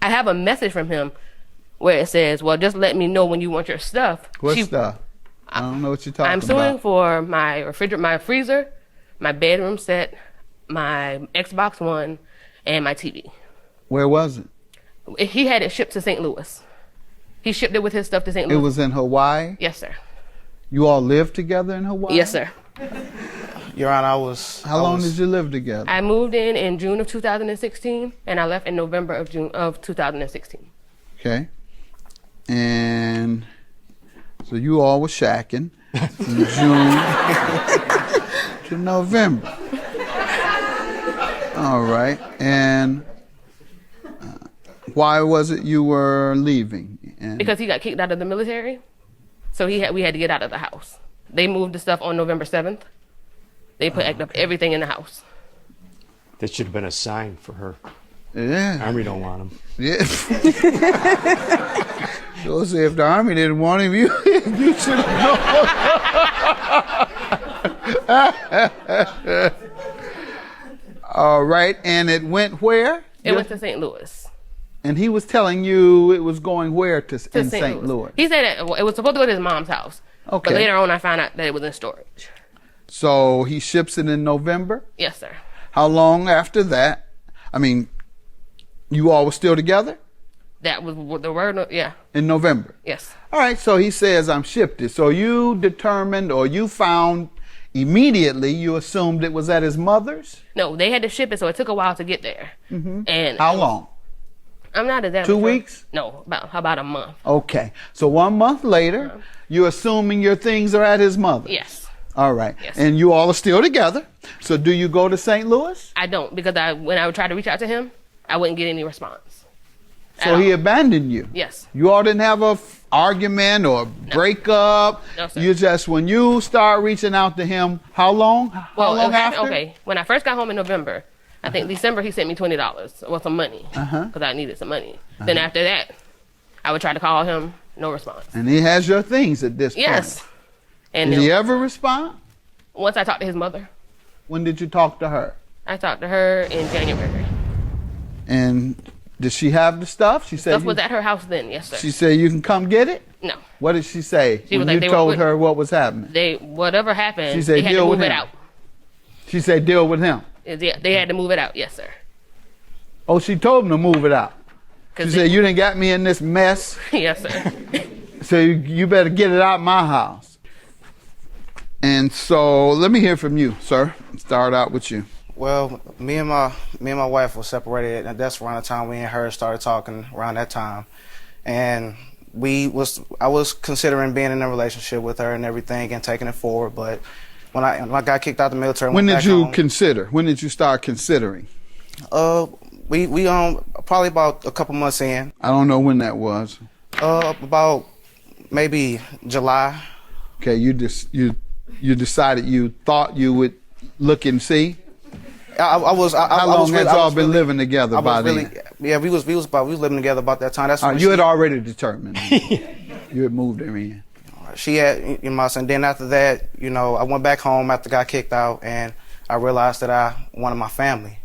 I have a message from him where it says, well, just let me know when you want your stuff. What stuff? I don't know what you're talking I'm suing about. for my refrigerator, my freezer, my bedroom set, my Xbox One, and my TV. Where was it? He had it shipped to St. Louis. He shipped it with his stuff to St. Louis. It was in Hawaii? Yes, sir. You all lived together in Hawaii? Yes, sir. Your Honor, How long did you live together? I moved in June of 2016, and I left in November of 2016. Okay. And so you all were shacking from June to November. All right. And why was it you were leaving? And Because he got kicked out of the military, so we had to get out of the house. They moved the stuff on November 7th. They packed up everything in the house. That should have been a sign for her. Yeah. Army don't want him. Yeah. So say if the Army didn't want him, you should have known. All right, and it went where? It went to St. Louis. And he was telling you it was going where in St. St. Louis? He said it was supposed to go to his mom's house. Okay. But later on, I found out that it was in storage. So he ships it in November? Yes, sir. How long after that? I mean, you all were still together? That was the word, yeah. In November? Yes. All right, so he says, I'm shipped it. So you determined or you found immediately, you assumed it was at his mother's? No, they had to ship it, so it took a while to get there. Mm-hmm. And How long? I'm not exactly 2 sure. weeks? No, about a month. Okay, so 1 month later, you're assuming your things are at his mother? Yes. All right, Yes. and you all are still together. So do you go to St. Louis? I don't, because when I would try to reach out to him, I wouldn't get any response. So he abandoned you? Yes. You all didn't have a argument or breakup? No, sir. You just, when you start reaching out to him, how long? How long it happened- after? Okay, when I first got home in November, I think December he sent me $20 or some money because I needed some money. Then after that, I would try to call him, no response. And he has your things at this point. Yes. And Did he ever respond? Once I talked to his mother. When did you talk to her? I talked to her in January. And did she have the stuff? She said Stuff was at her house then, yes, sir. She said you can come get it? No. What did she say She was when like, you they told were- her what was happening? Whatever happened, She said they had to deal move with it him. out. She said deal with him. Yeah, they had to move it out, yes, sir. Oh, she told him to move it out. She 'Cause said you done got me in this mess, Yes, sir. so you better get it out my house. And so let me hear from you, sir. Start out with you. Well, me and my wife were separated, and that's around the time we and her started talking. Around that time, and I was considering being in a relationship with her and everything, and taking it forward. But when I got kicked out of the military, When went did back you home, consider? When did you start considering? we probably about a couple months in. I don't know when that was. About maybe July. Okay, you decided you thought you would look and see. How long had y'all been living together by then? Yeah, we was living together about that time. That's when You had already determined. You had moved her in. She had, and then after that, I went back home after I got kicked out, and I realized that I wanted my family,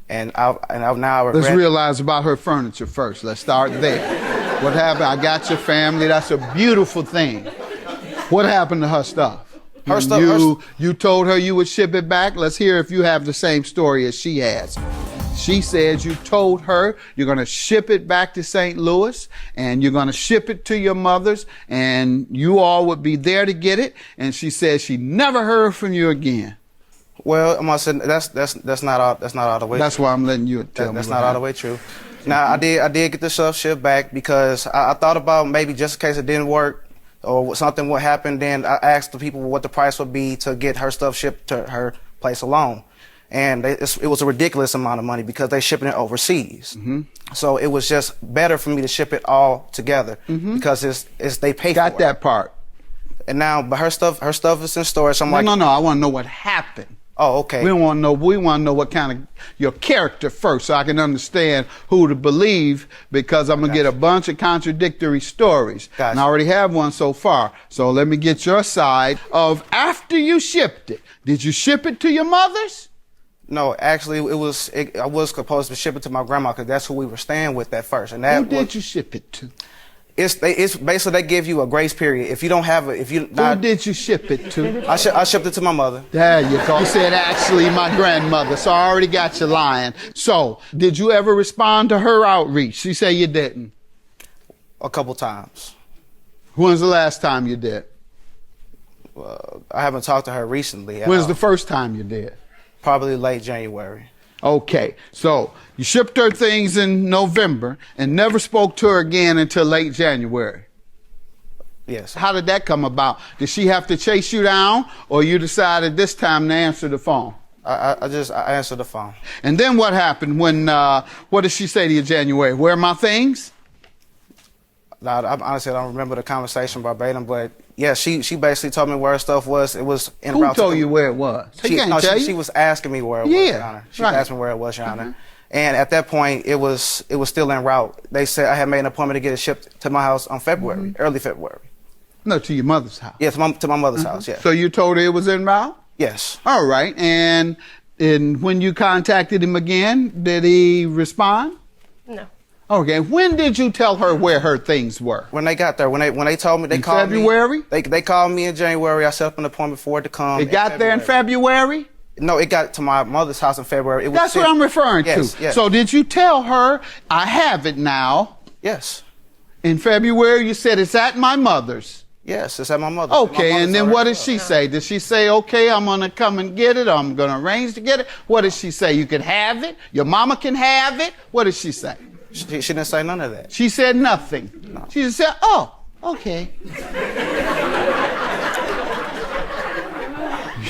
and now I regret. Let's realize about her furniture first. Let's start there. What happened? I got your family. That's a beautiful thing. What happened to her stuff? You told her you would ship it back. Let's hear if you have the same story as she has. She says you told her you're going to ship it back to St. Louis and you're going to ship it to your mother's and you all would be there to get it. And she says she never heard from you again. Well, I must say that's not all the way. That's why I'm letting you tell me. That's not all the way true. Now I did get the stuff shipped back because I thought about maybe just in case it didn't work or something would happen. Then I asked the people what the price would be to get her stuff shipped to her place alone. And it was a ridiculous amount of money because they're shipping it overseas. Mm-hmm. So it was just better for me to ship it all together because they pay for it. Got that part. And now, but her stuff is in storage. So I'm No, I want to know what happened. Oh, okay. We want to know what kind of your character first, so I can understand who to believe. Because I'm gonna get a bunch of contradictory stories, and I already have one so far. So let me get your side of after you shipped it. Did you ship it to your mother's? No, actually, I was supposed to ship it to my grandma because that's who we were staying with at first. And who did you ship it to? It's basically they give you a grace period if you don't have it. Who did you ship it to? I shipped it to my mother. There you go. You said actually my grandmother, so I already got you lying. So did you ever respond to her outreach? She said you didn't. A couple times. When's the last time you did? I haven't talked to her recently. When's the first time you did? Probably late January. Okay, so you shipped her things in November and never spoke to her again until late January. Yes. How did that come about? Did she have to chase you down, or you decided this time to answer the phone? I answered the phone. And then what happened when, what did she say to you in January? Where are my things? No, honestly, I don't remember the conversation verbatim, but yeah, she basically told me where her stuff was. It was in Who told you where it was? She was asking me where it was, Your Honor. She asked me where it was, Your Honor. And at that point, it was still en route. They said I had made an appointment to get it shipped to my house on February, early February. No, to your mother's house. Yeah, to my mother's house, yeah. So you told her it was en route? Yes. All right, and when you contacted him again, did he respond? No. Okay, when did you tell her where her things were? When they got there, when they told me, they called me. February? They called me in January. I set up an appointment for it to come. It got there in February? No, it got to my mother's house in February. That's what I'm referring to. Yes. So did you tell her, I have it now? Yes. In February, you said it's at my mother's? Yes, it's at my mother's. Okay, and then what did she say? Did she say, okay, I'm going to come and get it, or I'm going to arrange to get it? What did she say? You can have it? Your mama can have it? What did she say? She didn't say none of that. She said nothing? No. She just said, oh, okay.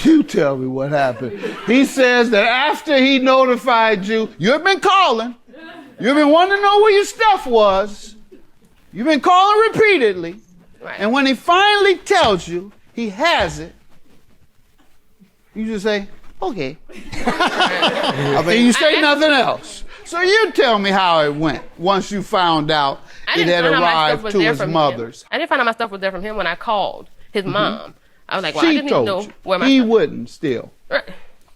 You tell me what happened. He says that after he notified you, you've been calling. You've been wanting to know where your stuff was. You've been calling repeatedly. Right. And when he finally tells you he has it, you just say, okay. And you say nothing else. So you tell me how it went once you found out it had arrived to his mother's. I didn't find out my stuff was there from him when I called his mom. I was like, well, I didn't even know where my he stuff wouldn't still. Right.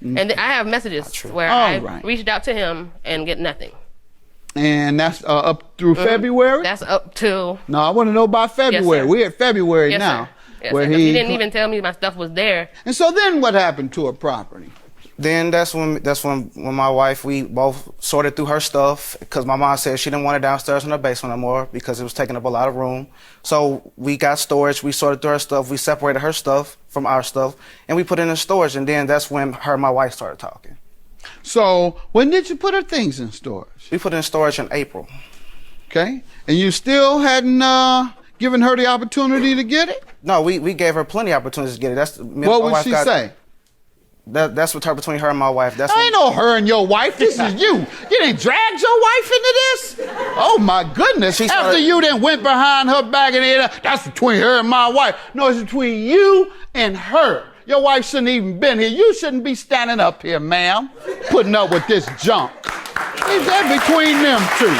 And then I have messages where I reached out to him and get nothing. And that's up through February? That's up till... No, I want to know about February. Yes, We're at February now. Sir. Yes, where sir. He didn't even tell me my stuff was there. And so then what happened to her property? Then that's when my wife, we both sorted through her stuff because my mom said she didn't want it downstairs in her basement no more because it was taking up a lot of room. So we got storage, we sorted through her stuff, we separated her stuff from our stuff, and we put it in storage. And then that's when her and my wife started talking. So when did you put her things in storage? We put it in storage in April. Okay. And you still hadn't given her the opportunity to get it? No, we gave her plenty of opportunities to get it. What would she say? That's between her and my wife. I ain't no her and your wife. This is you. You didn't drag your wife into this? Oh my goodness. After you then went behind her back and that's between her and my wife. No, it's between you and her. Your wife shouldn't even been here. You shouldn't be standing up here, ma'am, putting up with this junk. Is that between them two?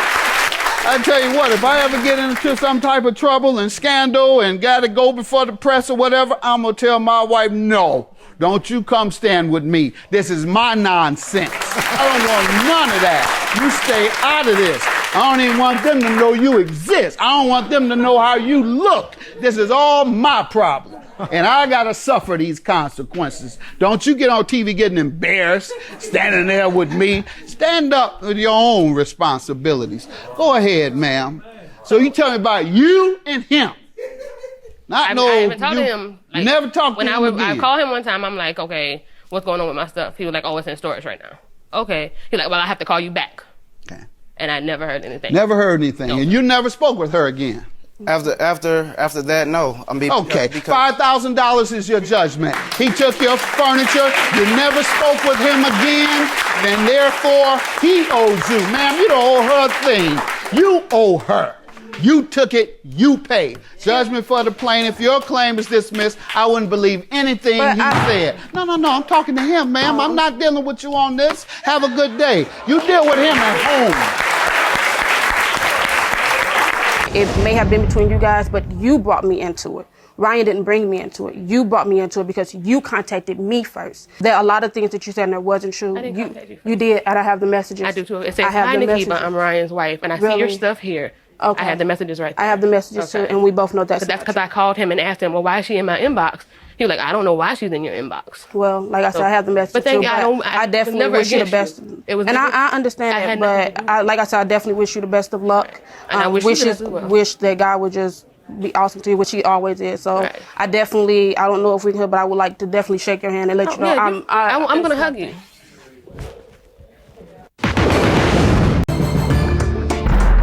I tell you what, if I ever get into some type of trouble and scandal and got to go before the press or whatever, I'm going to tell my wife, no, don't you come stand with me. This is my nonsense. I don't want none of that. You stay out of this. I don't even want them to know you exist. I don't want them to know how you look. This is all my problem. And I got to suffer these consequences. Don't you get on TV getting embarrassed, standing there with me. Stand up with your own responsibilities. Go ahead, ma'am. So you tell me about you and him. I haven't talked to him. Like, never talked to him I called him one time. I'm like, okay, what's going on with my stuff? He was like, oh, it's in storage right now. Okay. He's like, well, I have to call you back. Okay. And I never heard anything. Never heard anything. No. And you never spoke with her again? After that, no. Okay, $5,000 is your judgment. He took your furniture. You never spoke with him again, and therefore he owes you. Ma'am, you don't owe her a thing. You owe her. You took it, you paid. Judgment for the plaintiff. Your claim is dismissed. I wouldn't believe anything he said. No, I'm talking to him, ma'am. I'm not dealing with you on this. Have a good day. You deal with him at home. It may have been between you guys, but you brought me into it. Ryan didn't bring me into it. You brought me into it because you contacted me first. There are a lot of things that you said that wasn't true. I didn't contact you. You did, and I have the messages. I do too. It says, hi, Nakiba, I'm Ryan's wife, and I see your stuff here. Okay. I have the messages right there. I have the messages too, and we both know that's because I called him and asked him, well, why is she in my inbox? He was like, I don't know why she's in your inbox. Well, like I said, I have the message too, I definitely wish you the best. I understand that, but like I said, I definitely wish you the best of luck. And I wish that God would just be awesome to you, which he always is. So I don't know if we can, but I would like to definitely shake your hand and let you know. Yeah, I'm going to hug you.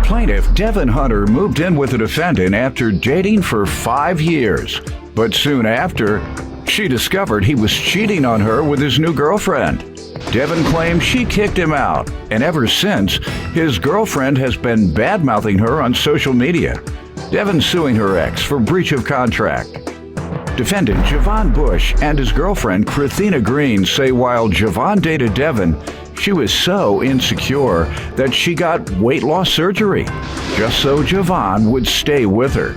Plaintiff Devin Hunter moved in with the defendant after dating for 5 years. But soon after, she discovered he was cheating on her with his new girlfriend. Devin claims she kicked him out, and ever since, his girlfriend has been bad-mouthing her on social media. Devin's suing her ex for breach of contract. Defendant Javon Bush and his girlfriend Christina Green say while Javon dated Devin, she was so insecure that she got weight loss surgery, just so Javon would stay with her.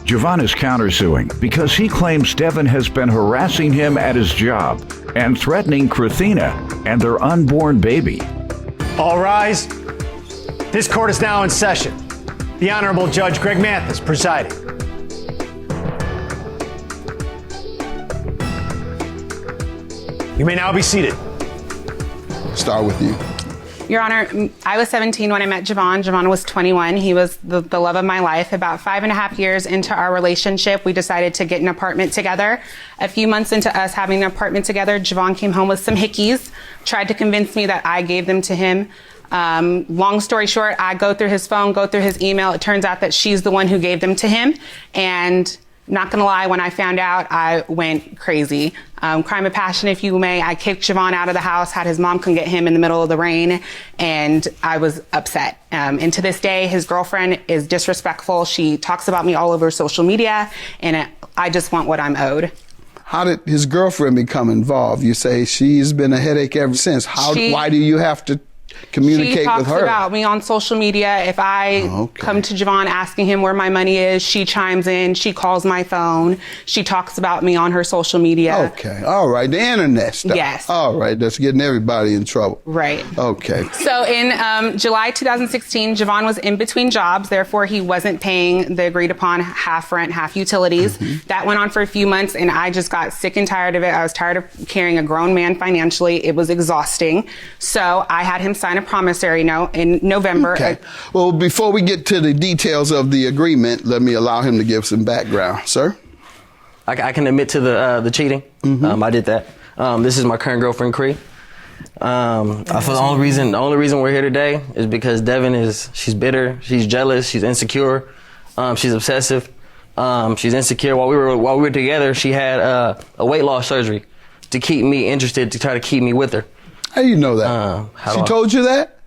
Javon is countersuing because he claims Devin has been harassing him at his job and threatening Christina and their unborn baby. All rise. This court is now in session. The Honorable Judge Greg Mathis presiding. You may now be seated. Start with you. Your Honor, I was 17 when I met Javon. Javon was 21. He was the love of my life. About 5.5 years into our relationship, we decided to get an apartment together. A few months into us having an apartment together, Javon came home with some hickeys, tried to convince me that I gave them to him. Long story short, I go through his phone, go through his email. It turns out that she's the one who gave them to him. And not gonna lie, when I found out, I went crazy. Crime of passion, if you may. I kicked Javon out of the house, had his mom come get him in the middle of the rain, and I was upset. And to this day, his girlfriend is disrespectful. She talks about me all over social media, and I just want what I'm owed. How did his girlfriend become involved? You say she's been a headache ever since. Why do you have to communicate She talks with her? about me on social media. If I come to Javon asking him where my money is, she chimes in. She calls my phone. She talks about me on her social media. Okay. All right. The internet stuff. Yes. All right. That's getting everybody in trouble. Right. Okay. So in July 2016, Javon was in between jobs. Therefore, he wasn't paying the agreed upon half rent, half utilities. That went on for a few months, and I just got sick and tired of it. I was tired of carrying a grown man financially. It was exhausting. So I had him sign a promissory note in November. Okay. Well, before we get to the details of the agreement, let me allow him to give some background. Sir? I can admit to the cheating. I did that. This is my current girlfriend, Cree. I feel the only reason we're here today is because Devin she's bitter, she's jealous, she's insecure, she's obsessive, she's insecure. While we were together, she had a weight loss surgery to keep me interested, to try to keep me with her. How do you know that? She told you that?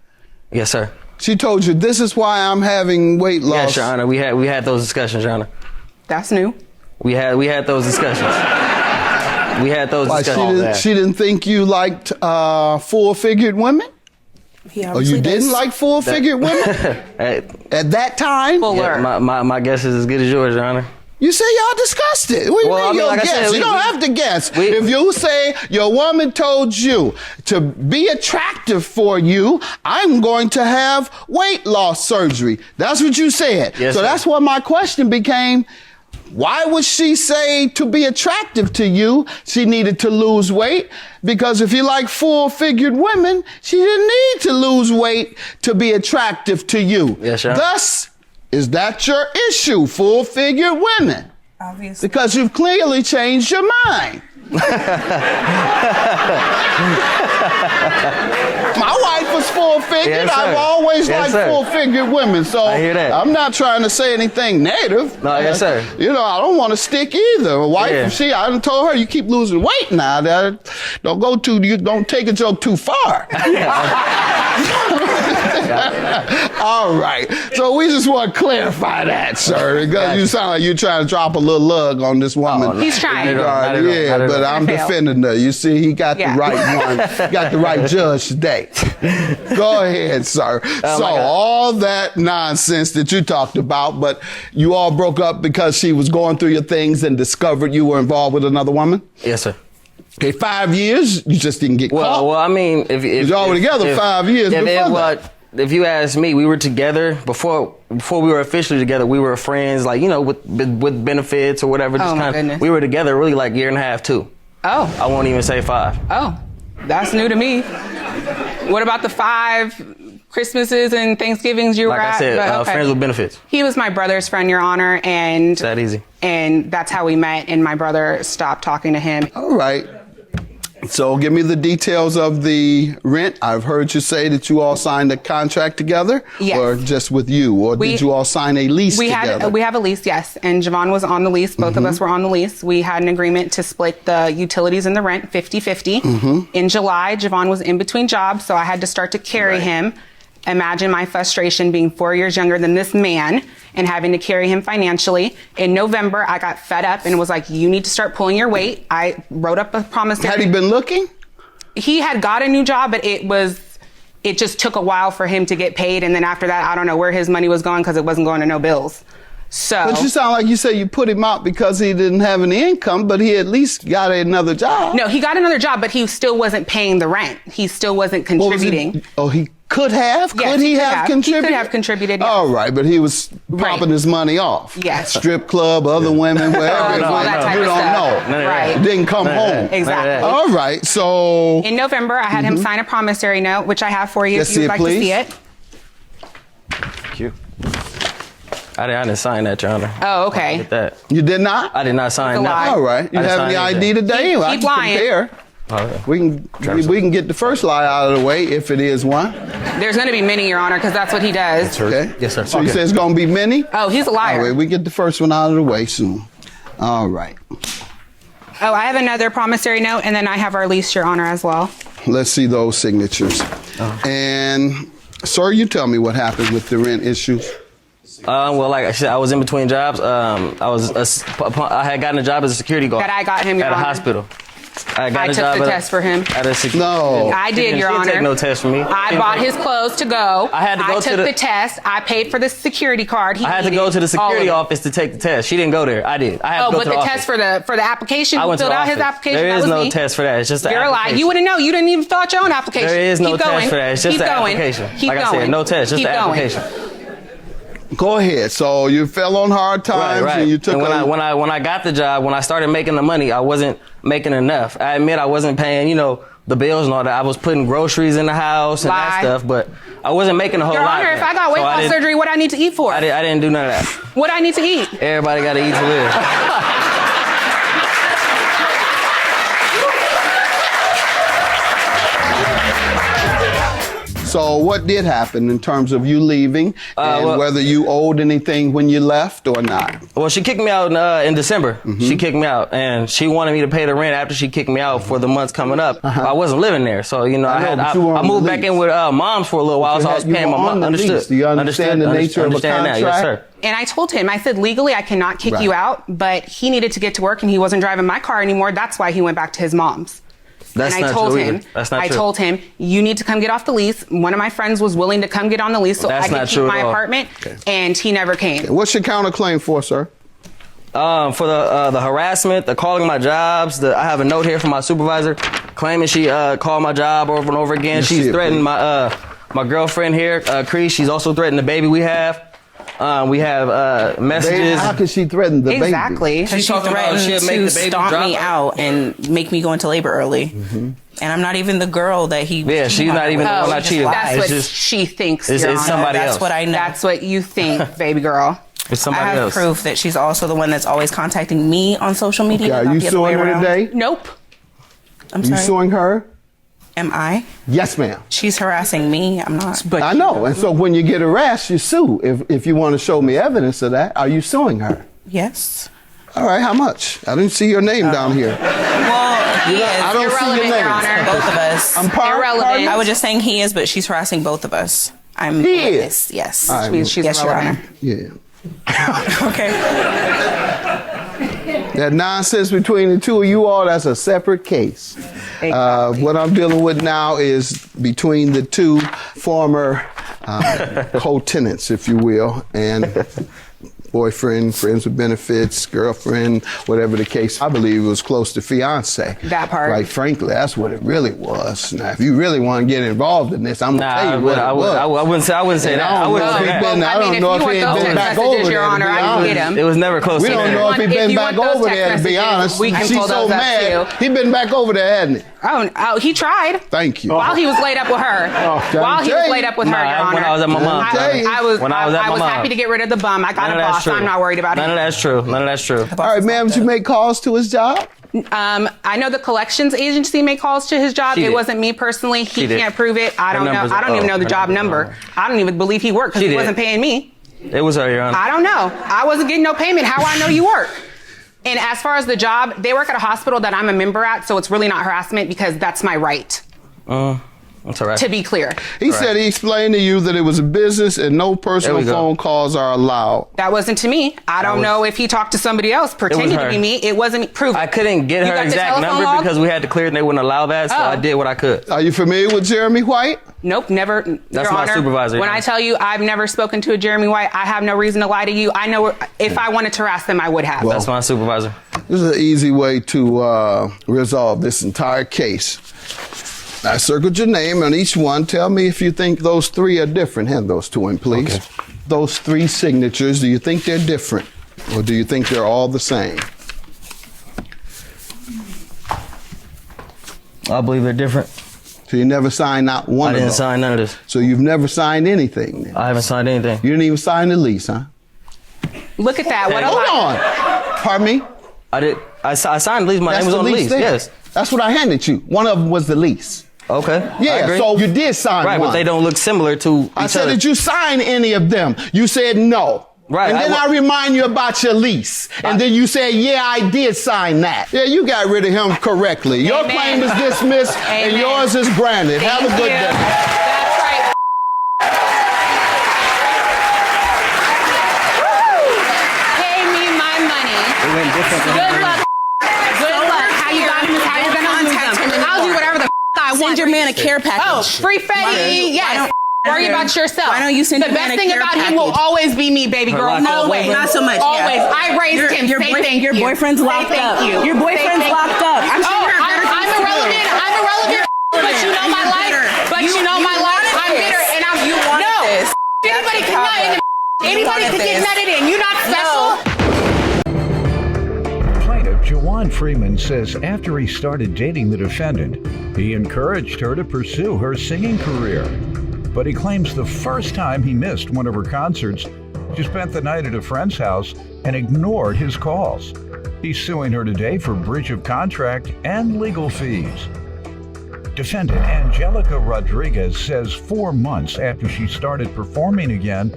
Yes, sir. She told you this is why I'm having weight loss. Yes, Your Honor. We had those discussions, Your Honor. That's new. We had those discussions. We had those discussions. She didn't think you liked full-figured women? Oh, you didn't like full-figured women? At that time? Yeah, my guess is as good as yours, Your Honor. You say y'all discussed it. What do you mean your guess? You don't have to guess. If you say your woman told you to be attractive for you, I'm going to have weight loss surgery. That's what you said. Yes, so sir. that's what my question became. Why would she say to be attractive to you, she needed to lose weight? Because if you like full-figured women, she didn't need to lose weight to be attractive to you. Yes, sir. Thus, is that your issue, full-figured women? Obviously. Because you've clearly changed your mind. My wife was full-figured. Yes, sir. I've always Yes, liked sir. full-figured women. So I hear that. I'm not trying to say anything negative. No, yes, sir. You know, I don't want to stick either. A wife, I done told her, you keep losing weight now. Don't take a joke too far. All right. So we just want to clarify that, sir, because you sound like you're trying to drop a little lug on this woman. He's trying. But I'm defending her. You see, he got the right one. Got the right judge today. Go ahead, sir. So all that nonsense that you talked about, but you all broke up because she was going through your things and discovered you were involved with another woman? Yes, sere. Okay, 5 years, you just didn't get caught. Well, I mean, if y'all were together 5 years before that. If you ask me, we were together before we were officially together. We were friends, like, you know, with benefits or whatever. Oh, my goodness. We were together really like 1.5 years, 2. Oh. I won't even say 5. Oh, that's new to me. What about the 5 Christmases and Thanksgivings you were at? Like I said, friends with benefits. He was my brother's friend, Your Honor, and It's that easy. And that's how we met, and my brother stopped talking to him. All right. So give me the details of the rent. I've heard you say that you all signed a contract together. Yes. Or just with you, or did you all sign a lease together? We have a lease, yes, and Javon was on the lease. Both of us were on the lease. We had an agreement to split the utilities and the rent 50-50. In July, Javon was in between jobs, so I had to start to carry him. Imagine my frustration being 4 years younger than this man and having to carry him financially. In November, I got fed up and was like, you need to start pulling your weight. I wrote up a promissory. Had he been looking? He had got a new job, but it just took a while for him to get paid. And then after that, I don't know where his money was going because it wasn't going to no bills. So. But you sound like you said you put him out because he didn't have any income, but he at least got another job. No, he got another job, but he still wasn't paying the rent. He still wasn't contributing. He could have? Yes, could he have contributed? He could have contributed, yes. All right, but he was popping his money off. Yes. Strip club, other women, wherever. You don't know. Right. Didn't come home. Exactly. All right, so. In November, I had him sign a promissory note, which I have for you if you would like to see it. Thank you. I didn't sign that, Your Honor. Oh, okay. Get that. You did not? I did not sign that. All right. You have any ID today? Keep lying. Compare. We can get the first lie out of the way if it is one. There's going to be many, Your Honor, because that's what he does. Okay. Yes, sir. So you say it's going to be many? Oh, he's a liar. All right, we get the first one out of the way soon. All right. Oh, I have another promissory note, and then I have our lease, Your Honor, as well. Let's see those signatures. And, sir, you tell me what happened with the rent issues. Well, like I said, I was in between jobs. I had gotten a job as a security guard That I got him, Your at a Honor. hospital. I got I a took job the at test for him. No. I did, She Your didn't Honor. take no test from me. I bought his clothes to go. I had to go took to the test. I paid for the security card. I had to go to the security office to take the test. She didn't go there. I did. I had to go but to the office. test for the application, I who went to filled the out his office. application. There that is was no me. test for that. It's just the You're a lie. application. You wouldn't know. You didn't even fill out your own application. There is no Keep test going. for that. It's just Keep the going. application. Keep Like I going. said, no test, just Keep the going. application. Go ahead. So you fell on hard times Right. and you took and when I got the job, when I started making the money, I wasn't making enough. I admit I wasn't paying, the bills and all that. I was putting groceries in the house and that stuff, but I wasn't making a whole Your lot. Honor, if I got weight loss surgery, what I need to eat for? I didn't do none of that. What I need to eat? Everybody got to eat to live. So what did happen in terms of you leaving and whether you owed anything when you left or not? Well, she kicked me out in December. She kicked me out, and she wanted me to pay the rent after she kicked me out for the months coming up. I wasn't living there, so I moved back in with moms for a little while, so I was paying my mom. Understood. Do you understand the nature of a contract? That. Yes, sir. And I told him, I said, legally, I cannot kick you out, but he needed to get to work and he wasn't driving my car anymore. That's why he went back to his mom's. That's and I not told true him, either. That's not I true. told him, you need to come get off the lease. One of my friends was willing to come get on the lease so That's I could not keep true my at all. apartment, and he never came. What's your counterclaim for, sir? For the harassment, the calling my jobs, I have a note here from my supervisor claiming she called my job over and over again. She's threatened my girlfriend here, Cree. She's also threatened the baby we have. We have messages. How could she threaten the baby? Exactly. She's talking about she'll make to the baby stomp drop me out and make me go into labor early. And I'm not even the girl that he. Yeah, she's not even the one I cheated. That's what It's just- she thinks. it's Your Honor. somebody That's else. what I know. That's what you think, baby girl. It's I somebody have else. proof that she's also the one that's always contacting me on social media. Okay, are not you the other way suing her around. today? Nope. I'm You sorry. suing her? Am I? Yes, ma'am. She's harassing me. I'm not. But I know. And so when you get harassed, you sue. If you want to show me evidence of that, are you suing her? Yes. All right, how much? I didn't see your name down here. Well, he is. I don't see your Irrelevant, name. Your Honor. Both of us. I'm Irrelevant. I was just saying he is, but she's harassing both of us. I'm He is? witness. Yes. All right, She's yes, Your relevant. Honor. Yeah. Okay. That nonsense between the two of you all, that's a separate case. What I'm dealing with now is between the two former co-tenants, if you will, and boyfriend, friends with benefits, girlfriend, whatever the case. I believe it was close to fiance. That part. Right, frankly, that's what it really was. Now, if you really want to get involved in this, I'm going to tell you what it was. I wouldn't say that. I wouldn't say that. I don't know if he had been back over there, to be honest. It was never close We to don't that. know if he's been back over there, to be honest. we can She's pull so those up, mad. too. He been back over there, hasn't he? Oh, he tried. Thank you. While he was laid up with her. While he was laid up with her, Your Honor. When I was at my mom's. I was When I was at my happy mom's. to get rid of the bum. I got None a of that's boss. true. I'm not worried about None it. of that's true. None of that's true. All right, ma'am, did you make calls to his job? I know the collections agency made calls to his job. She It did. wasn't me personally. He She did. can't prove it. I Her don't know. numbers I don't are- even know the her job numbers are number. I don't even believe he worked because She he did. wasn't paying me. It was her, Your Honor. I don't know. I wasn't getting no payment. How I know you work? And as far as the job, they work at a hospital that I'm a member at, so it's really not harassment because that's my right. That's all right. To be clear. He said he explained to you that it was a business and no personal There we go. phone calls are allowed. That wasn't to me. I don't know if he talked to somebody else pretending to her. be me. It wasn't me. Prove it. I couldn't get You her got the exact telephone number log? because we had to clear it and they wouldn't allow that, so Oh. I did what I could. Are you familiar with Jeremy White? Nope, never. That's Your my Honor, supervisor, When Your I Honor. tell you I've never spoken to a Jeremy White, I have no reason to lie to you. I know if I wanted to harass them, I would have. That's my supervisor. This is an easy way to resolve this entire case. I circled your name on each one. Tell me if you think those three are different. Hand those to him, please. Okay. Those three signatures, do you think they're different? Or do you think they're all the same? I believe they're different. So you never signed not one I of didn't those? sign none of this. So you've never signed anything then? I haven't signed anything. You didn't even sign the lease, huh? Look at that. What a Hold lie. on. Pardon me? I did. I signed the lease. My That's name was the on the lease. there. Yes. That's what I handed you. One of them was the lease. Okay. I Yeah, agree. so you did sign Right, one. but they don't look similar to each I said, other. did you sign any of them? You said no. Right, And then I remind you about your lease. And then you said, yeah, I did sign that. Yeah, you got rid of him correctly. Your Amen. claim is dismissed and Amen. yours is granted. Have a Thank good you. day. That's right. Pay me my money. It went different. Good luck. Good luck. How you gonna send your man a care package? Oh, free Fetty, yes. Worry about yourself. Why don't you send the your man best a thing care about package? him will always be me, baby girl. No, Always. not so much. Always. Yeah. I raised him. Say thank you. Your boyfriend's locked up. Thank you. Your boyfriend's locked up. I'm sure you're better I'm irrelevant. I'm irrelevant. But you know my life. But you know my life. I'm bitter, and I'm. You wanted this. Anybody can nut in. Anybody can get nutted in. You're not special. Plaintiff Jawan Freeman says after he started dating the defendant, he encouraged her to pursue her singing career. But he claims the first time he missed one of her concerts, she spent the night at a friend's house and ignored his calls. He's suing her today for breach of contract and legal fees. Defendant Angelica Rodriguez says 4 months after she started performing again,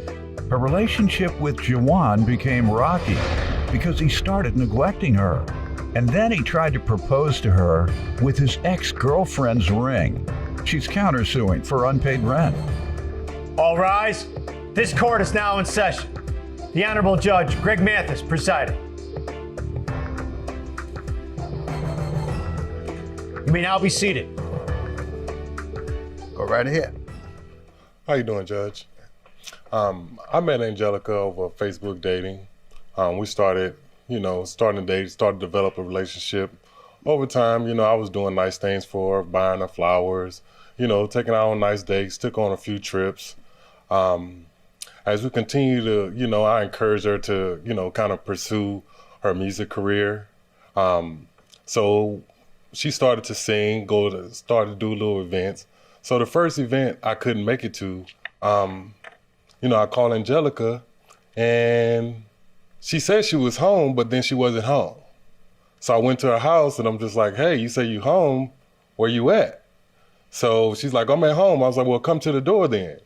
her relationship with Jawan became rocky because he started neglecting her. And then he tried to propose to her with his ex-girlfriend's ring. She's countersuing for unpaid rent. All rise. This court is now in session. The Honorable Judge Greg Mathis presiding. You may now be seated. Go right ahead. How you doing, Judge? I met Angelica over Facebook dating. We started to date, started to develop a relationship. Over time, I was doing nice things for her, buying her flowers, taking her on nice dates, took on a few trips. As we continue to, I encouraged her to, kind of pursue her music career. So she started to sing, started to do little events. So the first event I couldn't make it to, I called Angelica and she said she was home, but then she wasn't home. So I went to her house and I'm just like, hey, you say you home, where you at? So she's like, I'm at home. I was like, well, come to the door then.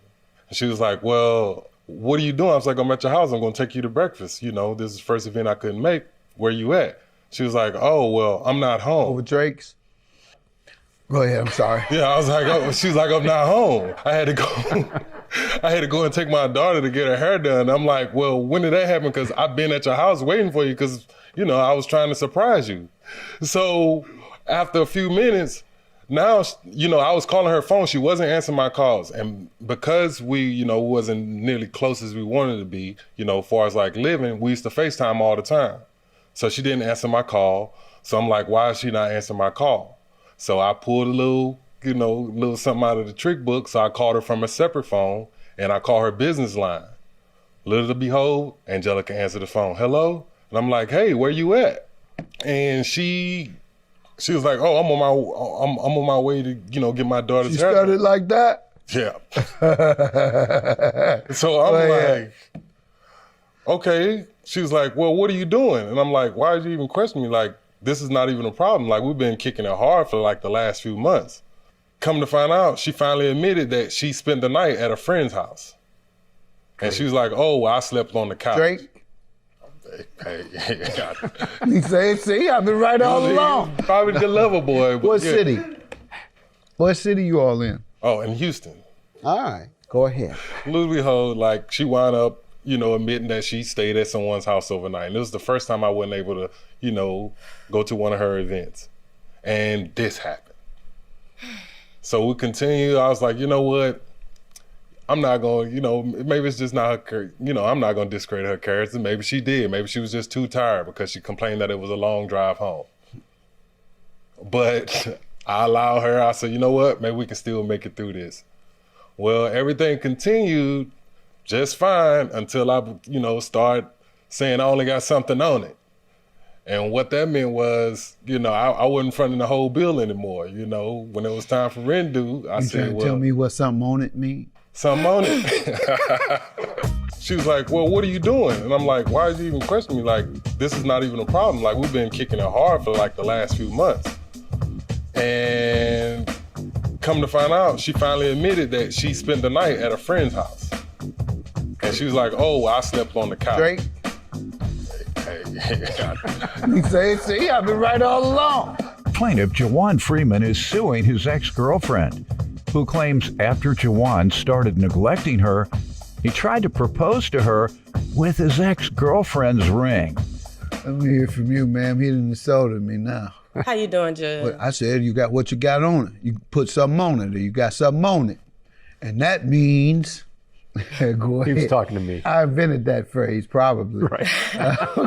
And she was like, well, what are you doing? I was like, I'm at your house. I'm going to take you to breakfast. This is the first event I couldn't make. Where you at? She was like, oh, well, I'm not home. Over Drake's? Go ahead, I'm sorry. Yeah, I was like, she was like, I'm not home. I had to go and take my daughter to get her hair done. I'm like, well, when did that happen? Because I've been at your house waiting for you because, I was trying to surprise you. So after a few minutes, now, I was calling her phone. She wasn't answering my calls. And because we, wasn't nearly close as we wanted to be, as far as like living, we used to FaceTime all the time. So she didn't answer my call. So I'm like, why is she not answering my call? So I pulled a little something out of the trick book. So I called her from a separate phone and I called her business line. Little to behold, Angelica answered the phone. Hello? And I'm like, hey, where you at? And she was like, oh, I'm on my way to, get my daughter's hair. She started like that? Yeah. So I'm like, okay. She was like, well, what are you doing? And I'm like, why did you even question me? Like, this is not even a problem. Like, we've been kicking it hard for like the last few months. Come to find out, she finally admitted that she spent the night at a friend's house. And she was like, oh, well, I slept on the couch. Drake? Hey. You say, see, I've been right all along. Probably the lover boy. What city? What city you all in? Oh, in Houston. All right, go ahead. Little behold, like she wound up, admitting that she stayed at someone's house overnight. And it was the first time I wasn't able to, go to one of her events. And this happened. So we continued. I was like, you know what? I'm not going to, maybe it's just not her, I'm not going to discredit her character. Maybe she did. Maybe she was just too tired because she complained that it was a long drive home. But I allowed her. I said, you know what? Maybe we can still make it through this. Well, everything continued just fine until I, started saying I only got something on it. And what that meant was, I wasn't fronting the whole bill anymore. When it was time for rent due, I said, trying to tell me what something on it mean? Something on it. She was like, well, what are you doing? And I'm like, why did you even question me? Like, this is not even a problem. Like, we've been kicking it hard for like the last few months. And come to find out, she finally admitted that she spent the night at a friend's house. And she was like, oh, I slept on the couch. Drake? You say, see, I've been right all along. Plaintiff Jawan Freeman is suing his ex-girlfriend, who claims after Jawan started neglecting her, he tried to propose to her with his ex-girlfriend's ring. Let me hear from you, ma'am. He done insulted me now. How you doing, Judge? But I said you got what you got on it. You put something on it, or you got something on it. And that means, go ahead. He was talking to me. I invented that phrase, probably. Right.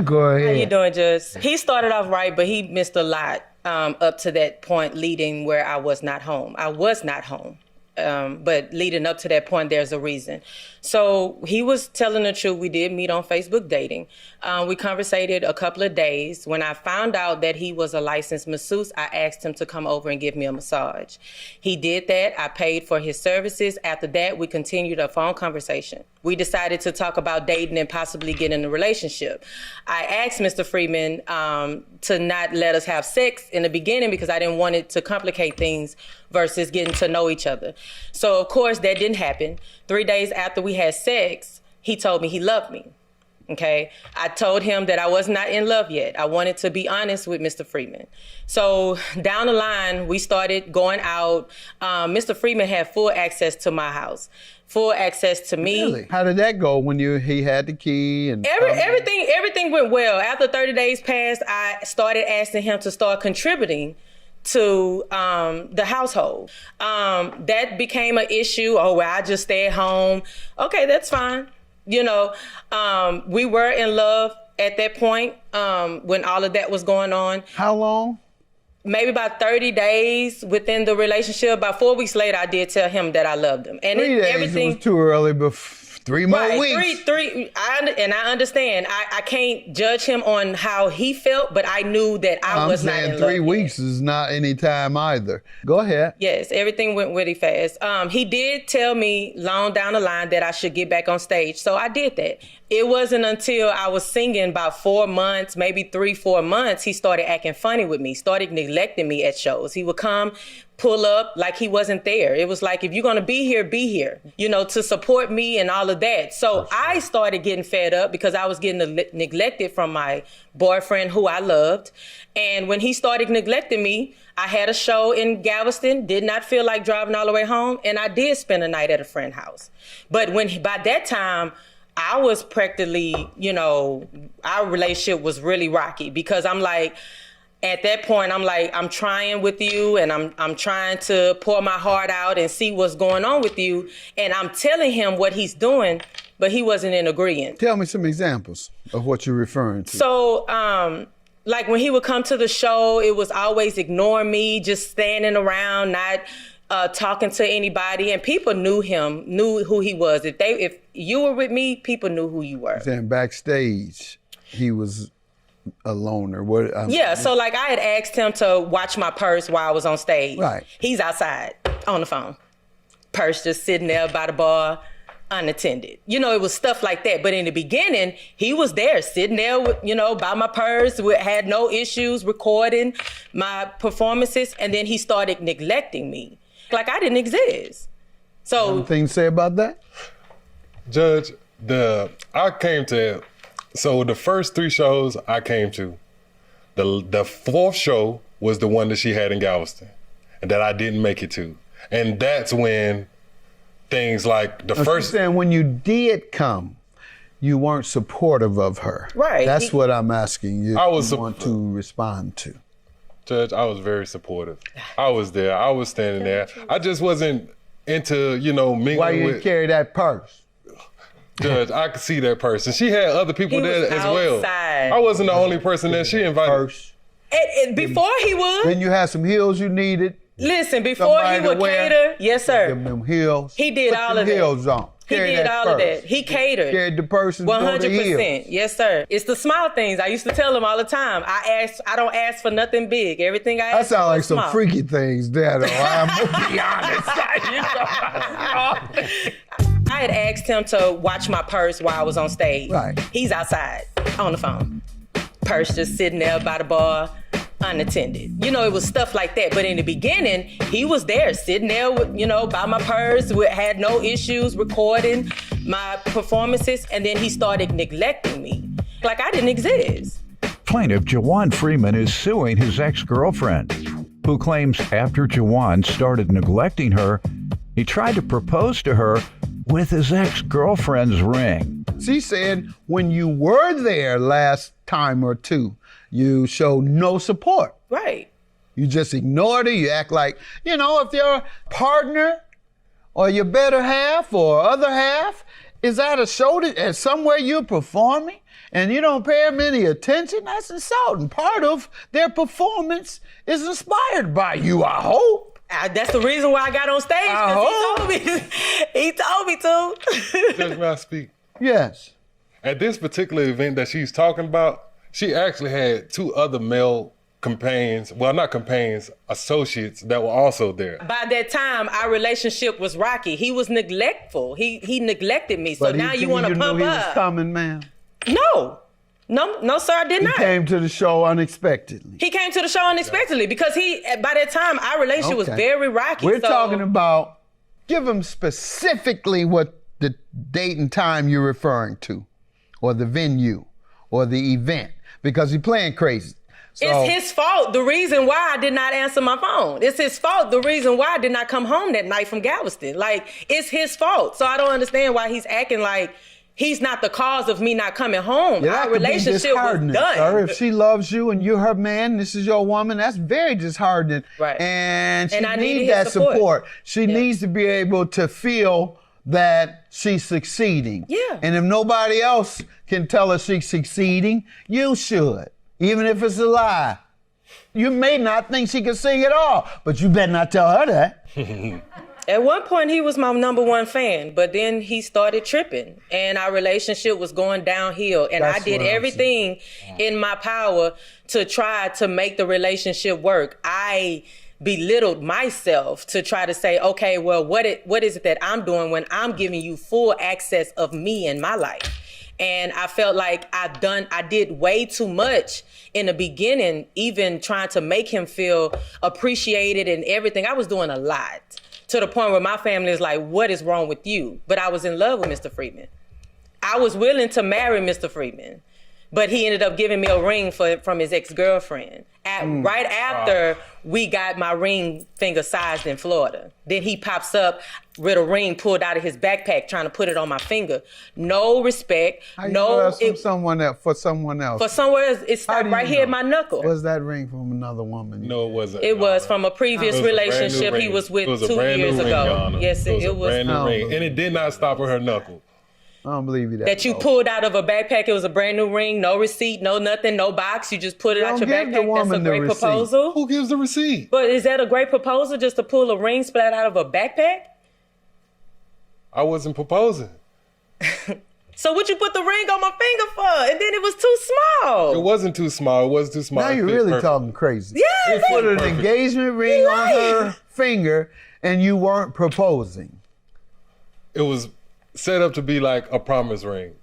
Go ahead. How you doing, Judge? He started off right, but he missed a lot up to that point leading where I was not home. I was not home. But leading up to that point, there's a reason. So he was telling the truth. We did meet on Facebook dating. We conversated a couple of days. When I found out that he was a licensed masseuse, I asked him to come over and give me a massage. He did that. I paid for his services. After that, we continued a phone conversation. We decided to talk about dating and possibly getting in a relationship. I asked Mr. Freeman to not let us have sex in the beginning because I didn't want it to complicate things versus getting to know each other. So, of course, that didn't happen. 3 days after we had sex, he told me he loved me. Okay. I told him that I was not in love yet. I wanted to be honest with Mr. Freeman. So down the line, we started going out. Mr. Freeman had full access to my house, full access to me. Really? How did that go when he had the key? And Everything went well. After 30 days passed, I started asking him to start contributing to the household. That became an issue. Oh, well, I just stay at home. Okay, that's fine. You know, we were in love at that point when all of that was going on. How long? Maybe about 30 days within the relationship. About 4 weeks later, I did tell him that I loved him. And 3 days everything was too early, but 3 more weeks. I understand. I can't judge him on how he felt, but I knew that I was not in love. I'm saying 3 weeks is not any time either. Go ahead. Yes, everything went really fast. He did tell me long down the line that I should get back on stage, so I did that. It wasn't until I was singing about 4 months, maybe 3-4 months, he started acting funny with me, started neglecting me at shows. He would come, pull up like he wasn't there. It was like, if you're gonna be here, you know, to support me and all of that. So I started getting fed up because I was getting neglected from my boyfriend who I loved. And when he started neglecting me, I had a show in Galveston, did not feel like driving all the way home, and I did spend a night at a friend's house. But by that time, I was practically, you know, our relationship was really rocky because I'm like, at that point, I'm like, I'm trying with you and I'm trying to pour my heart out and see what's going on with you. And I'm telling him what he's doing, but he wasn't in agreement. Tell me some examples of what you're referring to. So, like when he would come to the show, it was always ignoring me, just standing around, not talking to anybody. And people knew him, knew who he was. If you were with me, people knew who you were. Then backstage, he was a loner. So like I had asked him to watch my purse while I was on stage. Right. He's outside on the phone. Purse just sitting there by the bar, unattended. You know, it was stuff like that. But in the beginning, he was there, sitting there, with, you know, by my purse, had no issues, recording my performances. And then he started neglecting me. Like I didn't exist. So anything to say about that? Judge, so the first 3 shows I came to, the fourth show was the one that she had in Galveston and that I didn't make it to. And that's when things like the first... She's saying when you did come, you weren't supportive of her. Right. That's what I'm asking you. I want to respond to. Judge, I was very supportive. I was there. I was standing there. I just wasn't into, you know, mingling with... Why you didn't carry that purse? Judge, I could see that person. She had other people there as well. Outside. I wasn't the only person that she invited. Before he would. Then you had some heels you needed. Listen, before he would cater, yes, sir. Give them heels. He did Put all them of that. heels on. He did all of that. He catered. Carried the person. 100%. Yes, sir. It's the small things. I used to tell him all the time. I don't ask for nothing big. Everything I ask That sounds like is small. some freaky things there, though. I'm gonna be honest. I had asked him to watch my purse while I was on stage. Right. He's outside on the phone. Purse just sitting there by the bar, unattended. You know, it was stuff like that. But in the beginning, he was there, sitting there, with, you know, by my purse, had no issues, recording my performances. And then he started neglecting me. Like I didn't exist. Plaintiff Jawan Freeman is suing his ex-girlfriend, who claims after Jawan started neglecting her, he tried to propose to her with his ex-girlfriend's ring. She said when you were there last time or two, you showed no support. Right. You just ignored her. You act like, if your partner or your better half or other half is at a show at somewhere you're performing and you don't pay them any attention, that's insulting. Part of their performance is inspired by you, I hope. That's the reason why I got on stage. He told me to. Judge, may I speak? Yes. At this particular event that she's talking about, she actually had 2 other male companions, well, not companions, associates that were also there. By that time, our relationship was rocky. He was neglectful. He neglected me. So now you want to pump he up. Was coming, ma'am? No, sir, I did not. He came to the show unexpectedly. He came to the show unexpectedly because by that time, our relationship was very rocky. We're talking about, give him specifically what the date and time you're referring to, or the venue, or the event, because he's playing crazy. So, it's his fault. The reason why I did not answer my phone. It's his fault. The reason why I did not come home that night from Galveston. It's his fault. So I don't understand why he's acting like he's not the cause of me not coming home. Our relationship was done. Sir. If she loves you and you're her man, this is your woman, that's very disheartening. Right. And she I needs that support. She needs to be able to feel that she's succeeding. Yeah. And if nobody else can tell her she's succeeding, you should. Even if it's a lie. You may not think she can sing at all, but you better not tell her that. At one point, he was my #1 fan, but then he started tripping, and our relationship was going downhill. And I did everything in my power to try to make the relationship work. I belittled myself to try to say, okay, well, what is it that I'm doing when I'm giving you full access of me in my life? And I felt like I did way too much in the beginning, even trying to make him feel appreciated and everything. I was doing a lot to the point where my family is like, what is wrong with you? But I was in love with Mr. Freeman. I was willing to marry Mr. Freeman, but he ended up giving me a ring from his ex-girlfriend. Right after we got my ring finger sized in Florida. Then he pops up with a ring pulled out of his backpack trying to put it on my finger. No respect. How you know that's from someone else, for someone else? For someone else, it stopped right here at my knuckle. Was that ring from another woman? No, it wasn't. It was from a previous relationship he was with 2 years ago. Yes, it was. Brand new ring. And it did not stop at her knuckle. I don't believe you that you pulled out of a backpack. It was a brand new ring, no receipt, no nothing, no box. You just put it out your backpack. That's a great proposal. Who gives the receipt? But is that a great proposal just to pull a ring splat out of a backpack? I wasn't proposing. So what you put the ring on my finger for? And then it was too small. It wasn't too small. It wasn't too small. Now you're really talking crazy. Yeah. You put an engagement ring on her finger and you weren't proposing. It was set up to be like a promise ring.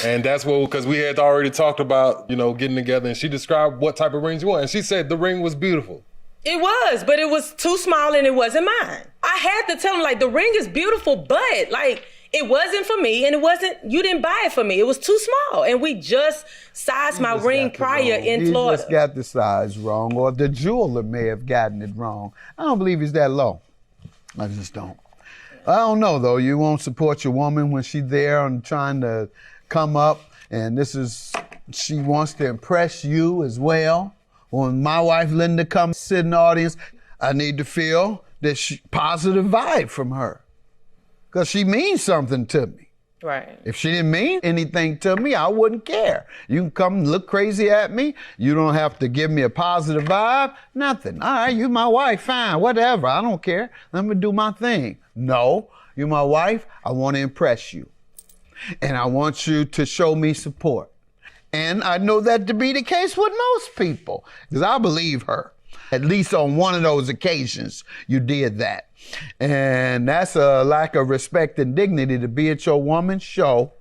And that's what, because we had already talked about, getting together, and she described what type of rings you want. And she said the ring was beautiful. It was, but it was too small and it wasn't mine. I had to tell him, the ring is beautiful, but, it wasn't for me, and you didn't buy it for me. It was too small. And we just sized my ring prior in Florida. You just got the size wrong, or the jeweler may have gotten it wrong. I don't believe it's that low. I just don't. I don't know, though. You won't support your woman when she's there and trying to come up, and she wants to impress you as well. When my wife Linda comes sit in the audience, I need to feel this positive vibe from her, because she means something to me. Right. If she didn't mean anything to me, I wouldn't care. You can come and look crazy at me. You don't have to give me a positive vibe. Nothing. All right, you my wife, fine, whatever. I don't care. Let me do my thing. No, you're my wife. I want to impress you. And I want you to show me support. And I know that to be the case with most people, because I believe her. At least on one of those occasions, you did that. And that's a lack of respect and dignity to be at your woman's show.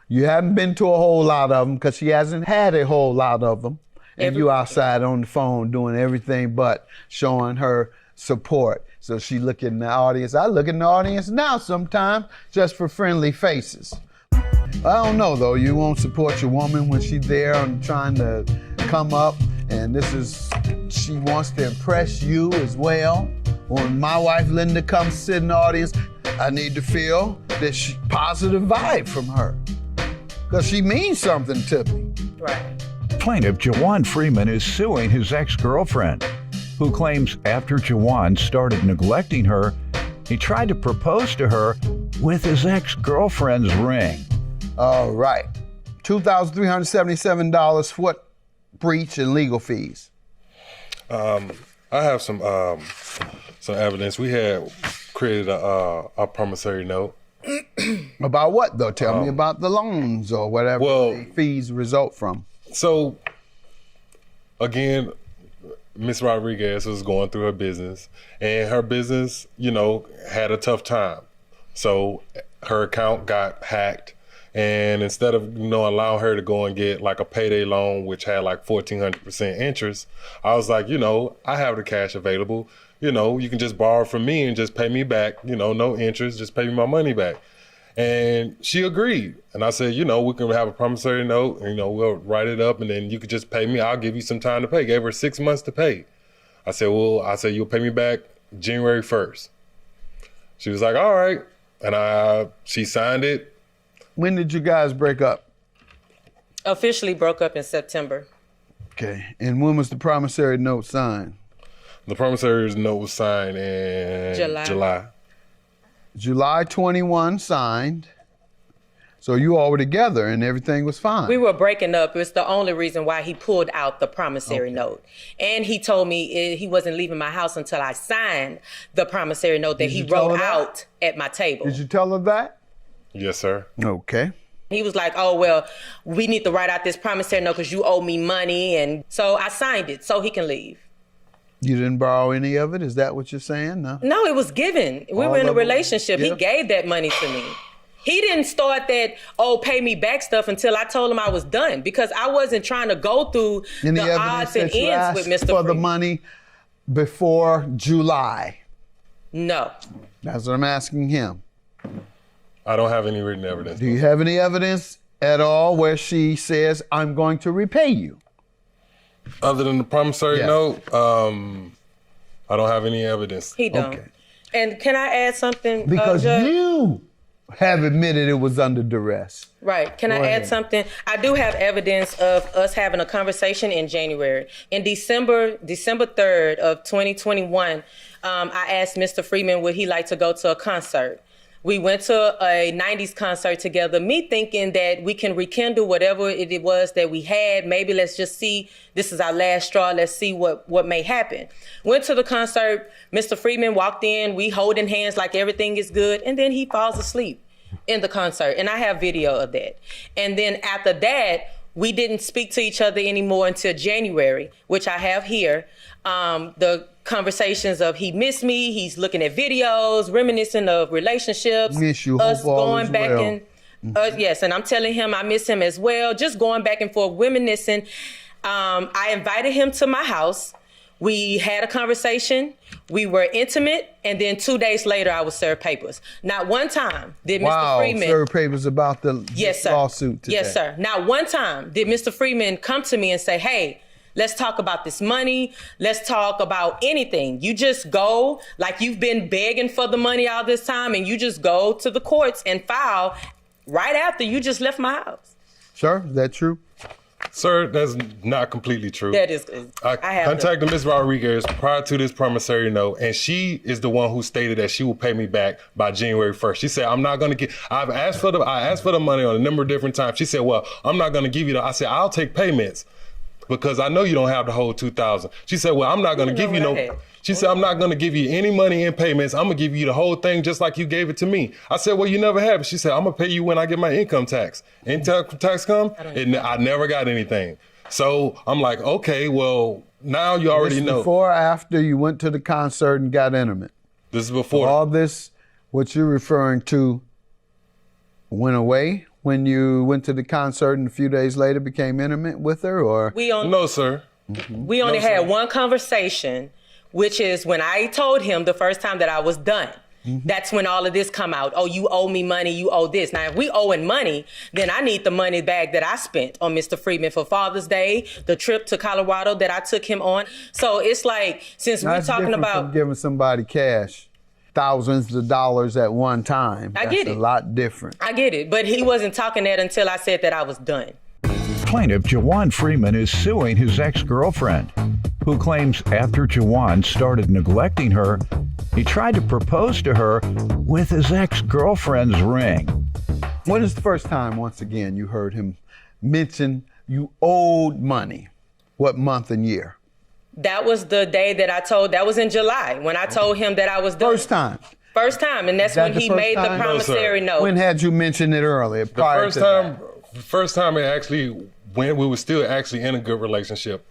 You haven't been to a whole lot of them because she hasn't had a whole lot of them. And you outside on the phone doing everything but showing her support. So she look in the audience. I look in the audience now sometimes just for friendly faces. I don't know, though. You won't support your woman when she's there and trying to come up. And she wants to impress you as well. When my wife Linda comes sit in the audience, I need to feel this positive vibe from her. because she means something to me. Right. Plaintiff Jawan Freeman is suing his ex-girlfriend, who claims after Jawan started neglecting her, he tried to propose to her with his ex-girlfriend's ring. All right. $2,377 for what breach and legal fees? I have some evidence. We had created a promissory note. About what, though? Tell me about the loans or whatever the fees result from. So, again, Miss Rodriguez was going through her business, and her business, had a tough time. So her account got hacked, and instead of, allowing her to go and get like a payday loan, which had like 1,400% interest, I was like, I have the cash available. You can just borrow from me and just pay me back, no interest, just pay me my money back. And she agreed. And I said, we can have a promissory note, and, we'll write it up, and then you could just pay me. I'll give you some time to pay. Gave her 6 months to pay. I said, you'll pay me back January 1st. She was like, all right. And she signed it. When did you guys break up? Officially broke up in September. Okay. And when was the promissory note signed? The promissory note was signed in July. July 21 signed. So you all were together and everything was fine. We were breaking up. It's the only reason why he pulled out the promissory note. And he told me he wasn't leaving my house until I signed the promissory note that he wrote out at my table. Did you tell her that? Yes, sir. Okay. He was like, oh, well, we need to write out this promissory note because you owe me money. And so I signed it so he can leave. You didn't borrow any of it? Is that what you're saying? No. No, it was given. We were in a relationship. Yeah. He gave that money to me. He didn't start that, pay me back stuff until I told him I was done, because I wasn't trying to go through the odds and ends with Mr. For the money before July? No. That's what I'm asking him. I don't have any written evidence. Do you have any evidence at all where she says, I'm going to repay you? Other than the promissory note, I don't have any evidence. He don't. Okay. And can I add something? Because you have admitted it was under duress. Right. Can I add something? I do have evidence of us having a conversation in January. In December 3rd of 2021, I asked Mr. Freeman would he like to go to a concert. We went to a 90s concert together, me thinking that we can rekindle whatever it was that we had. Maybe let's just see, this is our last straw. Let's see what may happen. Went to the concert. Mr. Freeman walked in. We holding hands like everything is good. And then he falls asleep in the concert. And I have video of that. And then after that, we didn't speak to each other anymore until January, which I have here. The conversations of he missed me, he's looking at videos, reminiscing of relationships, miss you, us hope all going is back well. and yes, and I'm telling him I miss him as well, just going back and forth, reminiscing. I invited him to my house. We had a conversation. We were intimate, and then 2 days later, I was served papers. Not one time did Mr. Freeman served papers about the lawsuit today. Yes, sir. Not one time did Mr. Freeman come to me and say, "Hey, let's talk about this money. Let's talk about anything." You just go like you've been begging for the money all this time, and you just go to the courts and file right after you just left my house. Sir, is that true? Sir, that's not completely true. That is. I contacted Ms. Rodriguez prior to this promissory note, and she is the one who stated that she will pay me back by January 1st. She said, I'm not going to get, I asked for the money on a number of different times. She said, well, I'm not going to give you I said, I'll take payments because I know you don't have the whole $2,000. She said, well, I'm not going to give you no. She said, I'm not going to give you any money in payments. I'm going to give you the whole thing just like you gave it to me. I said, well, you never have it. She said, I'm going to pay you when I get my income tax. Income tax come? I never got anything. So I'm like, okay, well, now you already know. Before or after you went to the concert and got intimate? This is before. All this, what you're referring to, went away when you went to the concert and a few days later became intimate with her, or? No, sir. We only had one conversation, which is when I told him the first time that I was done. That's when all of this come out. Oh, you owe me money, you owe this. Now, if we owing money, then I need the money back that I spent on Mr. Freeman for Father's Day, the trip to Colorado that I took him on. So it's like, since we're talking about from giving somebody cash. thousands of dollars at one time. I get That's it. a lot different. I get it, but he wasn't talking that until I said that I was done. Plaintiff Jawan Freeman is suing his ex-girlfriend, who claims after Jawan started neglecting her, he tried to propose to her with his ex-girlfriend's ring. When is the first time, once again, you heard him mention you owed money? What month and year? That was the day that that was in July, when I told him that I was done. First time? First time, and that's when he made the promissory note. When had you mentioned it earlier? The first time it actually, when we were still actually in a good relationship,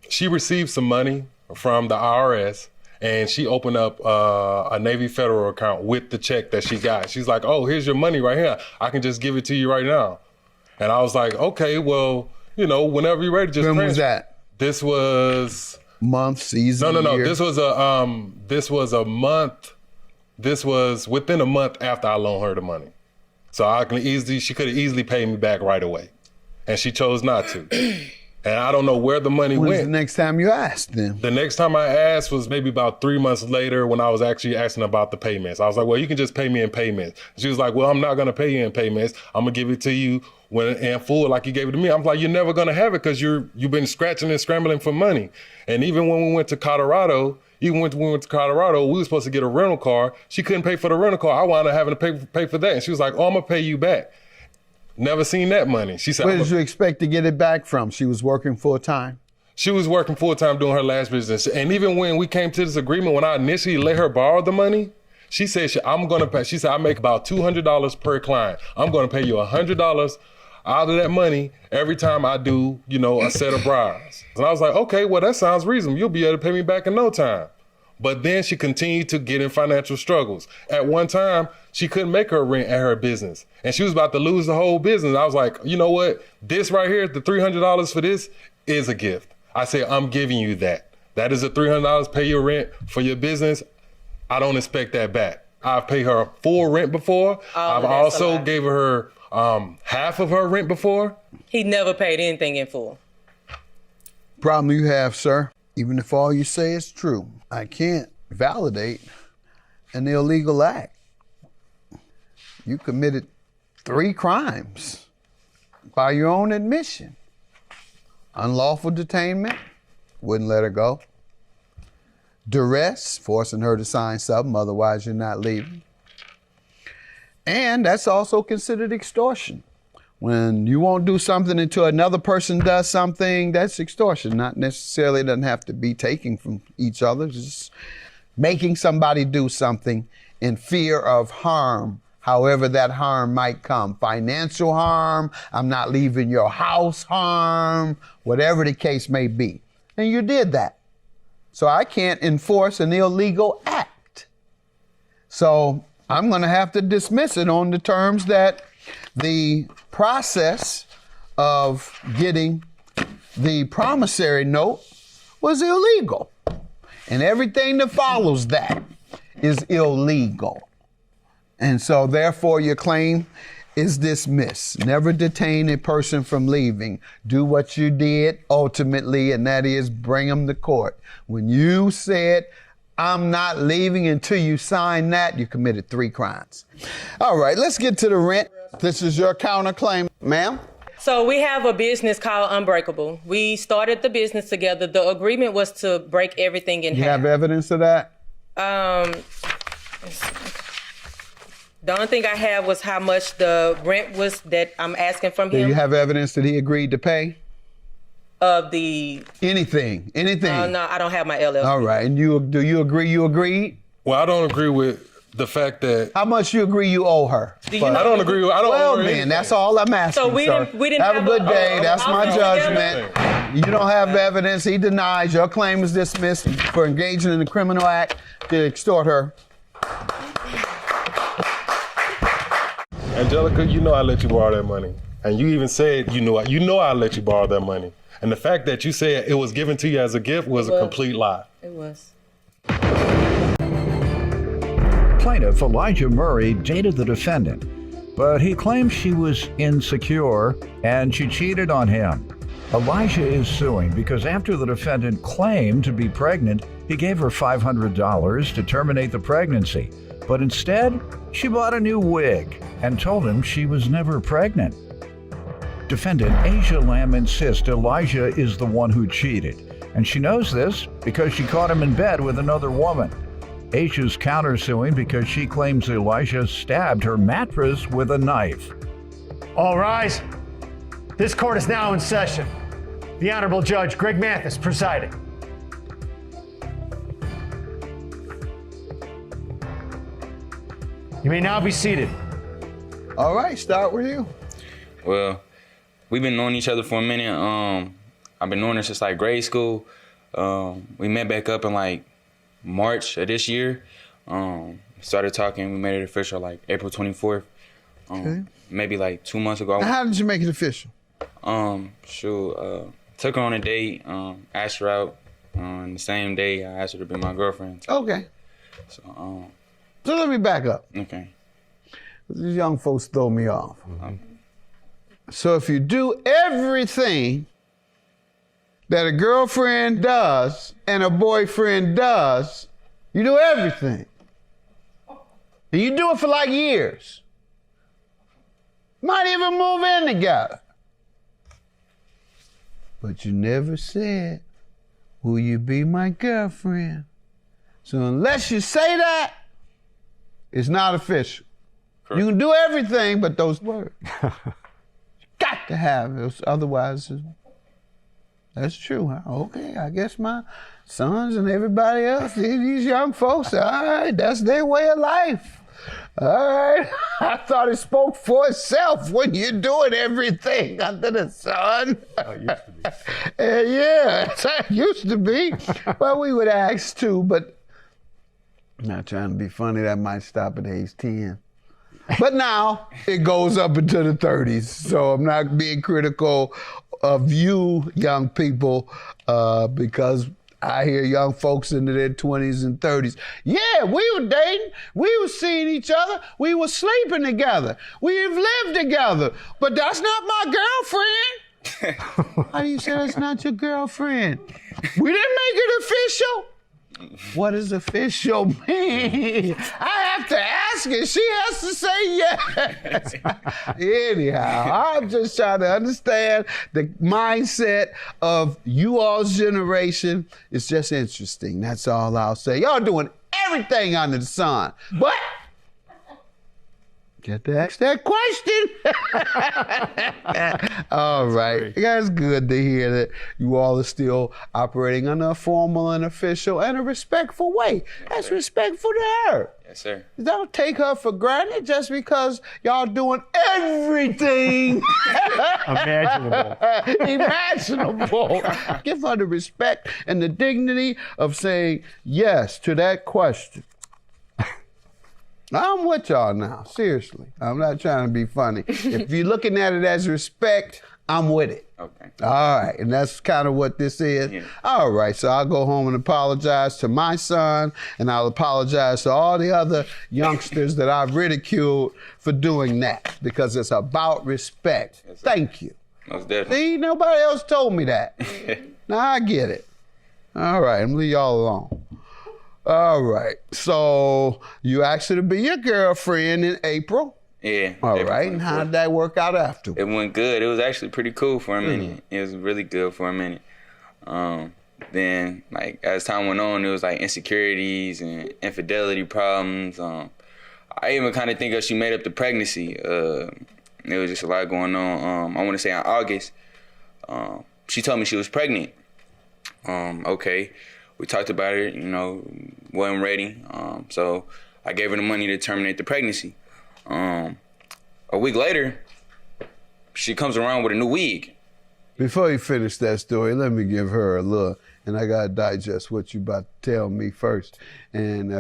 she received some money from the IRS, and she opened up a Navy Federal account with the check that she got. She's like, oh, here's your money right here. I can just give it to you right now. And I was like, okay, well, whenever you're ready, just When was that? This was month, season, No. year? This was a month. This was within a month after I loaned her the money. So she could have easily paid me back right away. And she chose not to. And I don't know where the money went. When's the next time you asked them? The next time I asked was maybe about 3 months later, when I was actually asking about the payments. I was like, well, you can just pay me in payments. She was like, well, I'm not gonna pay you in payments. I'm gonna give it to you in full like you gave it to me. I'm like, you're never gonna have it because you've been scratching and scrambling for money. And even when we went to Colorado, we were supposed to get a rental car. She couldn't pay for the rental car. I wound up having to pay for that. And she was like, oh, I'm gonna pay you back. Never seen that money. She said, Where did you expect to get it back from? She was working full time? She was working full time doing her last business. And even when we came to this agreement, when I initially let her borrow the money, she said, I'm gonna pay, she said, I make about $200 per client. I'm gonna pay you $100 out of that money every time I do, a set of bras. And I was like, okay, well, that sounds reasonable. You'll be able to pay me back in no time. But then she continued to get in financial struggles. At one time, she couldn't make her rent at her business. And she was about to lose the whole business. I was like, you know what? This right here, the $300 for this is a gift. I said, I'm giving you that. That is a $300, pay your rent for your business. I don't expect that back. I've paid her full rent before. I've also gave her half of her rent before. He never paid anything in full. Problem you have, sir, even if all you say is true, I can't validate an illegal act. You committed 3 crimes by your own admission. Unlawful detainment, wouldn't let her go. Duress, forcing her to sign something, otherwise you're not leaving. And that's also considered extortion. When you won't do something until another person does something, that's extortion. Not necessarily, doesn't have to be taking from each other, just making somebody do something in fear of harm, however that harm might come. Financial harm, I'm not leaving your house harm, whatever the case may be. And you did that. So I can't enforce an illegal act. So I'm gonna have to dismiss it on the terms that the process of getting the promissory note was illegal. And everything that follows that is illegal. And so therefore your claim is dismissed. Never detain a person from leaving. Do what you did ultimately, and that is bring them to court. When you said, I'm not leaving until you sign that, you committed 3 crimes. All right, let's get to the rent. This is your counterclaim, ma'am. So we have a business called Unbreakable. We started the business together. The agreement was to break everything in half. You have evidence of that? The only thing I have was how much the rent was that I'm asking from Do him. you have evidence that he agreed to pay? Of the... Anything. No, I don't have my LLC. All right, and do you agree you agreed? Well, I don't agree with the fact that... How much you agree you owe her? I don't agree with... I don't well, owe her then, anything. that's all I'm asking, So we sir. didn't have a good day. That's my together. judgment. You don't have evidence. He denies. Your claim is dismissed for engaging in a criminal act to extort her. Angelica, I let you borrow that money. And you even said, I let you borrow that money. And the fact that you said it was given to you as a gift was a complete lie. It was. Plaintiff Elijah Murray dated the defendant, but he claims she was insecure and she cheated on him. Elijah is suing because after the defendant claimed to be pregnant, He gave her $500 to terminate the pregnancy, but instead, she bought a new wig and told him she was never pregnant. Defendant Asia Lamb insists Elijah is the one who cheated, and she knows this because she caught him in bed with another woman. Asia's countersuing because she claims Elijah stabbed her mattress with a knife. All rise. This court is now in session. The Honorable Judge Greg Mathis presiding. You may now be seated. All right, start with you. Well, we've been knowing each other for a minute. I've been knowing her since like grade school. We met back up in like March of this year. Started talking. We made it official like April 24th. Okay. Maybe like 2 months ago. How did you make it official? Took her on a date. Asked her out. On the same day, I asked her to be my girlfriend. Okay. So let me back up. Okay. These young folks throw me off. So if you do everything that a girlfriend does and a boyfriend does, you do everything. And you do it for like years. Might even move in together. But you never said, will you be my girlfriend? So unless you say that, it's not official. Correct. You can do everything but those words. You got to have those, otherwise, that's true. Huh? Okay, I guess my sons and everybody else, these young folks, all right, that's their way of life. All right, I thought it spoke for itself when you're doing everything under the sun. Oh, it used to be. Yeah, it used to be. Well, we would ask too, but not trying to be funny, that might stop at age 10. But now it goes up into the 30s. So I'm not being critical of you young people because I hear young folks into their 20s and 30s. Yeah, we were dating. We were seeing each other. We were sleeping together. We've lived together. But that's not my girlfriend. How do you say that's not your girlfriend? We didn't make it official. What does official mean? I have to ask her. She has to say yes. Anyhow, I'm just trying to understand the mindset of you all's generation. It's just interesting. That's all I'll say. Y'all doing everything under the sun. But get to ask that question. All right. That's good to hear that you all are still operating in a formal and official and a respectful way. That's respectful to her. Yes, sir. Don't take her for granted just because y'all doing everything imaginable. Give her the respect and the dignity of saying yes to that question. I'm with y'all now, seriously. I'm not trying to be funny. If you're looking at it as respect, I'm with it. Okay. All right, and that's kind of what this is. Yeah. All right, so I'll go home and apologize to my son, and I'll apologize to all the other youngsters that I've ridiculed for doing that, because it's about respect. Yes, thank you. Most definitely. See, nobody else told me that. Now I get it. All right, I'm gonna leave y'all alone. All right, so you asked her to be your girlfriend in April. Yeah. All right, and how did that work out after? It went good. It was actually pretty cool for a minute. It was really good for a minute. Then, like, as time went on, it was like insecurities and infidelity problems. I even kind of think she made up the pregnancy. There was just a lot going on. I want to say in August, she told me she was pregnant. Okay. We talked about it, wasn't ready. So I gave her the money to terminate the pregnancy. A week later, she comes around with a new wig. Before you finish that story, let me give her a look. And I got to digest what you about to tell me first. And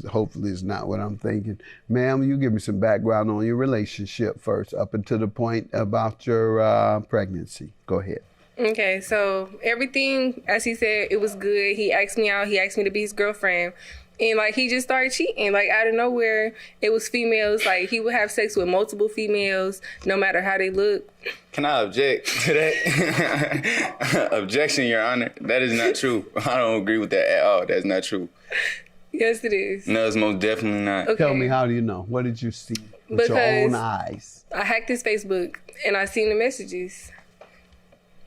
hopefully it's not what I'm thinking. Ma'am, you give me some background on your relationship first, up until the point about your pregnancy. Go ahead. Okay, so everything, as he said, it was good. He asked me out. He asked me to be his girlfriend. And like he just started cheating, like out of nowhere. It was females. Like he would have sex with multiple females, no matter how they look. Can I object to that? Objection, Your Honor. That is not true. I don't agree with that at all. That's not true. Yes, it is. No, it's most definitely not. Okay. Tell me, how do you know? What did you see with your own eyes? I hacked his Facebook and I seen the messages.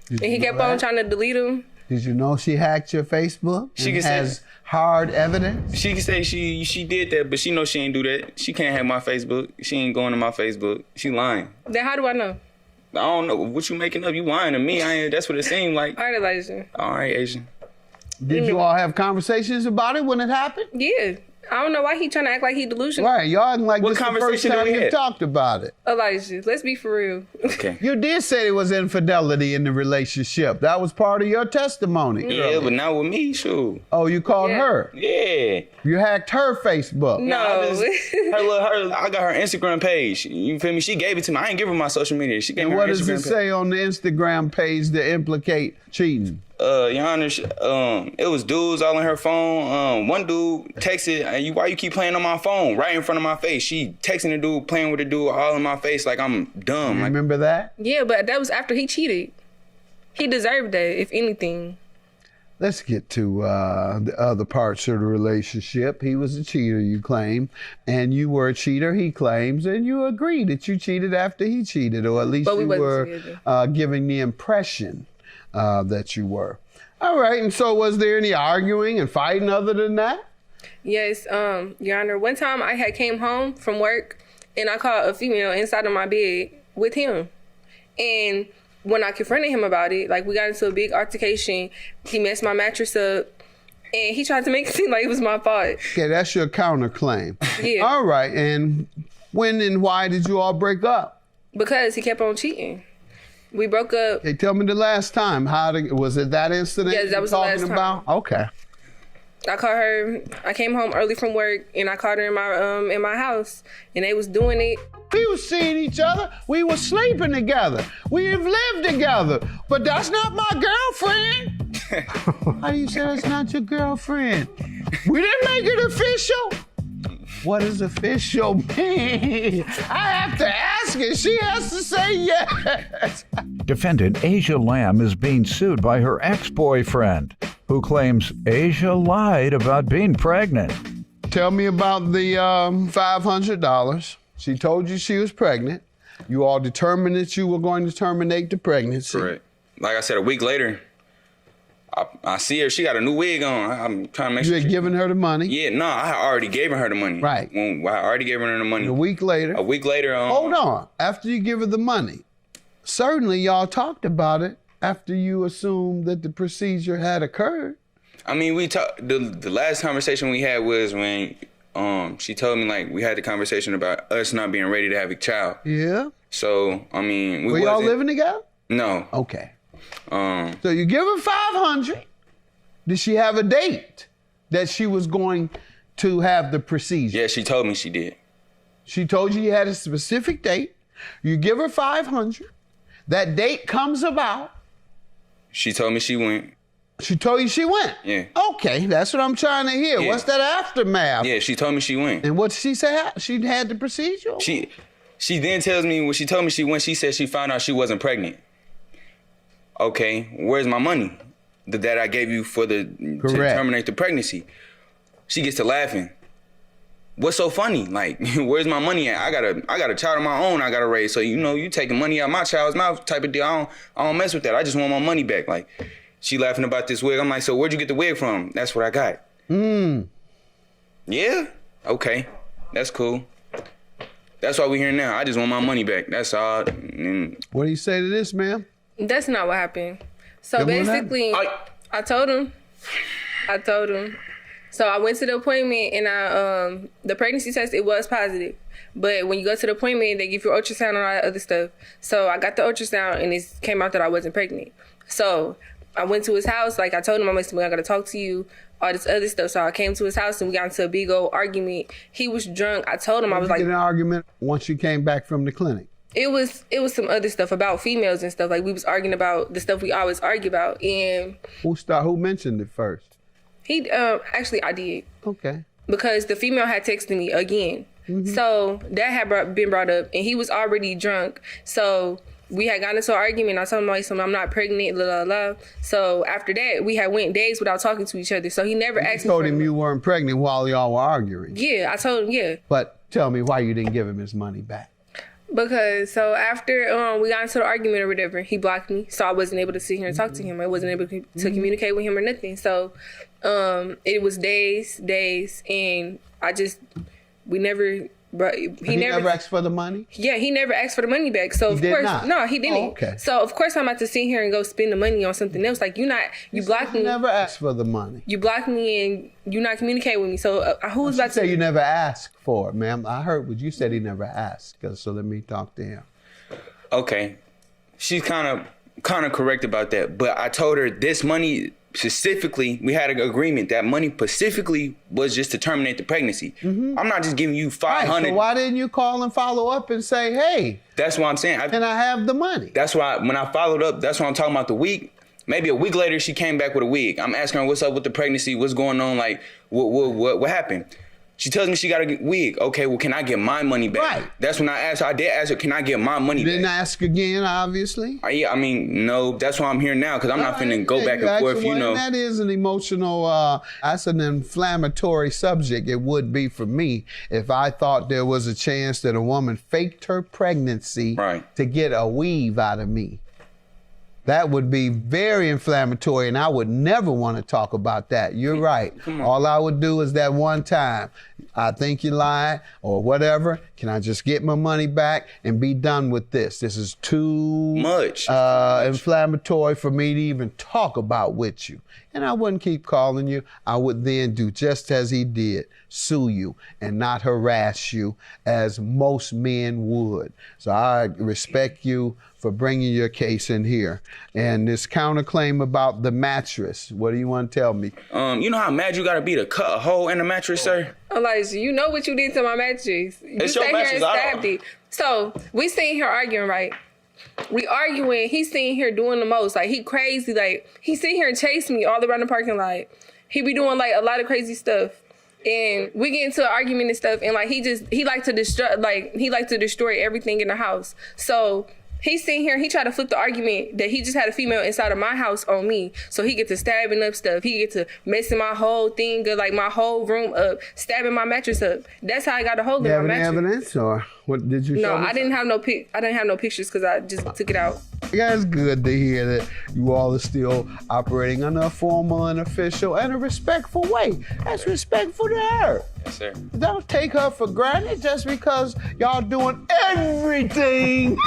Did And he you kept know on that? trying to delete them. Did you know she hacked your Facebook? She and can has say hard evidence? She can say she did that, but she knows she ain't do that. She can't have my Facebook. She ain't going to my Facebook. She lying. Then how do I know? I don't know what you making up. You lying to me. I ain't. That's what it seemed like. All right, Elijah. All right, Asian. Did you all have conversations about it when it happened? Yeah. I don't know why he trying to act like he delusional. Right, y'all acting like What this is the first conversation time do we you have? talked about it. Elijah, let's be for real. Okay. You did say there was infidelity in the relationship. That was part of your testimony. Yeah, but not with me, shoot. Oh, you called her? Yeah. You hacked her Facebook? I got her Instagram page. You feel me? She gave it to me. I ain't give her my social media. She gave And me what her does Instagram it say on the Instagram page to implicate cheating? Your Honor, it was dudes all on her phone. One dude texted, why you keep playing on my phone right in front of my face? She texting the dude, playing with the dude all in my face like I'm dumb. Remember that? Yeah, but that was after he cheated. He deserved that, if anything. Let's get to the other parts of the relationship. He was a cheater, you claim, and you were a cheater, he claims, and you agree that you cheated after he cheated, or at least But we you wasn't were together. giving the impression that you were. All right, and so was there any arguing and fighting other than that? Yes, Your Honor. One time I had came home from work and I caught a female inside of my bed with him. And when I confronted him about it, like we got into a big altercation, he messed my mattress up and he tried to make it seem like it was my fault. Okay, that's your counterclaim. Yeah. All right, and when and why did you all break up? Because he kept on cheating. We broke up. Hey, tell me the last time. Was it that incident? Yes, that you're was the talking last about? time. Okay. I caught her. I came home early from work and I caught her in my house and they was doing it. We was seeing each other. We was sleeping together. We've lived together. But that's not my girlfriend. How do you say that's not your girlfriend? We didn't make it official. What does official mean? I have to ask her. She has to say yes. Defendant Asia Lamb is being sued by her ex-boyfriend, who claims Asia lied about being pregnant. Tell me about the $500. She told you she was pregnant. You all determined that you were going to terminate the pregnancy. Correct. Like I said, a week later, I see her. She got a new wig on. I'm trying to make You sure. had given her the money. Yeah, no, I already gave her the money. Right. I already gave her the money. A week later. Hold on. After you give her the money, certainly y'all talked about it after you assumed that the procedure had occurred. I mean, we talked. The last conversation we had was when she told me, like, we had the conversation about us not being ready to have a child. Yeah. So I mean, we Were y'all wasn't- living together? No. Okay. So you give her $500. Did she have a date that she was going to have the procedure? Yeah, she told me she did. She told you had a specific date. You give her $500. That date comes about. She told me she went. She told you she went? Yeah. Okay, that's what I'm trying to hear. Yeah. What's that aftermath? Yeah, she told me she went. And what did she say? She had the procedure? She then tells me when she told me she went, she said she found out she wasn't pregnant. Okay, where's my money that I gave you for to terminate the pregnancy? She gets to laughing. What's so funny? Like, where's my money at? I got a child of my own I gotta raise. So you taking money out my child's mouth type of deal. I don't mess with that. I just want my money back. Like, she laughing about this wig. I'm like, so where'd you get the wig from? That's what I got. Yeah? Okay. That's cool. That's why we here now. I just want my money back. That's all. What do you say to this, ma'am? That's not what happened. So Then what basically, I told him. So I went to the appointment and the pregnancy test, it was positive. But when you go to the appointment, they give you ultrasound and all that other stuff. So I got the ultrasound and it came out that I wasn't pregnant. So I went to his house. Like I told him, I got to talk to you, all this other stuff. So I came to his house and we got into a big old argument. He was drunk. I told him, I was like, an argument once you came back from the clinic. It was some other stuff about females and stuff. Like we was arguing about the stuff we always argue about. And Who mentioned it first? he actually I did. Okay. because the female had texted me again. So that had been brought up, and he was already drunk. So we had gotten into an argument. I told him, like, so I'm not pregnant, la la la. So after that, we had went days without talking to each other. So he never asked me. You told him you weren't pregnant while y'all were arguing. Yeah, I told him, yeah. But tell me why you didn't give him his money back. Because so after we got into the argument or whatever, he blocked me. So I wasn't able to sit here and talk to him. I wasn't able to communicate with him or nothing. So it was days, and we never. But he never asked for the money? Yeah, he never asked for the money back. So of course, no, he didn't. Oh, okay. So of course, I'm about to sit here and go spend the money on something else. Like you blocked me. You never asked for the money. You blocked me and you not communicating with me. So who's about to say you never asked for it, ma'am? I heard what you said. He never asked. So let me talk to him. Okay, she's kind of correct about that. But I told her this money. Specifically, we had an agreement that money specifically was just to terminate the pregnancy. I'm not just giving you $500. Right, so why didn't you call and follow up and say, hey? That's what I'm saying. Can I have the money? That's why when I followed up, that's what I'm talking about the week. Maybe a week later, she came back with a wig. I'm asking her what's up with the pregnancy, what's going on, like what happened? She tells me she got a wig. Okay, well, can I get my money back? Right. That's when I asked her. I did ask her, can I get my money back? Didn't ask again, obviously. Yeah, I mean, no. That's why I'm here now, because I'm not finna go back and forth, you know. That is an emotional, that's an inflammatory subject. It would be for me if I thought there was a chance that a woman faked her pregnancy to get a weave out of me. That would be very inflammatory, and I would never want to talk about that. You're right. All I would do is that one time, I think you lied or whatever. Can I just get my money back and be done with this? This is too much inflammatory for me to even talk about with you. And I wouldn't keep calling you. I would then do just as he did, sue you and not harass you as most men would. So I respect you for bringing your case in here. And this counterclaim about the mattress, what do you want to tell me? You know how mad you gotta be to cut a hole in the mattress, sir? Elijah, you know what you did to my mattress. You It's sat your here mattress, and stabbed it. So we sitting here arguing, right? We arguing, he's sitting here doing the most. Like, he crazy. Like, he sitting here and chasing me all around the parking lot. He be doing, like, a lot of crazy stuff. And we get into an argument and stuff. And, like, he like to destroy everything in the house. So he's sitting here, he tried to flip the argument that he just had a female inside of my house on me. So he get to stabbing up stuff. He get to messing my whole thing up, like my whole room up, stabbing my mattress up. That's how I got a hold of my mattress. You have any evidence, or what did you show me? No, I didn't have no pictures because I just took it out. Yeah, it's good to hear that you all are still operating in a formal and official and a respectful way. That's respectful to her. Yes, sir. Don't take her for granted just because y'all doing everything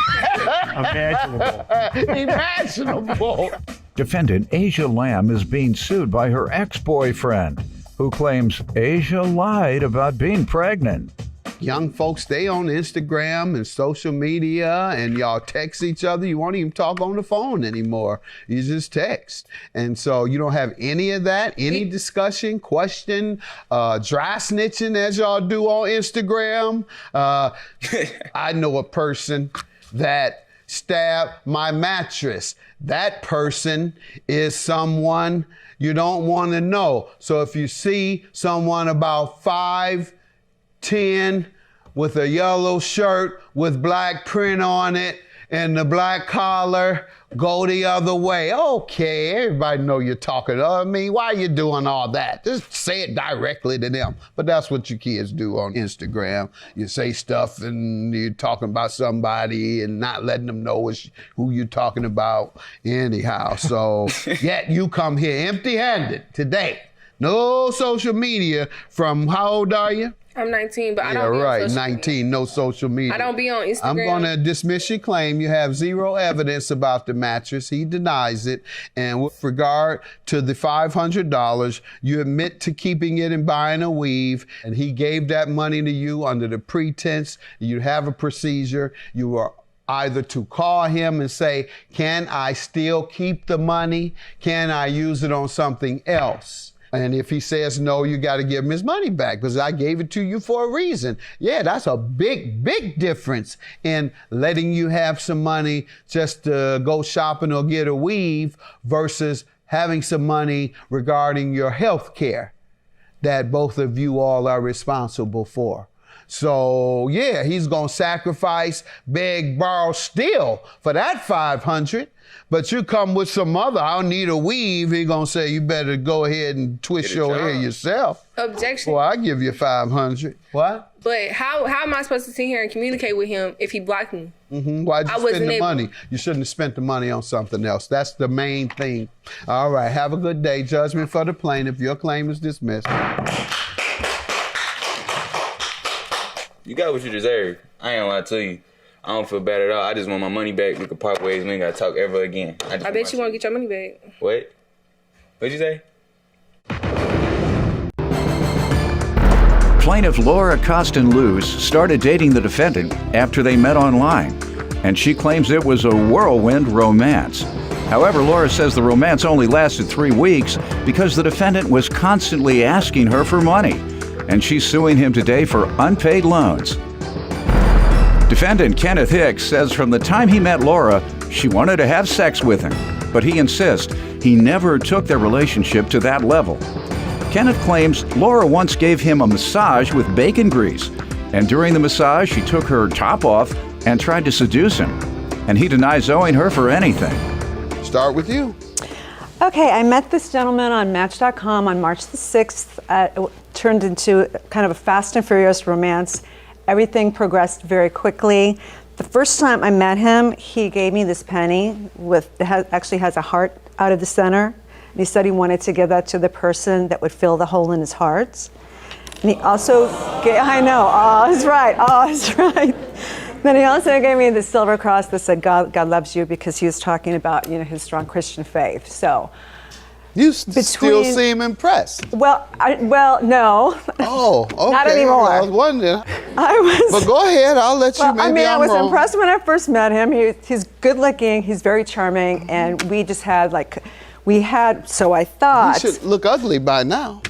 imaginable. Defendant Asia Lamb is being sued by her ex-boyfriend, who claims Asia lied about being pregnant. Young folks, stay on Instagram and social media, and y'all text each other. You won't even talk on the phone anymore. You just text. And so you don't have any of that, any discussion, question, dry snitching as y'all do on Instagram. I know a person that stabbed my mattress. That person is someone you don't want to know. So if you see someone about 5'10" with a yellow shirt with black print on it and the black collar, go the other way. Okay, everybody know you're talking. I mean, why are you doing all that? Just say it directly to them. But that's what you kids do on Instagram. You say stuff and you're talking about somebody and not letting them know who you're talking about anyhow. So yet you come here empty-handed today. No social media from, how old are you? I'm 19, but I don't be on social 19, media. No social media. I don't be on Instagram. I'm going to dismiss your claim. You have zero evidence about the mattress. He denies it. And with regard to the $500, you admit to keeping it and buying a weave. And he gave that money to you under the pretense you have a procedure. You are either to call him and say, can I still keep the money? Can I use it on something else? And if he says no, you got to give him his money back because I gave it to you for a reason. Yeah, that's a big, big difference in letting you have some money just to go shopping or get a weave versus having some money regarding your health care. that both of you all are responsible for. So yeah, he's gonna sacrifice, beg, borrow, steal for that 500. But you come with some other, I'll need a weave, he gonna say, you better go ahead and twist your hair yourself. Objection. Well, I give you 500. What? But how am I supposed to sit here and communicate with him if he blocked me? Why'd you spend the money? You shouldn't have spent the money on something else. That's the main thing. All right, have a good day. Judgment for the plaintiff. Your claim is dismissed. You got what you deserve. I ain't gonna lie to you. I don't feel bad at all. I just want my money back. We can part ways. We ain't gotta talk ever again. I bet you won't get your money back. What? What'd you say? Plaintiff Laura Costin-Luz started dating the defendant after they met online, and she claims it was a whirlwind romance. However, Laura says the romance only lasted 3 weeks because the defendant was constantly asking her for money, and she's suing him today for unpaid loans. Defendant Kenneth Hicks says from the time he met Laura, she wanted to have sex with him, but he insists he never took their relationship to that level. Kenneth claims Laura once gave him a massage with bacon grease, and during the massage she took her top off and tried to seduce him, and he denies owing her for anything. Start with you. Okay, I met this gentleman on Match.com on March the 6th. It turned into kind of a fast and furious romance. Everything progressed very quickly. The first time I met him, he gave me this penny actually has a heart out of the center. And he said he wanted to give that to the person that would fill the hole in his heart. And he also I know, oh, it's right. Then he also gave me the silver cross that said, God loves you, because he was talking about, his strong Christian faith. So. You still seem impressed. Well, no. Oh, okay. Not anymore. I was wondering. But go ahead, I'll let you. Maybe I was wrong. impressed when I first met him. He's good looking, he's very charming, and we just had so I thought. You should look ugly by now.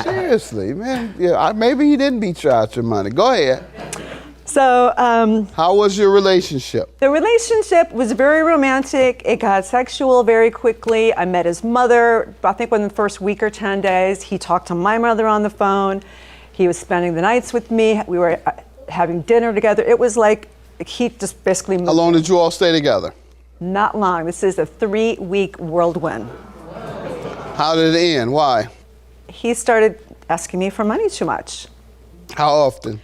Seriously, man. Yeah, maybe he didn't beat you out your money. Go ahead. So, how was your relationship? The relationship was very romantic. It got sexual very quickly. I met his mother, I think within the first week or 10 days. He talked to my mother on the phone. He was spending the nights with me. We were having dinner together. It was like he just basically moved. How long did you all stay together? Not long. This is a 3-week whirlwind. How did it end? Why? He started asking me for money too much. How often?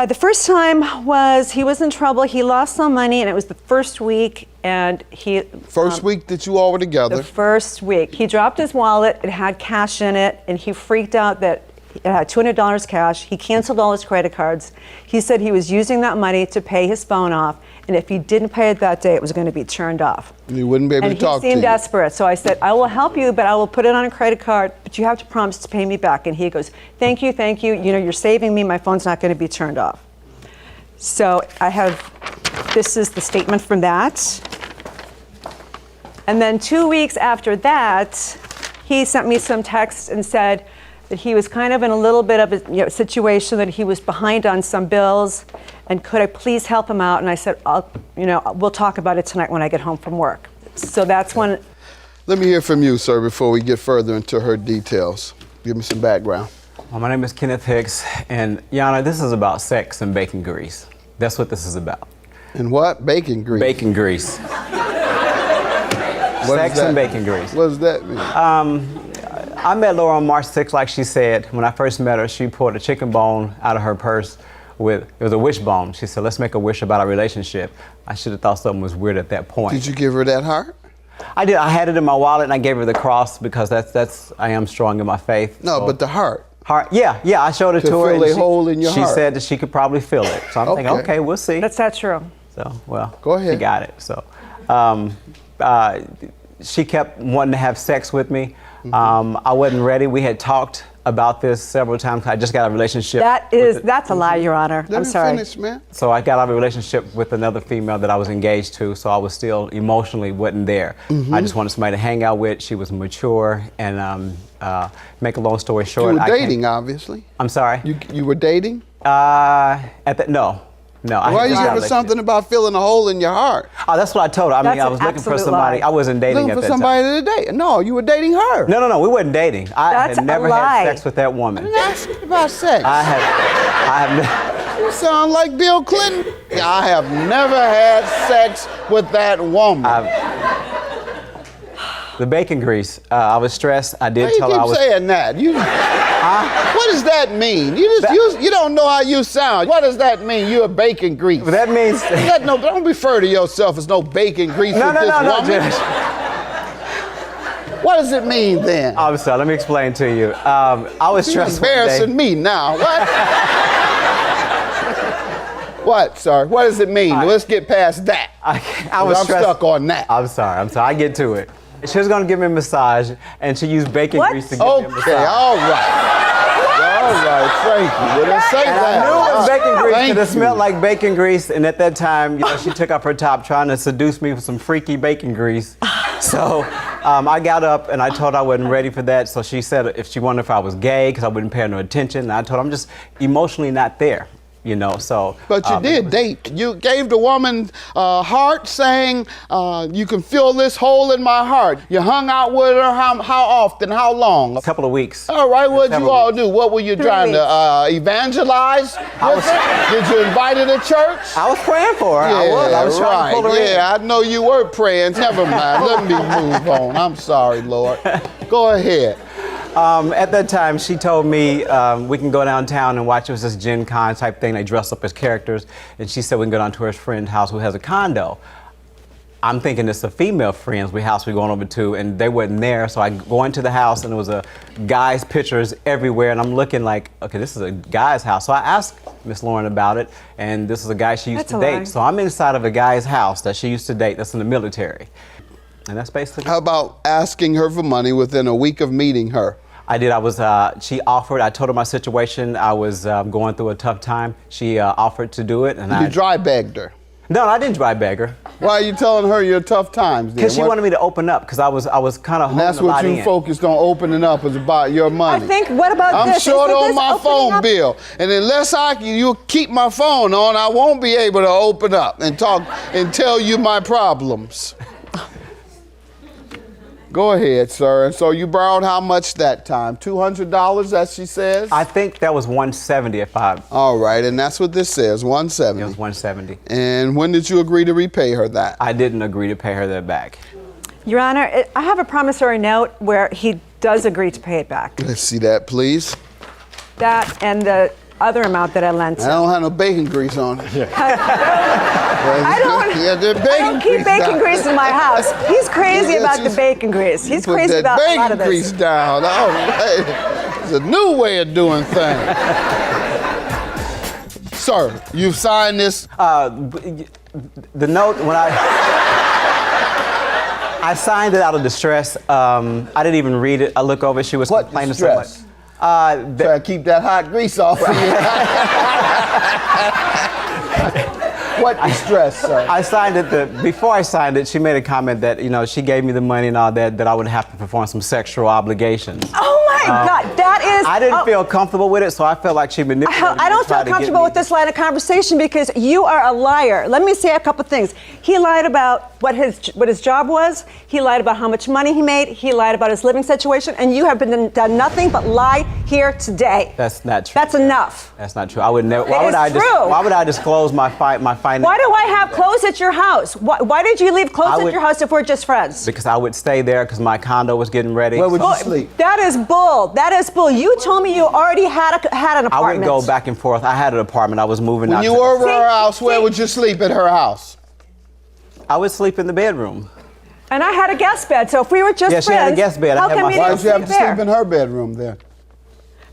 The first time was he was in trouble. He lost some money, and it was the first week. And he first week that you all were together. The first week, he dropped his wallet. It had cash in it, and he freaked out that it had $200 cash. He canceled all his credit cards. He said he was using that money to pay his phone off, and if he didn't pay it that day, it was going to be turned off. You wouldn't be able to talk to you. And he seemed desperate, so I said, I will help you, but I will put it on a credit card, but you have to promise to pay me back. And he goes, thank you, you're saving me, my phone's not going to be turned off. So this is the statement from that. And then 2 weeks after that, he sent me some text and said that he was kind of in a little bit of a situation, that he was behind on some bills, and could I please help him out? And I said, we'll talk about it tonight when I get home from work. So that's when. Let me hear from you, sir, before we get further into her details. Give me some background. Well, my name is Kenneth Hicks, and Yana, this is about sex and bacon grease. That's what this is about. And what? Bacon grease? Bacon grease. Sex and bacon grease. What does that mean? I met Laura on March 6th, like she said. When I first met her, she pulled a chicken bone out of her purse it was a wishbone. She said, let's make a wish about our relationship. I should have thought something was weird at that point. Did you give her that heart? I did. I had it in my wallet, and I gave her the cross because I am strong in my faith. No, but the heart. Yeah, I showed it to her. To fill a hole in your heart. She said that she could probably feel it. So I'm thinking, okay, we'll see. That's not true. So, well, go ahead. She got it. So, she kept wanting to have sex with me. I wasn't ready. We had talked about this several times. I just got a relationship. That's a lie, Your Honor. I'm sorry. Finish, man. So I got out of a relationship with another female that I was engaged to, so I was still emotionally wasn't there. I just wanted somebody to hang out with. She was mature, and make a long story short, you were dating, obviously. I'm sorry? You were dating? No. No, I Why had you just got giving elected. something about filling a hole in your heart? Oh, that's what I told her. I mean, That's I an was looking for absolute somebody. lie. I wasn't dating Looking at for that somebody time. to date. No, you were dating her. No, we wasn't dating. I That's had a never lie. had sex with that woman. I didn't ask you about sex. I have. You sound like Bill Clinton. I have never had sex with that woman. The bacon grease. I was stressed. I did Why you tell her I keep was. saying that? What does that mean? You don't know how you sound. What does that mean? You're a bacon grease. That means. Don't refer to yourself as no bacon grease No, with no, this no, no, woman. Judge. What does it mean then? I'm sorry. Let me explain to you. I was You're stressed one day. embarrassing me now. What? What, sir? What does it mean? Let's get past that. I was I'm stressed. stuck on that. I'm sorry. I get to it. She was gonna give me a massage, and she used bacon grease to give me a massage. Okay, all right. All right, thank you. Well, then say And that. I knew it was bacon grease Thank because it you. smelled like bacon grease. And at that time, she took off her top trying to seduce me with some freaky bacon grease. So I got up and I told her I wasn't ready for that. So she said if she wondered if I was gay because I wouldn't pay her no attention. And I told her I'm just emotionally not there. So. But you did date. You gave the woman a heart saying, you can fill this hole in my heart. You hung out with her how often, how long? A couple of weeks. All right, what'd you all do? What were you trying to evangelize with her? Did you invite her to church? I was praying for her. Yeah, I was trying to pull her in. Yeah, I know you were praying. Never mind. Let me move on. I'm sorry, Lord. Go ahead. At that time, she told me we can go downtown and watch. It was this Gen Con type thing. They dress up as characters. And she said we can go down to her friend's house who has a condo. I'm thinking it's a female friend's house we're going over to, and they weren't there. So I go into the house, and there was a guy's pictures everywhere. And I'm looking like, okay, this is a guy's house. So I asked Miss Lauren about it, and this is a guy she used That's to a date. lie. So I'm inside of a guy's house that she used to date that's in the military. And that's basically. How about asking her for money within a week of meeting her? I did. She offered. I told her my situation. I was going through a tough time. She offered to do it, and You dry bagged her. No, I didn't dry bag her. Why are you telling her your tough times? Because she wanted me to open up. Because I was kind of holding That's a lot what you in. focused on, opening up, is about your money. I think, what about I'm this? short Isn't on this my opening phone up? bill, and unless you keep my phone on, I won't be able to open up and talk and tell you my problems. Go ahead, sir. And so you borrowed how much that time? $200, as she says? I think that was $170 if I. All right, and that's what this says, $170. It was $170. And when did you agree to repay her that? I didn't agree to pay her that back. Your Honor, I have a promissory note where he does agree to pay it back. Let's see that, please. That and the other amount that I lent. I don't have no bacon grease on it. I don't keep bacon grease in my house. He's crazy about the bacon grease. He's Put crazy that about a lot of bacon this. grease down. All right. It's a new way of doing things. Sir, you've signed this. The note, when I signed it out of distress. I didn't even read it. I look over it. She was complaining so much. Try to keep that hot grease off of you. What distress, sir? I signed it. Before I signed it, she made a comment that she gave me the money and all that I would have to perform some sexual obligations. Oh my God, that is. I didn't feel comfortable with it, so I felt like she manipulated me. I don't to try feel to get comfortable me. with this line of conversation because you are a liar. Let me say a couple things. He lied about what his job was. He lied about how much money he made. He lied about his living situation, and you have done nothing but lie here today. That's not true. That's enough. That's not true. I would never. It is true. Why would I disclose my finances? Why do I have clothes at your house? Why did you leave clothes at your house if we're just friends? Because I would stay there because my condo was getting ready. Where would you sleep? That is bull. That is bull. You told me you already had an apartment. I wouldn't go back and forth. I had an apartment. I was moving out. When you were over her house, where would you sleep at her house? I would sleep in the bedroom. And I had a guest bed, so if we were just Yeah, friends, she had a guest bed. I how had come my- you Why didn't did you have to sleep there? sleep in her bedroom then?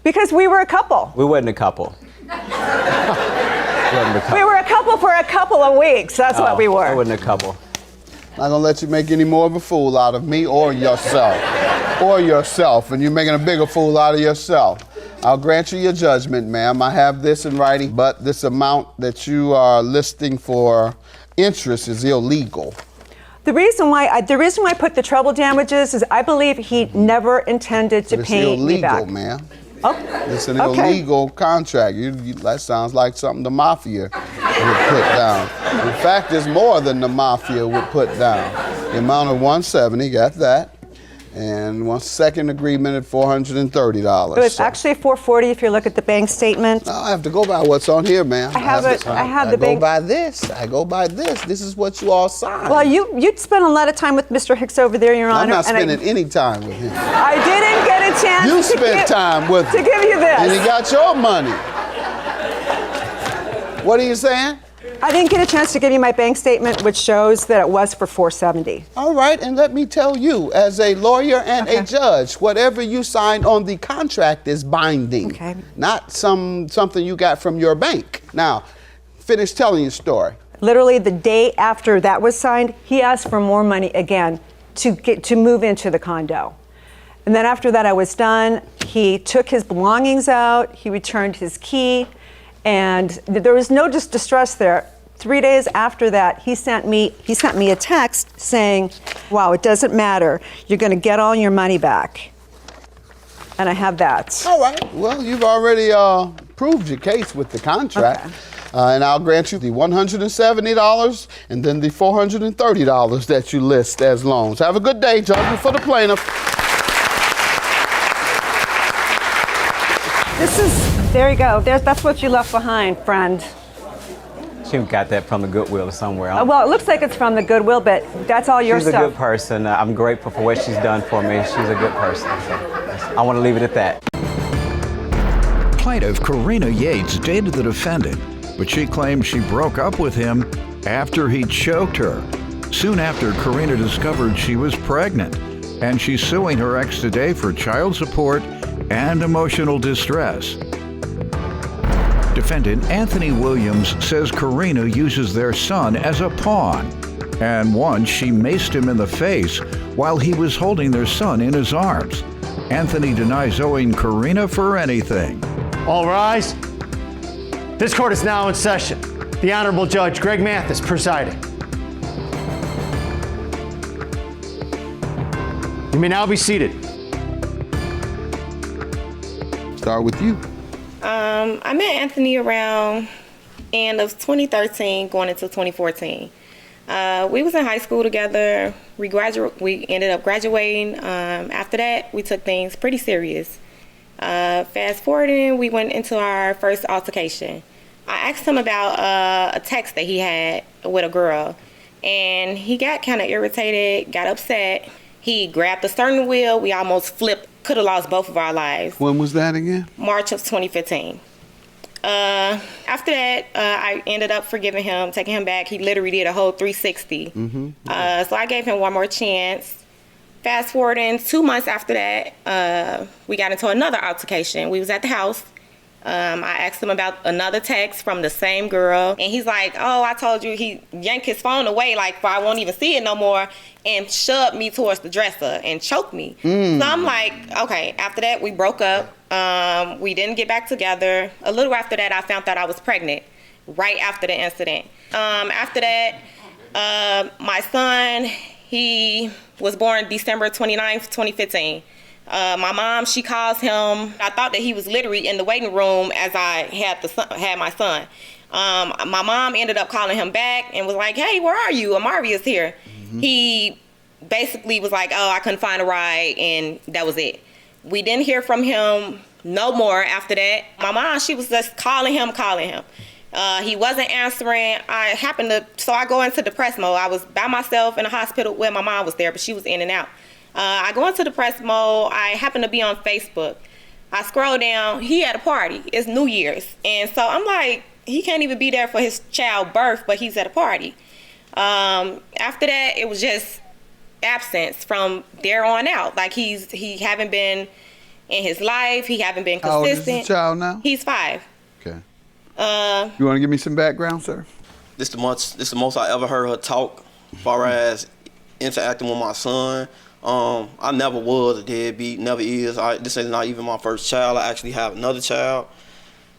Because we were a couple. We wasn't a couple. We were a couple for a couple of weeks. That's what we I were. wasn't a couple. Not gonna let you make any more of a fool out of me or yourself. And you're making a bigger fool out of yourself. I'll grant you your judgment, ma'am. I have this in writing, but this amount that you are listing for interest is illegal. The reason why I put the treble damages is I believe he never intended to But it's pay me illegal, back. ma'am. It's an illegal contract. That sounds like something the mafia would put down. In fact, it's more than the mafia would put down. The amount of $170, got that. And one second agreement at $430. It was actually $440 if you look at the bank statement. No, I have to go by what's on here, man. I have the bank. I go by this. I go by this. This is what you all signed. Well, you'd spent a lot of time with Mr. Hicks over there, Your Honor. I'm not spending any time with him. I didn't get a chance You spent time with him. to give you this. And he got your money. What are you saying? I didn't get a chance to give you my bank statement, which shows that it was for $470. All right, and let me tell you, as a lawyer and a judge, whatever you signed on the contract is binding, not something you got from your bank. Now, finish telling your story. Literally the day after that was signed, he asked for more money again to move into the condo. And then after that I was done, he took his belongings out, he returned his key, and there was no distress there. 3 days after that, he sent me a text saying, wow, it doesn't matter. You're going to get all your money back. And I have that. All right. Well, you've already proved your case with the contract. And I'll grant you the $170 and then the $430 that you list as loans. Have a good day, judgment for the plaintiff. There you go. That's what you left behind, friend. She got that from the Goodwill or somewhere. Well, it looks like it's from the Goodwill, but that's all your She's stuff. a good person. I'm grateful for what she's done for me. She's a good person. So I want to leave it at that. Plaintiff Karina Yates dated the defendant, but she claims she broke up with him after he choked her. Soon after, Karina discovered she was pregnant, and she's suing her ex today for child support and emotional distress. Defendant Anthony Williams says Karina uses their son as a pawn, and once she maced him in the face while he was holding their son in his arms. Anthony denies owing Karina for anything. All rise. This court is now in session. The Honorable Judge Greg Mathis presiding. You may now be seated. Start with you. I met Anthony around end of 2013 going into 2014. We was in high school together. We ended up graduating. After that, we took things pretty serious. Fast forwarding, we went into our first altercation. I asked him about a text that he had with a girl, and he got kind of irritated, got upset. He grabbed the steering wheel. We almost flipped. Could have lost both of our lives. When was that again? March of 2015. After that, I ended up forgiving him, taking him back. He literally did a whole 360. So I gave him one more chance. Fast forwarding 2 months after that, we got into another altercation. We was at the house. I asked him about another text from the same girl, and he's like, oh, I told you. He yanked his phone away like I won't even see it no more, and shoved me towards the dresser and choked me. So I'm like, okay. After that, we broke up. We didn't get back together. A little after that, I found out I was pregnant right after the incident. After that, my son, he was born December 29th, 2015. My mom, she calls him. I thought that he was literally in the waiting room as I had my son. My mom ended up calling him back and was like, hey, where are you? Amari is here. He basically was like, oh, I couldn't find a ride, and that was it. We didn't hear from him no more after that. My mom, she was just calling him. He wasn't answering. So I go into depressed mode. I was by myself in the hospital where my mom was there, but she was in and out. I go into depressed mode. I happen to be on Facebook. I scroll down. He had a party. It's New Year's. And so I'm like, he can't even be there for his child's birth, but he's at a party. After that, it was just absence from there on out. Like he haven't been in his life. He haven't been consistent. How old is the child now? He's 5. Okay. You want to give me some background, sir? This the most I ever heard her talk, as far as interacting with my son. I never was a deadbeat, never is. This is not even my first child. I actually have another child.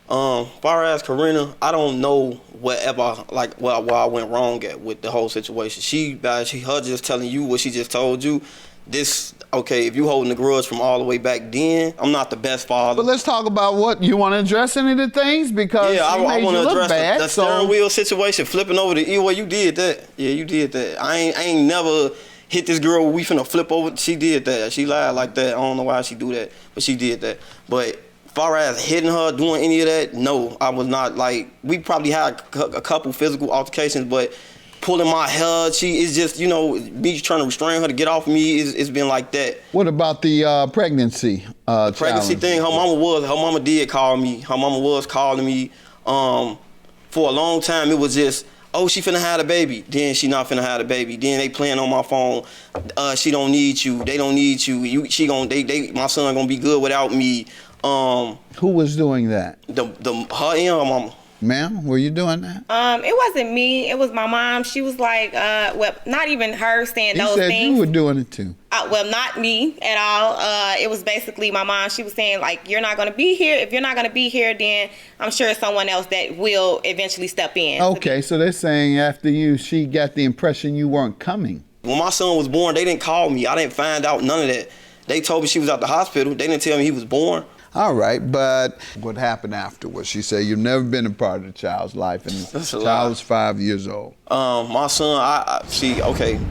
Far as Karina, I don't know where I went wrong at with the whole situation. Her just telling you what she just told you, if you holding the grudge from all the way back then, I'm not the best father. But let's talk about what you want to address any of the things because I want to address the steering wheel situation, flipping over the well, you did that. Yeah, you did that. I ain't never hit this girl. We finna flip over. She did that. She lied like that. I don't know why she do that, but she did that. But far as hitting her, doing any of that, no, I was not. Like, we probably had a couple physical altercations, but pulling my hair, she is just, me trying to restrain her to get off of me, it's been like that. What about the pregnancy pregnancy thing? Her mama did call me. Her mama was calling me. For a long time, it was just, oh, she finna have a baby. Then she not finna have a baby. Then they playing on my phone. She don't need you. They don't need you. My son gonna be good without me. Who was doing that? Her and her mama. Ma'am, were you doing that? It wasn't me. It was my mom. She was like, well, not even her saying those said things. You were doing it too. Well, not me at all. It was basically my mom. She was saying, like, you're not going to be here. If you're not going to be here, then I'm sure it's someone else that will eventually step in. Okay, so they're saying after you, she got the impression you weren't coming. When my son was born, they didn't call me. I didn't find out none of that. They told me she was at the hospital. They didn't tell me he was born. All right, but what happened afterwards? She said you've never been a part of the child's life, and the child was 5 years old. My son,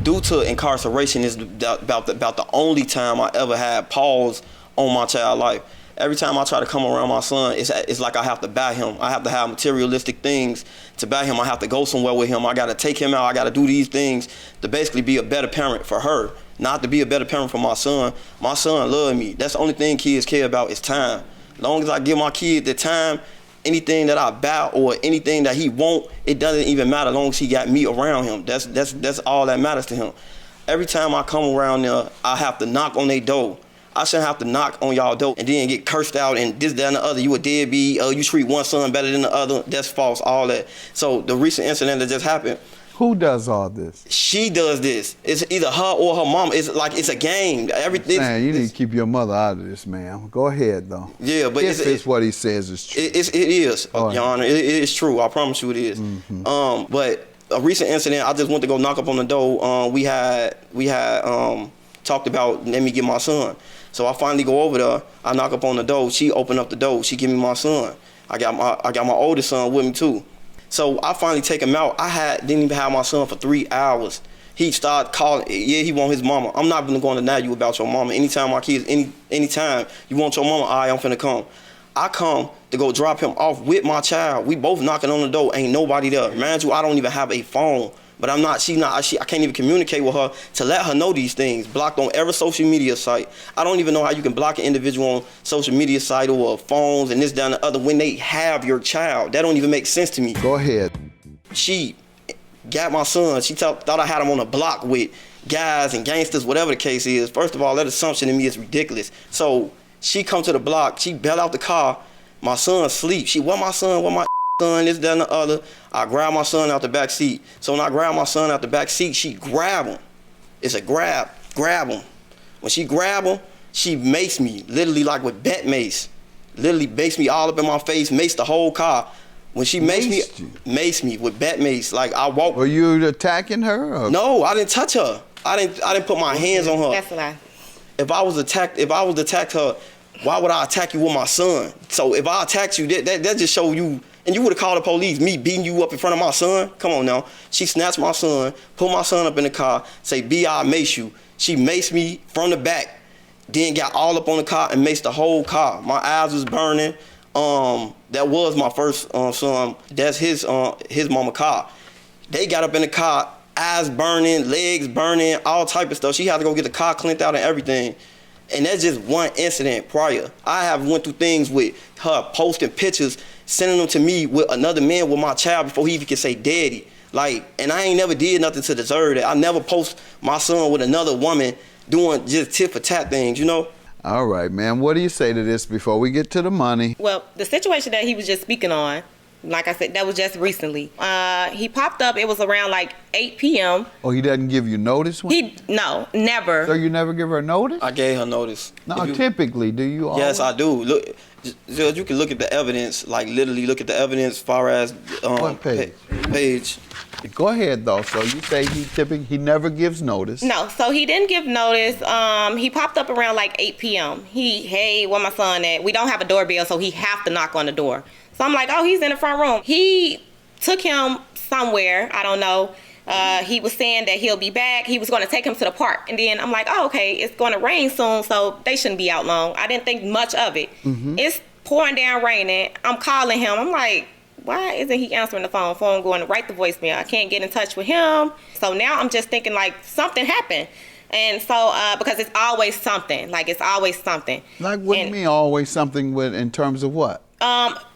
due to incarceration is about the only time I ever had pause on my child's life. Every time I try to come around my son, it's like I have to buy him. I have to have materialistic things to buy him. I have to go somewhere with him. I got to take him out. I got to do these things to basically be a better parent for her, not to be a better parent for my son. My son loves me. That's the only thing kids care about is time. As long as I give my kid the time, anything that I buy or anything that he want, it doesn't even matter as long as he got me around him. That's all that matters to him. Every time I come around there, I have to knock on their door. I shouldn't have to knock on y'all door and then get cursed out and this, that, and the other. You a deadbeat. You treat one son better than the other. That's false, all that. So the recent incident that just happened. Who does all this? She does this. It's either her or her mom. It's like it's a game. Everything. Man, you need to keep your mother out of this, man. Go ahead, though. Yeah, but if it's what he says is true. It is, Your Honor. It is true. I promise you it is. Mm-hmm. But a recent incident, I just went to go knock up on the door. We had talked about let me get my son. So I finally go over there. I knock up on the door. She opened up the door. She give me my son. I got my oldest son with me too. So I finally take him out. Didn't even have my son for 3 hours. He started calling. Yeah, he want his mama. I'm not going to deny you about your mama. Anytime my kids, anytime you want your mama, I'm finna come. I come to go drop him off with my child. We both knocking on the door. Ain't nobody there. Mind you, I don't even have a phone. But I can't even communicate with her to let her know these things. Blocked on every social media site. I don't even know how you can block an individual on social media site or phones and this, that, and the other when they have your child. That don't even make sense to me. Go ahead. She got my son. She thought I had him on a block with guys and gangsters, whatever the case is. First of all, that assumption to me is ridiculous. So she come to the block. She bailed out the car. My son asleep. She, what my son, what my son, this, that, and the other. I grab my son out the back seat. So when I grab my son out the back seat, she grab him. It's a grab him. When she grab him, she maced me, literally like with bat mace. Literally maced me all up in my face, maced the whole car. When she maced me with bat mace, like I walked. Were you attacking her? Or? No, I didn't touch her. I didn't put my hands on her. That's a lie. If I was attacked her, why would I attack you with my son? So if I attacked you, that just show you. And you would have called the police, me beating you up in front of my son? Come on now. She snatched my son, put my son up in the car, say, B, I mace you. She maced me from the back, then got all up on the car and maced the whole car. My eyes was burning. That was my first son. That's his mama car. They got up in the car, eyes burning, legs burning, all type of stuff. She had to go get the car cleaned out and everything. And that's just one incident prior. I have went through things with her posting pictures, sending them to me with another man with my child before he even could say daddy. And I ain't never did nothing to deserve that. I never post my son with another woman doing just tit for tat things, you know? All right, man. What do you say to this before we get to the money? Well, the situation that he was just speaking on Like I said, that was just recently. He popped up. It was around like 8 p.m. Oh, he doesn't give you notice? No, never. So you never give her notice? I gave her notice. No, typically, do you always? Yes, I do. Look, Judge, you can look at the evidence, like literally look at the evidence as far as what page? Page. Go ahead, though. So you say he never gives notice. No, so he didn't give notice. He popped up around like 8 p.m. Hey, where my son at? We don't have a doorbell, so he have to knock on the door. So I'm like, oh, he's in the front room. He took him somewhere, I don't know. He was saying that he'll be back. He was going to take him to the park. And then I'm like, oh, okay, it's going to rain soon, so they shouldn't be out long. I didn't think much of it. Mm-hmm. It's pouring down raining. I'm calling him. I'm like, why isn't he answering the phone? Phone going right to voicemail. I can't get in touch with him. So now I'm just thinking like something happened. And so, because it's always something. Like, it's always something. Like, what do you mean always something in terms of what?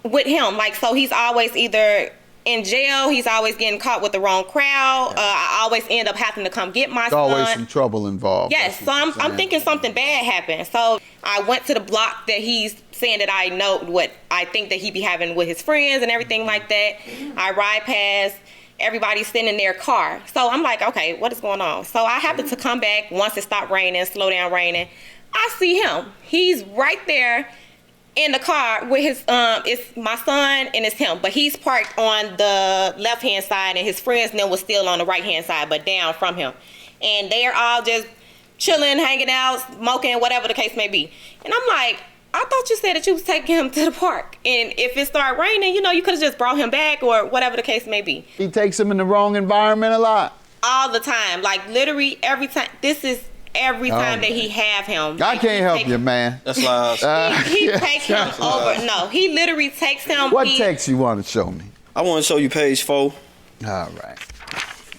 With him, like, so he's always either in jail, he's always getting caught with the wrong crowd. I always end up having to come get my son. There's always some trouble involved. Yes, so I'm thinking something bad happened. So I went to the block that he's saying that I know what I think that he be having with his friends and everything like that. I ride past, everybody's sitting in their car. So I'm like, okay, what is going on? So I happen to come back once it stopped raining, slow down raining. I see him. He's right there in the car with his it's my son and it's him, but he's parked on the left hand side and his friends and them was still on the right hand side but down from him, and they're all just chilling, hanging out, smoking, whatever the case may be. And I'm like, I thought you said that you was taking him to the park, and if it started raining, you know, you could have just brought him back or whatever the case may be. He takes him in the wrong environment a lot? All the time, like literally every time. This is every time that he have him. I can't help you, man. That's lies. He takes him over. No, he literally takes him. What text you want to show me? I want to show you page 4. All right.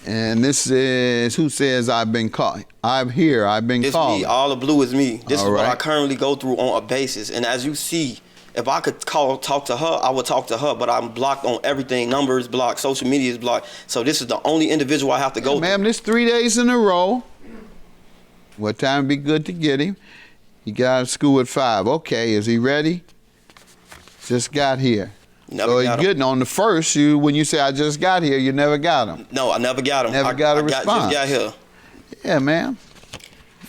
And this is who says I've been caught. I'm here. I've been called. It's me. All the blue is me. This All is what I right. currently go through on a basis. And as you see, if I could talk to her, I would talk to her. But I'm blocked on everything. Number is blocked. Social media is blocked. So this is the only individual I have to go through. Ma'am, this 3 days in a row. What time would be good to get him? He got out of school at 5. Okay, is he ready? Just got here. Never so got he's him. getting on the first. When you say I just got here, you never got him. No, I never got him. Never got a response. Just got here. Yeah, ma'am.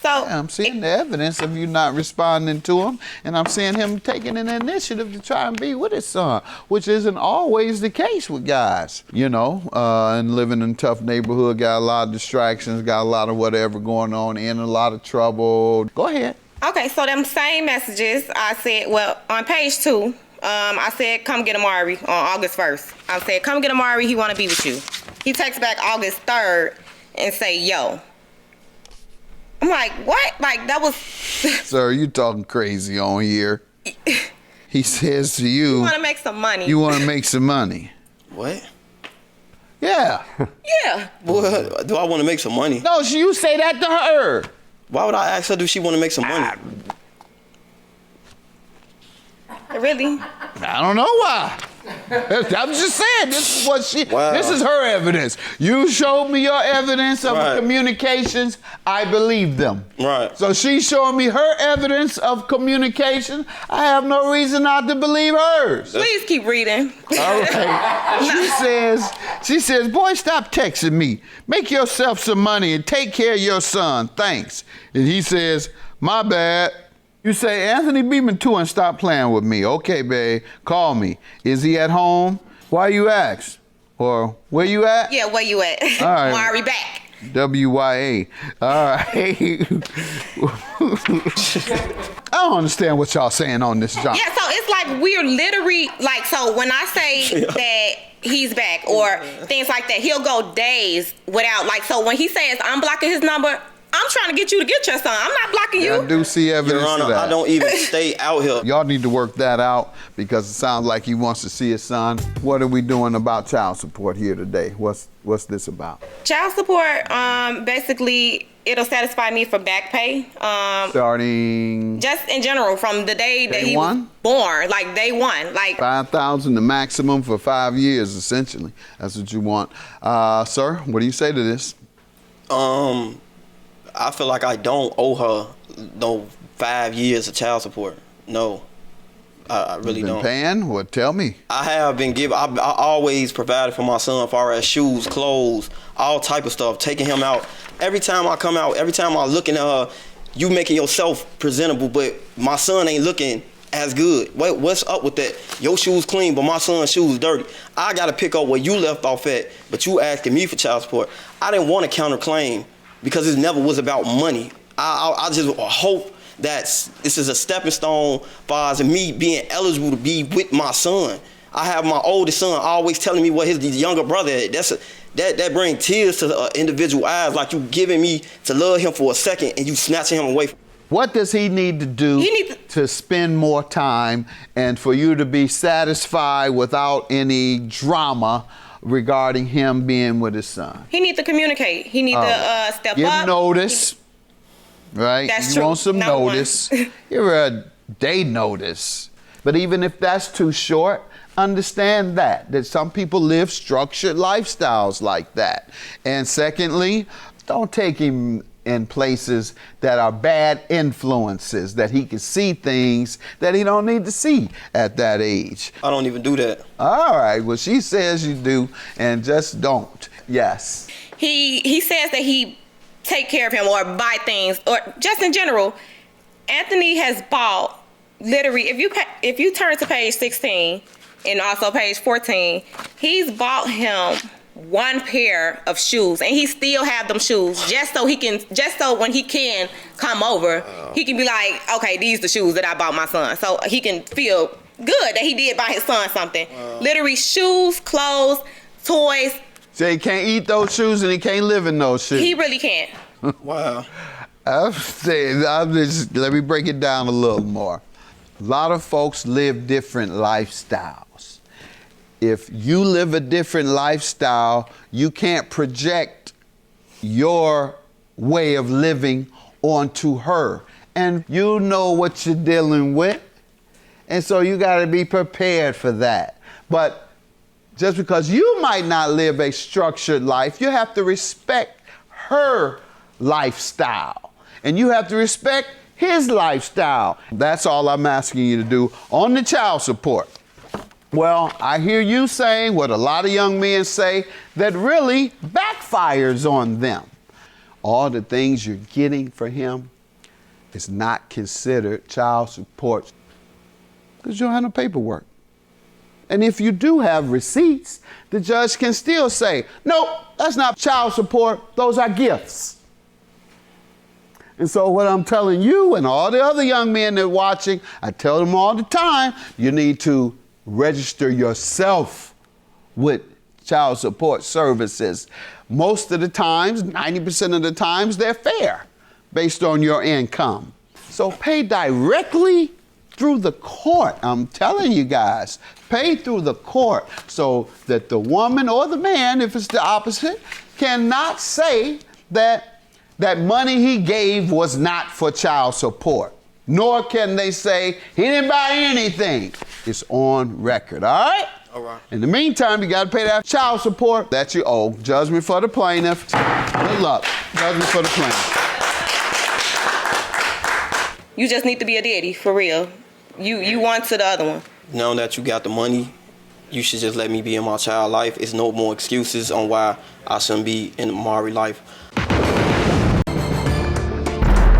So yeah, I'm seeing the evidence of you not responding to him, and I'm seeing him taking an initiative to try and be with his son, which isn't always the case with guys, you know, and living in a tough neighborhood, got a lot of distractions, got a lot of whatever going on, in a lot of trouble. Go ahead. Okay, so them same messages, I said, well, on page 2, I said, come get Amari on August 1st. I said, come get Amari, he want to be with you. He texts back August 3rd and say, yo. I'm like, what? Like, that was... Sir, you talking crazy on here. He says to you... You want to make some money. You want to make some money. What? Yeah. Yeah. Boy, do I want to make some money? No, you say that to her. Why would I ask her, do she want to make some money? Really? I don't know why. I'm just saying, this is what this is her evidence. You showed me your evidence of communications, I believe them. Right. So she's showing me her evidence of communication. I have no reason not to believe hers. Please keep reading. All right. She says, boy, stop texting me. Make yourself some money and take care of your son. Thanks. And he says, my bad. You say, Anthony Beeman too, and stop playing with me. Okay, babe, call me. Is he at home? Why you ask? Or where you at? Yeah, where you at? All right. Amari back. WYA. All right. I don't understand what y'all saying on this job. Yeah, so it's like we're literally, like, so when I say that he's back or things like that, he'll go days without, like, so when he says I'm blocking his number, I'm trying to get you to get your son. I'm not blocking you. I do see evidence Your Honor, of that. I don't even stay out here. Y'all need to work that out because it sounds like he wants to see his son. What are we doing about child support here today? What's this about? Child support, basically, it'll satisfy me for back pay. Starting just in general, from the day that he one? was born, like day one, like $5,000, the maximum for 5 years, essentially. That's what you want, sir. What do you say to this? I feel like I don't owe her no 5 years of child support. No. I really You've been don't. paying? Well, tell me. I have been giving. I always provided for my son, as far as shoes, clothes, all type of stuff. Taking him out every time I come out. Every time I looking at her, you making yourself presentable, but my son ain't looking as good. What's up with that? Your shoes clean, but my son's shoes dirty. I gotta pick up where you left off at, but you asking me for child support. I didn't want to counterclaim because it never was about money. I just hope that this is a stepping stone far as me being eligible to be with my son. I have my oldest son always telling me what his younger brother had. That brings tears to individual eyes, like you giving me to love him for a second and you snatching him away. What does he need to do to spend more time and for you to be satisfied without any drama regarding him being with his son? He needs to communicate. He needs to step Give up. notice, right? That's you true. want some Number one. notice. Give her a day notice. But even if that's too short, understand that some people live structured lifestyles like that. And secondly, don't take him in places that are bad influences, that he can see things that he don't need to see at that age. I don't even do that. All right, well, she says you do, and just don't. Yes. He says that he take care of him or buy things, or just in general. Anthony has bought, literally, if you turn to page 16 and also page 14, he's bought him one pair of shoes, and he still have them shoes just so when he can come over, he can be like, okay, these the shoes that I bought my son, so he can feel good that he did buy his son something. Literally shoes, clothes, toys. So he can't eat those shoes and he can't live in those shoes. He really can't. Wow. Let me break it down a little more. A lot of folks live different lifestyles. If you live a different lifestyle, you can't project your way of living onto her. And you know what you're dealing with. And so you got to be prepared for that. But just because you might not live a structured life, you have to respect her lifestyle. And you have to respect his lifestyle. That's all I'm asking you to do on the child support. Well, I hear you saying what a lot of young men say that really backfires on them. All the things you're getting for him is not considered child support because you don't have no paperwork. And if you do have receipts, the judge can still say, nope, that's not child support, those are gifts. And so what I'm telling you and all the other young men that are watching, I tell them all the time, you need to register yourself with child support services. Most of the times, 90% of the times, they're fair based on your income. So pay directly through the court. I'm telling you guys, pay through the court so that the woman or the man, if it's the opposite, cannot say that that money he gave was not for child support. Nor can they say he didn't buy anything. It's on record, all right? All right. In the meantime, you got to pay that child support that you owe. Judgment for the plaintiff. Good luck. Judgment for the plaintiff. You just need to be a daddy, for real. You want to the other one. Now that you got the money, you should just let me be in my child life. It's no more excuses on why I shouldn't be in Mari life.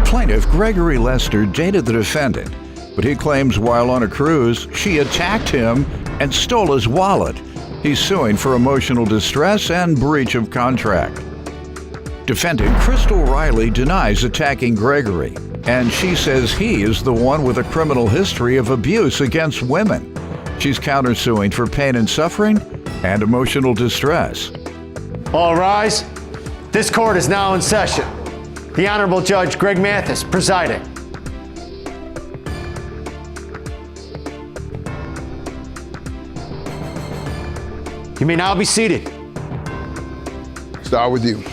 Plaintiff Gregory Lester dated the defendant, but he claims while on a cruise, she attacked him and stole his wallet. He's suing for emotional distress and breach of contract. Defendant Crystal Riley denies attacking Gregory, and she says he is the one with a criminal history of abuse against women. She's countersuing for pain and suffering and emotional distress. All rise. This court is now in session. The Honorable Judge Greg Mathis presiding. You may now be seated. Start with you.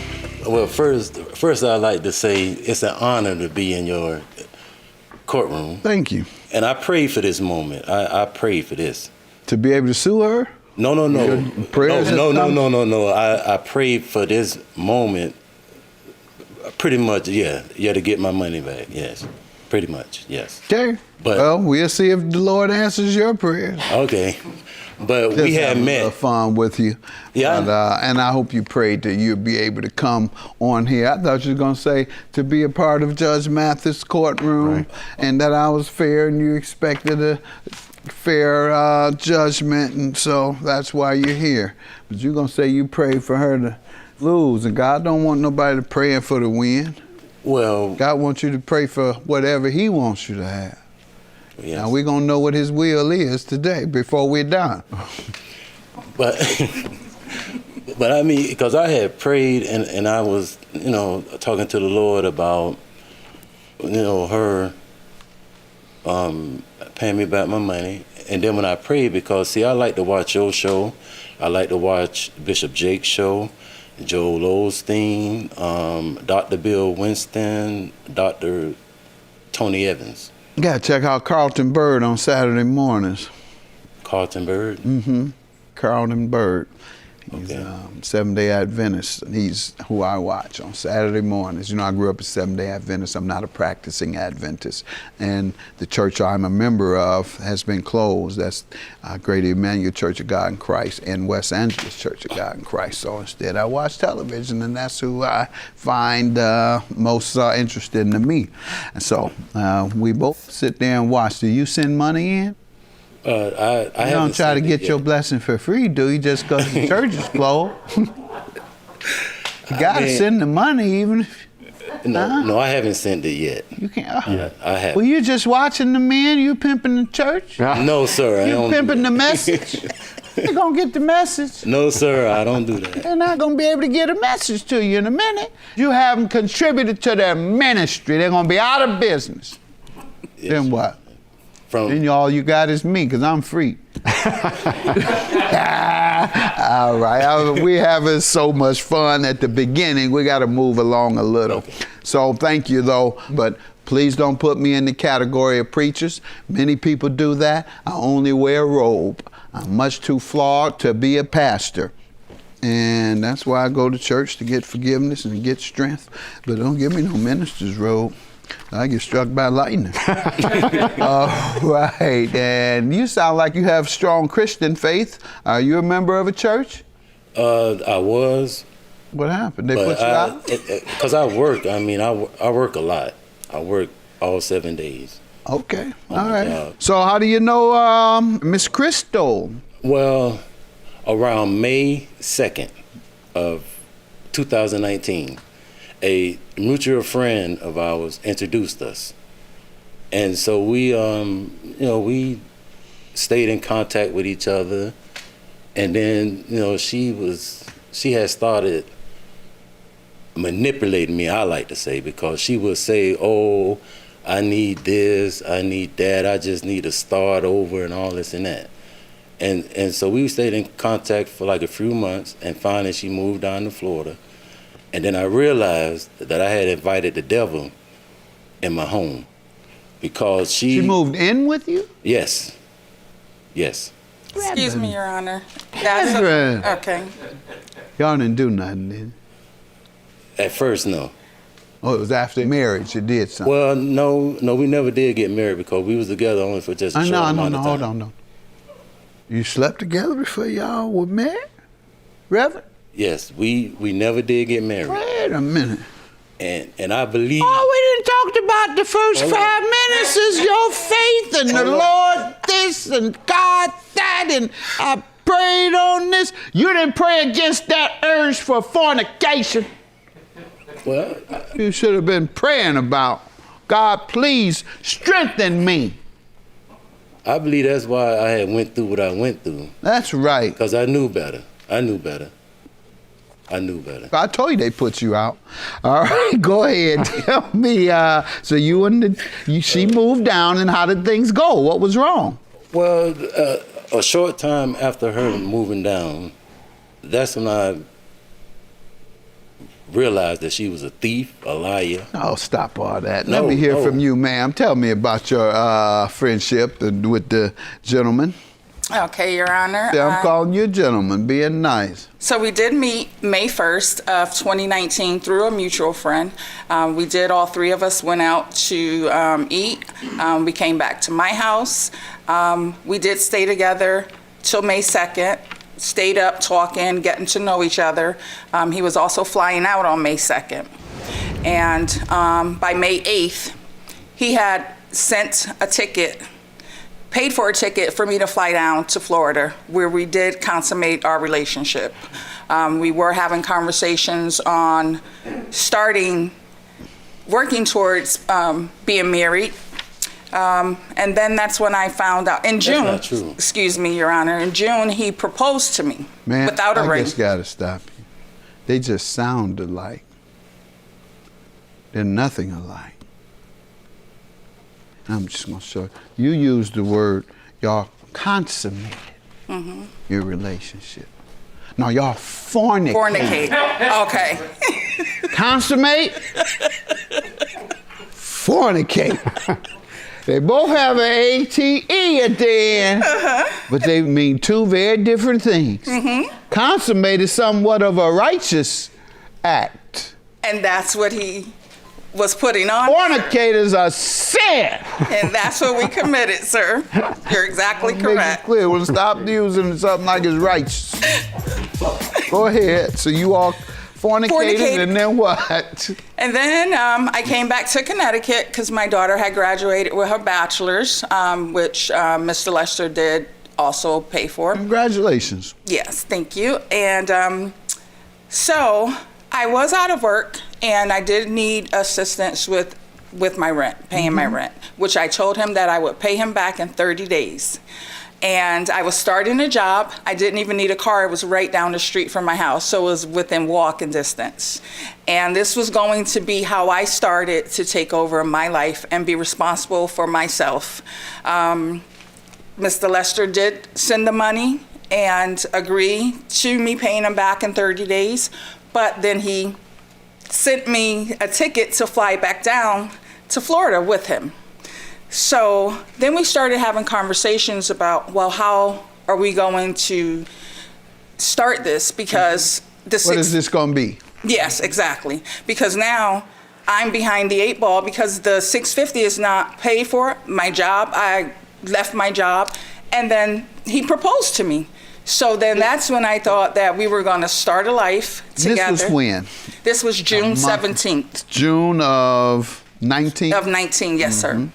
Well, first I'd like to say it's an honor to be in your courtroom. Thank you. And I prayed for this moment. I prayed for this. To be able to sue her? No. Your prayers No. I prayed for this moment. Pretty much, yeah, to get my money back, yes. Pretty much, yes. Okay. But well, we'll see if the Lord answers your prayers. Okay. But Just we had having a met. little fun with you. Yeah. And I hope you prayed that you'll be able to come on here. I thought you were going to say to be a part of Judge Mathis' courtroom, and that I was fair and you expected a fair judgment, and so that's why you're here. But you're going to say you prayed for her to lose, and God don't want nobody praying for the win. Well, God wants you to pray for whatever he wants you to have. Yes. Now we're going to know what his will is today before we're done. But but I mean, because I had prayed and I was, talking to the Lord about, her paying me back my money. And then when I prayed, because, see, I like to watch your show. I like to watch Bishop Jake's show, Joel Osteen, Dr. Bill Winston, Dr. Tony Evans. You got to check out Carlton Bird on Saturday mornings. Carlton Bird? Mm-hmm. Carlton Bird. He's Seventh-day Adventist, and he's who I watch on Saturday mornings. I grew up a Seventh-day Adventist. I'm not a practicing Adventist. And the church I'm a member of has been closed. That's Great Emmanuel Church of God in Christ and West Angeles Church of God in Christ. So instead, I watch television, and that's who I find most interesting to me. And so we both sit there and watch. Do you send money in? I you don't try to get your blessing for free, do you? Just because the church is closed. You got to send the money, even if. No, I haven't sent it yet. You can't. Yeah, I haven't. Well, you just watching the men. You pimping the church. No, sir. You pimping the message. They're gonna get the message. No, sir. I don't do that. They're not gonna be able to get a message to you in a minute. You haven't contributed to their ministry. They're gonna be out of business. Yes. Then what? Then all you got is me, because I'm free. All right. We're having so much fun at the beginning. We got to move along a little. Okay. So thank you, though. But please don't put me in the category of preachers. Many people do that. I only wear a robe. I'm much too flawed to be a pastor. And that's why I go to church, to get forgiveness and to get strength. But don't give me no minister's robe. I get struck by lightning. Right, and you sound like you have strong Christian faith. Are you a member of a church? I was. What happened? They put you out? Because I work. I mean, I work a lot. I work all 7 days. Okay, all right. So how do you know Miss Crystal? Well, around May 2nd of 2019. A mutual friend of ours introduced us, and so we we stayed in contact with each other, and then she had started manipulating me, I like to say, because she would say, "Oh, I need this, I need that, I just need to start over," and all this and that, and so we stayed in contact for like a few months, and finally she moved down to Florida. And then I realized that I had invited the devil in my home, because she moved in with you? Yes. Yes. Excuse me, Your Honor. Okay. Y'all didn't do nothing, did you? At first, no. Oh, it was after marriage you did something? Well, no, we never did get married, because we was together only for just a short amount of time. Hold on, no. You slept together before y'all were married? Reverend? Yes, we never did get married. Wait a minute. And I believe. Oh, we didn't talk about the first 5 minutes is your faith and the Lord this and God that, and I prayed on this. You didn't pray against that urge for fornication. Well, you should have been praying about, God, please strengthen me. I believe that's why I had went through what I went through. That's right. Because I knew better. I knew better. I told you they put you out. All right, go ahead. Tell me. So she moved down, and how did things go? What was wrong? Well, a short time after her moving down, that's when I realized that she was a thief, a liar. Oh, stop all that. Let me hear from you, ma'am. Tell me about your friendship with the gentleman. Okay, Your Honor. Yeah, I'm calling you a gentleman, being nice. So we did meet May 1st of 2019 through a mutual friend. We did, all three of us went out to eat. We came back to my house. We did stay together till May 2nd, stayed up talking, getting to know each other. He was also flying out on May 2nd. And by May 8th, he had sent a ticket, paid for a ticket for me to fly down to Florida, where we did consummate our relationship. We were having conversations on working towards being married. And then that's when I found out, in June, That's not true. excuse me, Your Honor, in June, he proposed to me Man, without a ring. I just gotta stop you. They just sound alike. They're nothing alike. I'm just gonna show you. You used the word, y'all consummated your relationship. No, y'all fornicate. Fornicate. Okay. Consummate, fornicate. They both have an A-T-E at the end, but they mean two very different things. Consummate is somewhat of a righteous act. And that's what he was putting on. Fornicate is a sin. And that's what we committed, sir. You're exactly Make correct. it clear. We'll stop using something like it's righteous. Go ahead. So you all fornicated, and then what? And then I came back to Connecticut because my daughter had graduated with her bachelor's, which Mr. Lester did also pay for. Congratulations. Yes, thank you. And so I was out of work, and I did need assistance with my rent, paying my rent, which I told him that I would pay him back in 30 days. And I was starting a job. I didn't even need a car. It was right down the street from my house, so it was within walking distance. And this was going to be how I started to take over my life and be responsible for myself. Mr. Lester did send the money and agree to me paying him back in 30 days, but then he sent me a ticket to fly back down to Florida with him. So then we started having conversations about, well, how are we going to start this? Because What is this going to be? Yes, exactly. Because now I'm behind the 8 ball because the $650 is not paid for. My job, I left my job, and then he proposed to me. So then that's when I thought that we were going to start a life together. This was when? This was June 17th. June of 19? Of 19, yes, sir.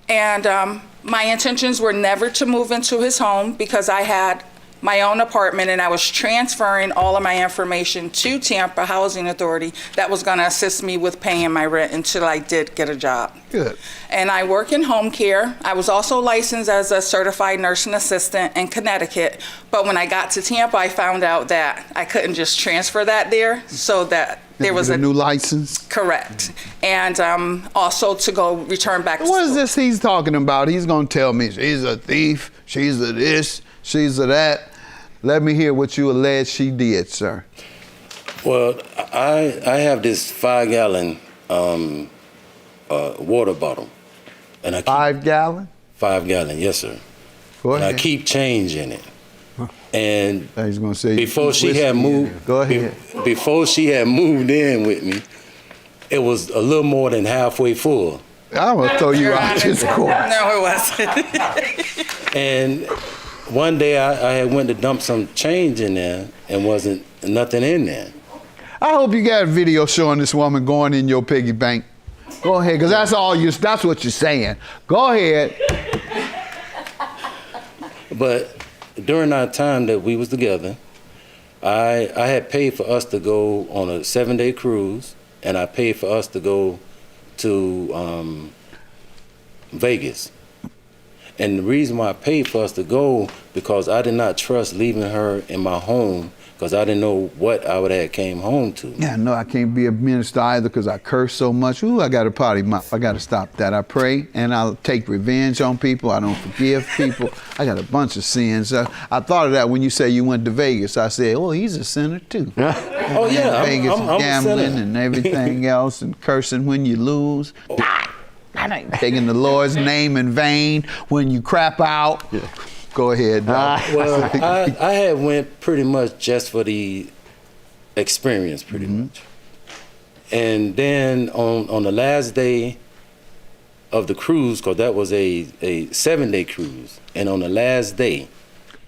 And my intentions were never to move into his home because I had my own apartment and I was transferring all of my information to Tampa Housing Authority that was going to assist me with paying my rent until I did get a job. Good. And I work in home care. I was also licensed as a certified nursing assistant in Connecticut. But when I got to Tampa, I found out that I couldn't just transfer that there, so that there was a new license? Correct. And also to go return back to What is this he's talking about? He's going to tell me she's a thief, she's a this, she's a that. Let me hear what you allege she did, sir. Well, I have this 5-gallon water bottle, and I keep 5 gallon. 5 gallon, yes, sir. Go and ahead. I keep changing it. And he's gonna say before she had moved, go ahead. Before she had moved in with me, it was a little more than halfway full. I'm gonna throw you out this court. No, it wasn't. And one day I had went to dump some change in there and wasn't nothing in there. I hope you got a video showing this woman going in your piggy bank. Go ahead, because that's what you're saying. Go ahead. But during our time that we was together, I had paid for us to go on a 7-day cruise, and I paid for us to go to Vegas. And the reason why I paid for us to go, because I did not trust leaving her in my home, because I didn't know what I would have came home to. Yeah, no, I can't be a minister either because I curse so much. Ooh, I got a potty mouth. I got to stop that. I pray and I'll take revenge on people. I don't forgive people. I got a bunch of sins. I thought of that when you say you went to Vegas. I said, oh, he's a sinner too. Oh, yeah. Vegas I'm and gambling and everything else and cursing when you lose. Taking the Lord's name in vain when you crap out. Go ahead. Well, I had went pretty much just for the experience, pretty much. And then on the last day of the cruise, because that was a 7-day cruise, and on the last day,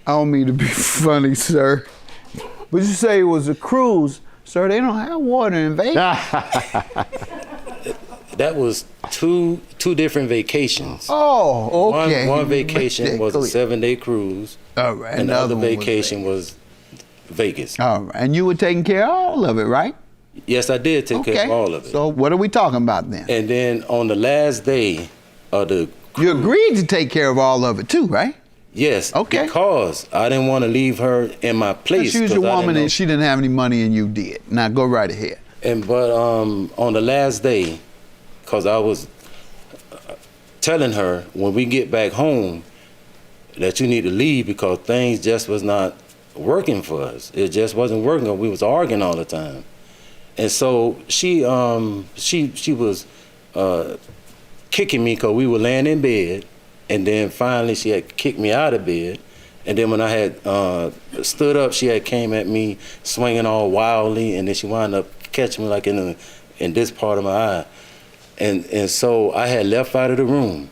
I don't mean to be funny, sir, but you say it was a cruise, sir. They don't have water in Vegas. that was two different vacations. Oh, okay. One vacation was a 7-day cruise. All right. And the other vacation was Vegas. All right. And you were taking care of all of it, right? Yes, I did take care of all of it. So what are we talking about then? And then on the last day of the cruise, you agreed to take care of all of it too, right? Yes. Okay. Because I didn't want to leave her in my place. She was a woman and she didn't have any money and you did. Now go right ahead. But on the last day, because I was telling her when we get back home that you need to leave because things just was not working for us. It just wasn't working. We was arguing all the time. And so she was kicking me because we were laying in bed, and then finally she had kicked me out of bed. And then when I had stood up, she had came at me swinging all wildly, and then she wound up catching me like in this part of my eye. And so I had left out of the room,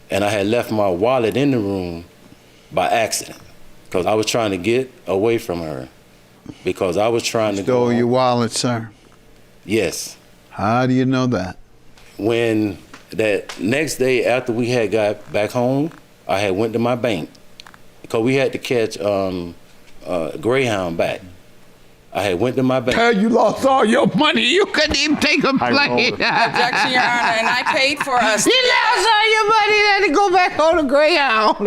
and I had left my wallet in the room by accident because I was trying to get away from her because I was trying to Stole your wallet, sir? Yes. How do you know that? When that next day after we had got back home, I had went to my bank because we had to catch Greyhound back. I had went to my bank. You lost all your money. You couldn't even take a plane. Objection, Your Honor, and I paid for us. You lost all your money. You had to go back on the Greyhound.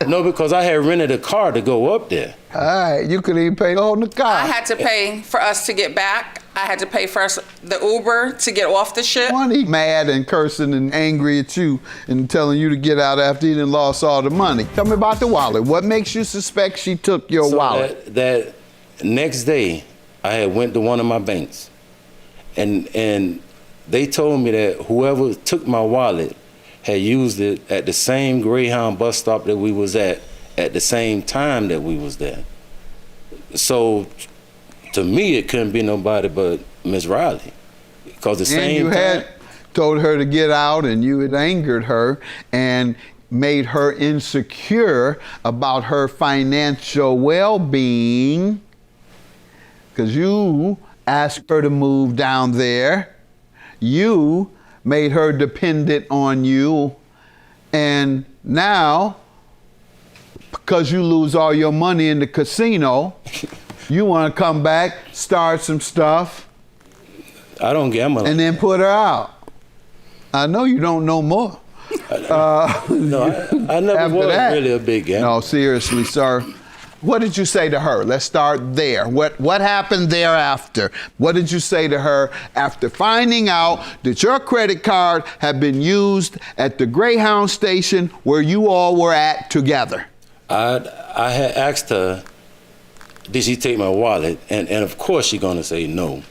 No, because I had rented a car to go up there. All right, you couldn't even pay on the car. I had to pay for us to get back. I had to pay for us the Uber to get off the ship. Why he mad and cursing and angry at you and telling you to get out after he done lost all the money? Tell me about the wallet. What makes you suspect she took your wallet? That next day, I had went to one of my banks, and they told me that whoever took my wallet had used it at the same Greyhound bus stop that we was at the same time that we was there. So, to me, it couldn't be nobody but Miss Riley, because the same. And you had told her to get out, and you had angered her and made her insecure about her financial well-being. Because you asked her to move down there. You made her dependent on you. And now, because you lose all your money in the casino, you want to come back, start some stuff. I don't gamble. And then put her out. I know you don't know more. No, I never was really a big gambler. No, seriously, sir. What did you say to her? Let's start there. What happened thereafter? What did you say to her after finding out that your credit card had been used at the Greyhound station where you all were at together? I had asked her, did she take my wallet? And of course she's gonna say no.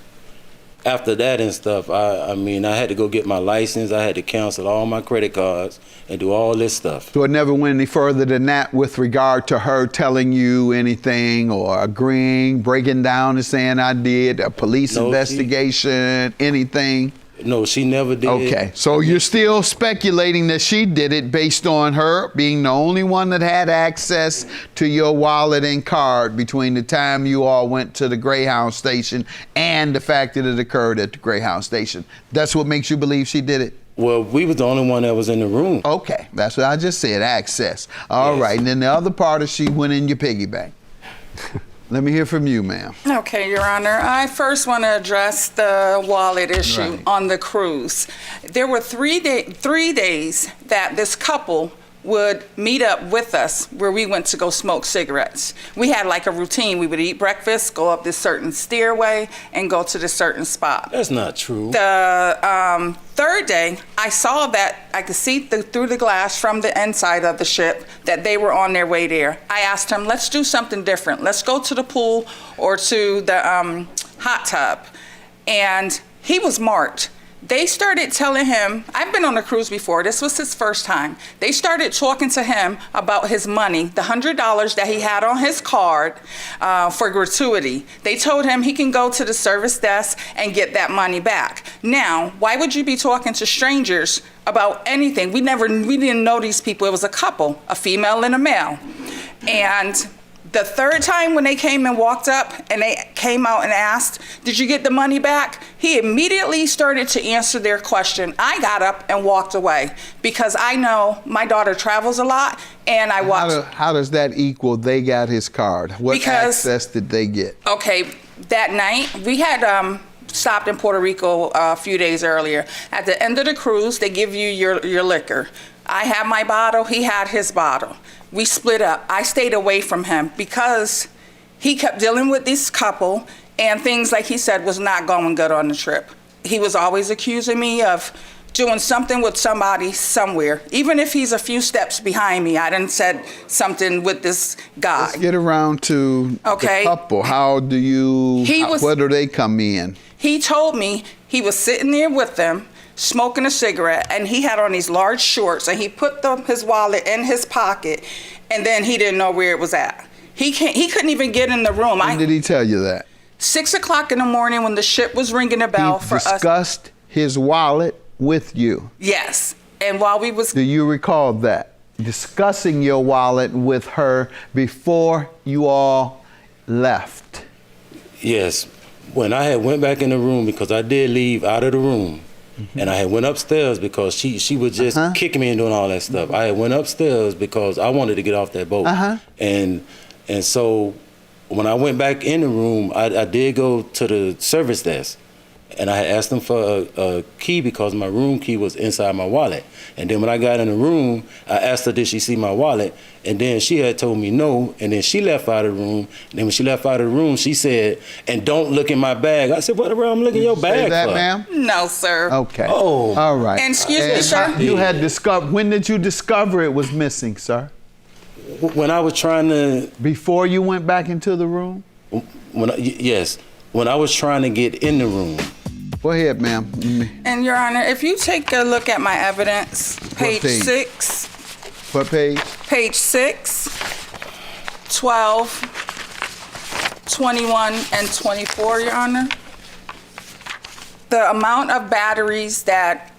After that and stuff, I mean, I had to go get my license. I had to cancel all my credit cards and do all this stuff. So it never went any further than that with regard to her telling you anything or agreeing, breaking down and saying I did, a police investigation, anything? No, she never did. Okay, so you're still speculating that she did it based on her being the only one that had access to your wallet and card between the time you all went to the Greyhound station and the fact that it occurred at the Greyhound station. That's what makes you believe she did it? Well, we was the only one that was in the room. Okay, that's what I just said, access. All right, and then the other part is she went in your piggy bank. Let me hear from you, ma'am. Okay, Your Honor. I first want to address the wallet issue Right. on the cruise. There were 3 days that this couple would meet up with us where we went to go smoke cigarettes. We had like a routine. We would eat breakfast, go up this certain stairway, and go to this certain spot. That's not true. The third day, I saw that I could see through the glass from the inside of the ship that they were on their way there. I asked him, let's do something different. Let's go to the pool or to the hot tub. And he was marked. They started telling him, I've been on a cruise before, this was his first time. They started talking to him about his money, the $100 that he had on his card for gratuity. They told him he can go to the service desk and get that money back. Now, why would you be talking to strangers about anything? We didn't know these people. It was a couple, a female and a male. And the third time when they came and walked up and they came out and asked, did you get the money back? He immediately started to answer their question. I got up and walked away because I know my daughter travels a lot and I watch. How does that equal they got his card? What access did they get? Okay, that night we had stopped in Puerto Rico a few days earlier. At the end of the cruise, they give you your liquor. I had my bottle, he had his bottle. We split up. I stayed away from him because he kept dealing with this couple and things, like he said, was not going good on the trip. He was always accusing me of doing something with somebody somewhere. Even if he's a few steps behind me, I done said something with this guy. Let's get around to the couple. How do you, where do they come in? He told me he was sitting there with them, smoking a cigarette, and he had on these large shorts, and he put his wallet in his pocket, and then he didn't know where it was at. He couldn't even get in the room. When did he tell you that? 6 o'clock in the morning when the ship was ringing a bell for us. He discussed his wallet with you? Yes, and while we was... Do you recall that? Discussing your wallet with her before you all left? Yes. When I had went back in the room, because I did leave out of the room, and I had went upstairs because she was just kicking me and doing all that stuff. I had went upstairs because I wanted to get off that boat. And so when I went back in the room, I did go to the service desk. And I had asked them for a key because my room key was inside my wallet. And then when I got in the room, I asked her, did she see my wallet? And then she had told me no. And then she left out of the room. And then when she left out of the room, she said, and don't look in my bag. I said, what around I'm looking in your bag say that, for? ma'am? No, sir. Okay. Oh. All right. And excuse me, sir? You had discovered, when did you discover it was missing, sir? When I was trying to... Before you went back into the room? Yes. When I was trying to get in the room. Go ahead, ma'am. And Your Honor, if you take a look at my evidence, page page? 6. What page? Page 6, 12, 21, and 24, Your Honor. The amount of batteries that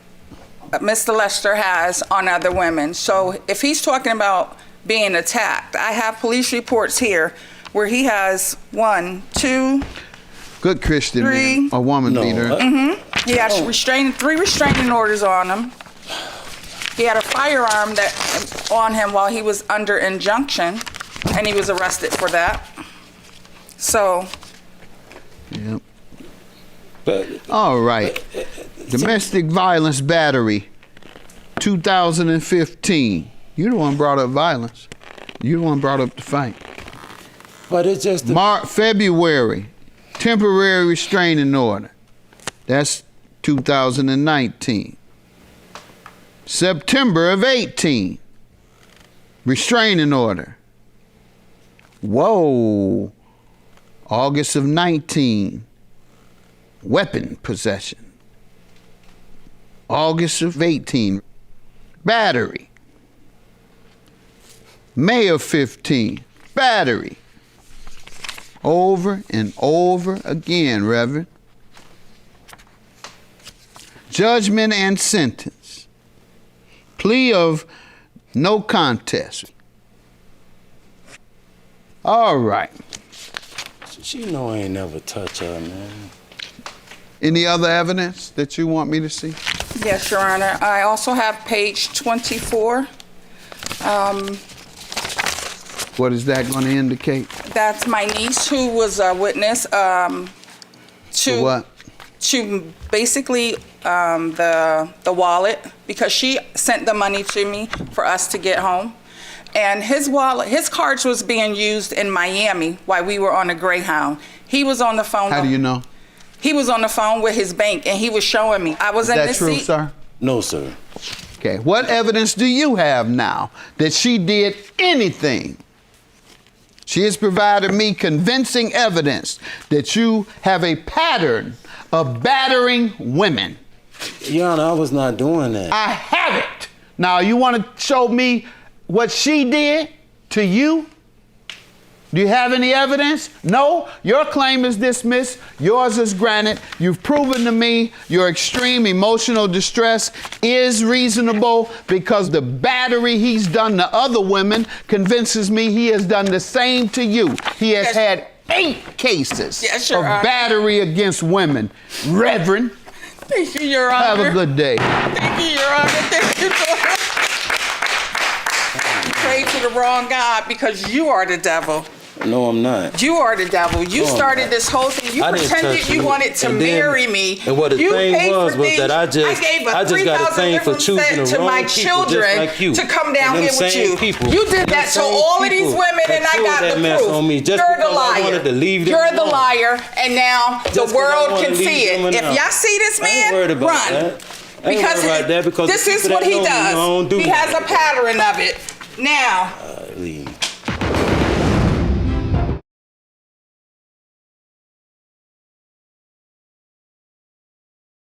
Mr. Lester has on other women. So if he's talking about being attacked, I have police reports here where he has 1, 2, Good Christian 3. man. A woman beater. He had 3 restraining orders on him. He had a firearm on him while he was under injunction, and he was arrested for that. So. Yep. All right. Domestic violence battery, 2015. You the one brought up violence. You the one brought up the fight. But it's just February, temporary restraining order. That's 2019. September of 18, restraining order. Whoa. August of 19, weapon possession. August of 18, battery. May of 15, battery. Over and over again, Reverend. Judgment and sentence. Plea of no contest. All right. She know I ain't never touch her, man. Any other evidence that you want me to see? Yes, Your Honor. I also have page 24. What is that going to indicate? That's my niece who was a witness to what? To basically the wallet, because she sent the money to me for us to get home. And his wallet, his cards was being used in Miami while we were on a Greyhound. He was on the phone. How do you know? He was on the phone with his bank and he was showing me. I was in the seat. Is that true, sir? No, sir. Okay. What evidence do you have now that she did anything? She has provided me convincing evidence that you have a pattern of battering women. Your Honor, I was not doing that. I have it. Now, you want to show me what she did to you? Do you have any evidence? No? Your claim is dismissed. Yours is granted. You've proven to me your extreme emotional distress is reasonable because the battery he's done to other women convinces me he has done the same to you. He has had 8 cases of battery against women. Reverend. Thank you, Your Honor. Have a good day. Thank you, Your Honor. Thank you, Lord. You prayed to the wrong God because you are the devil. No, I'm not. You are the devil. You started this whole thing. You pretended you wanted to marry me. And what the thing was that I just got a thing for choosing the wrong people, just like you. To come down here with you. People, you did that to all of these women, and I got the proof. On me just You're the liar. I wanted to leave them You're the alone. liar, and now Just the world can leave see it. them If alone. y'all see this man, worried about run. that. I ain't Because, worried about that because this is people what that he know me does. don't do He that. has a pattern of it. Now, Leave me.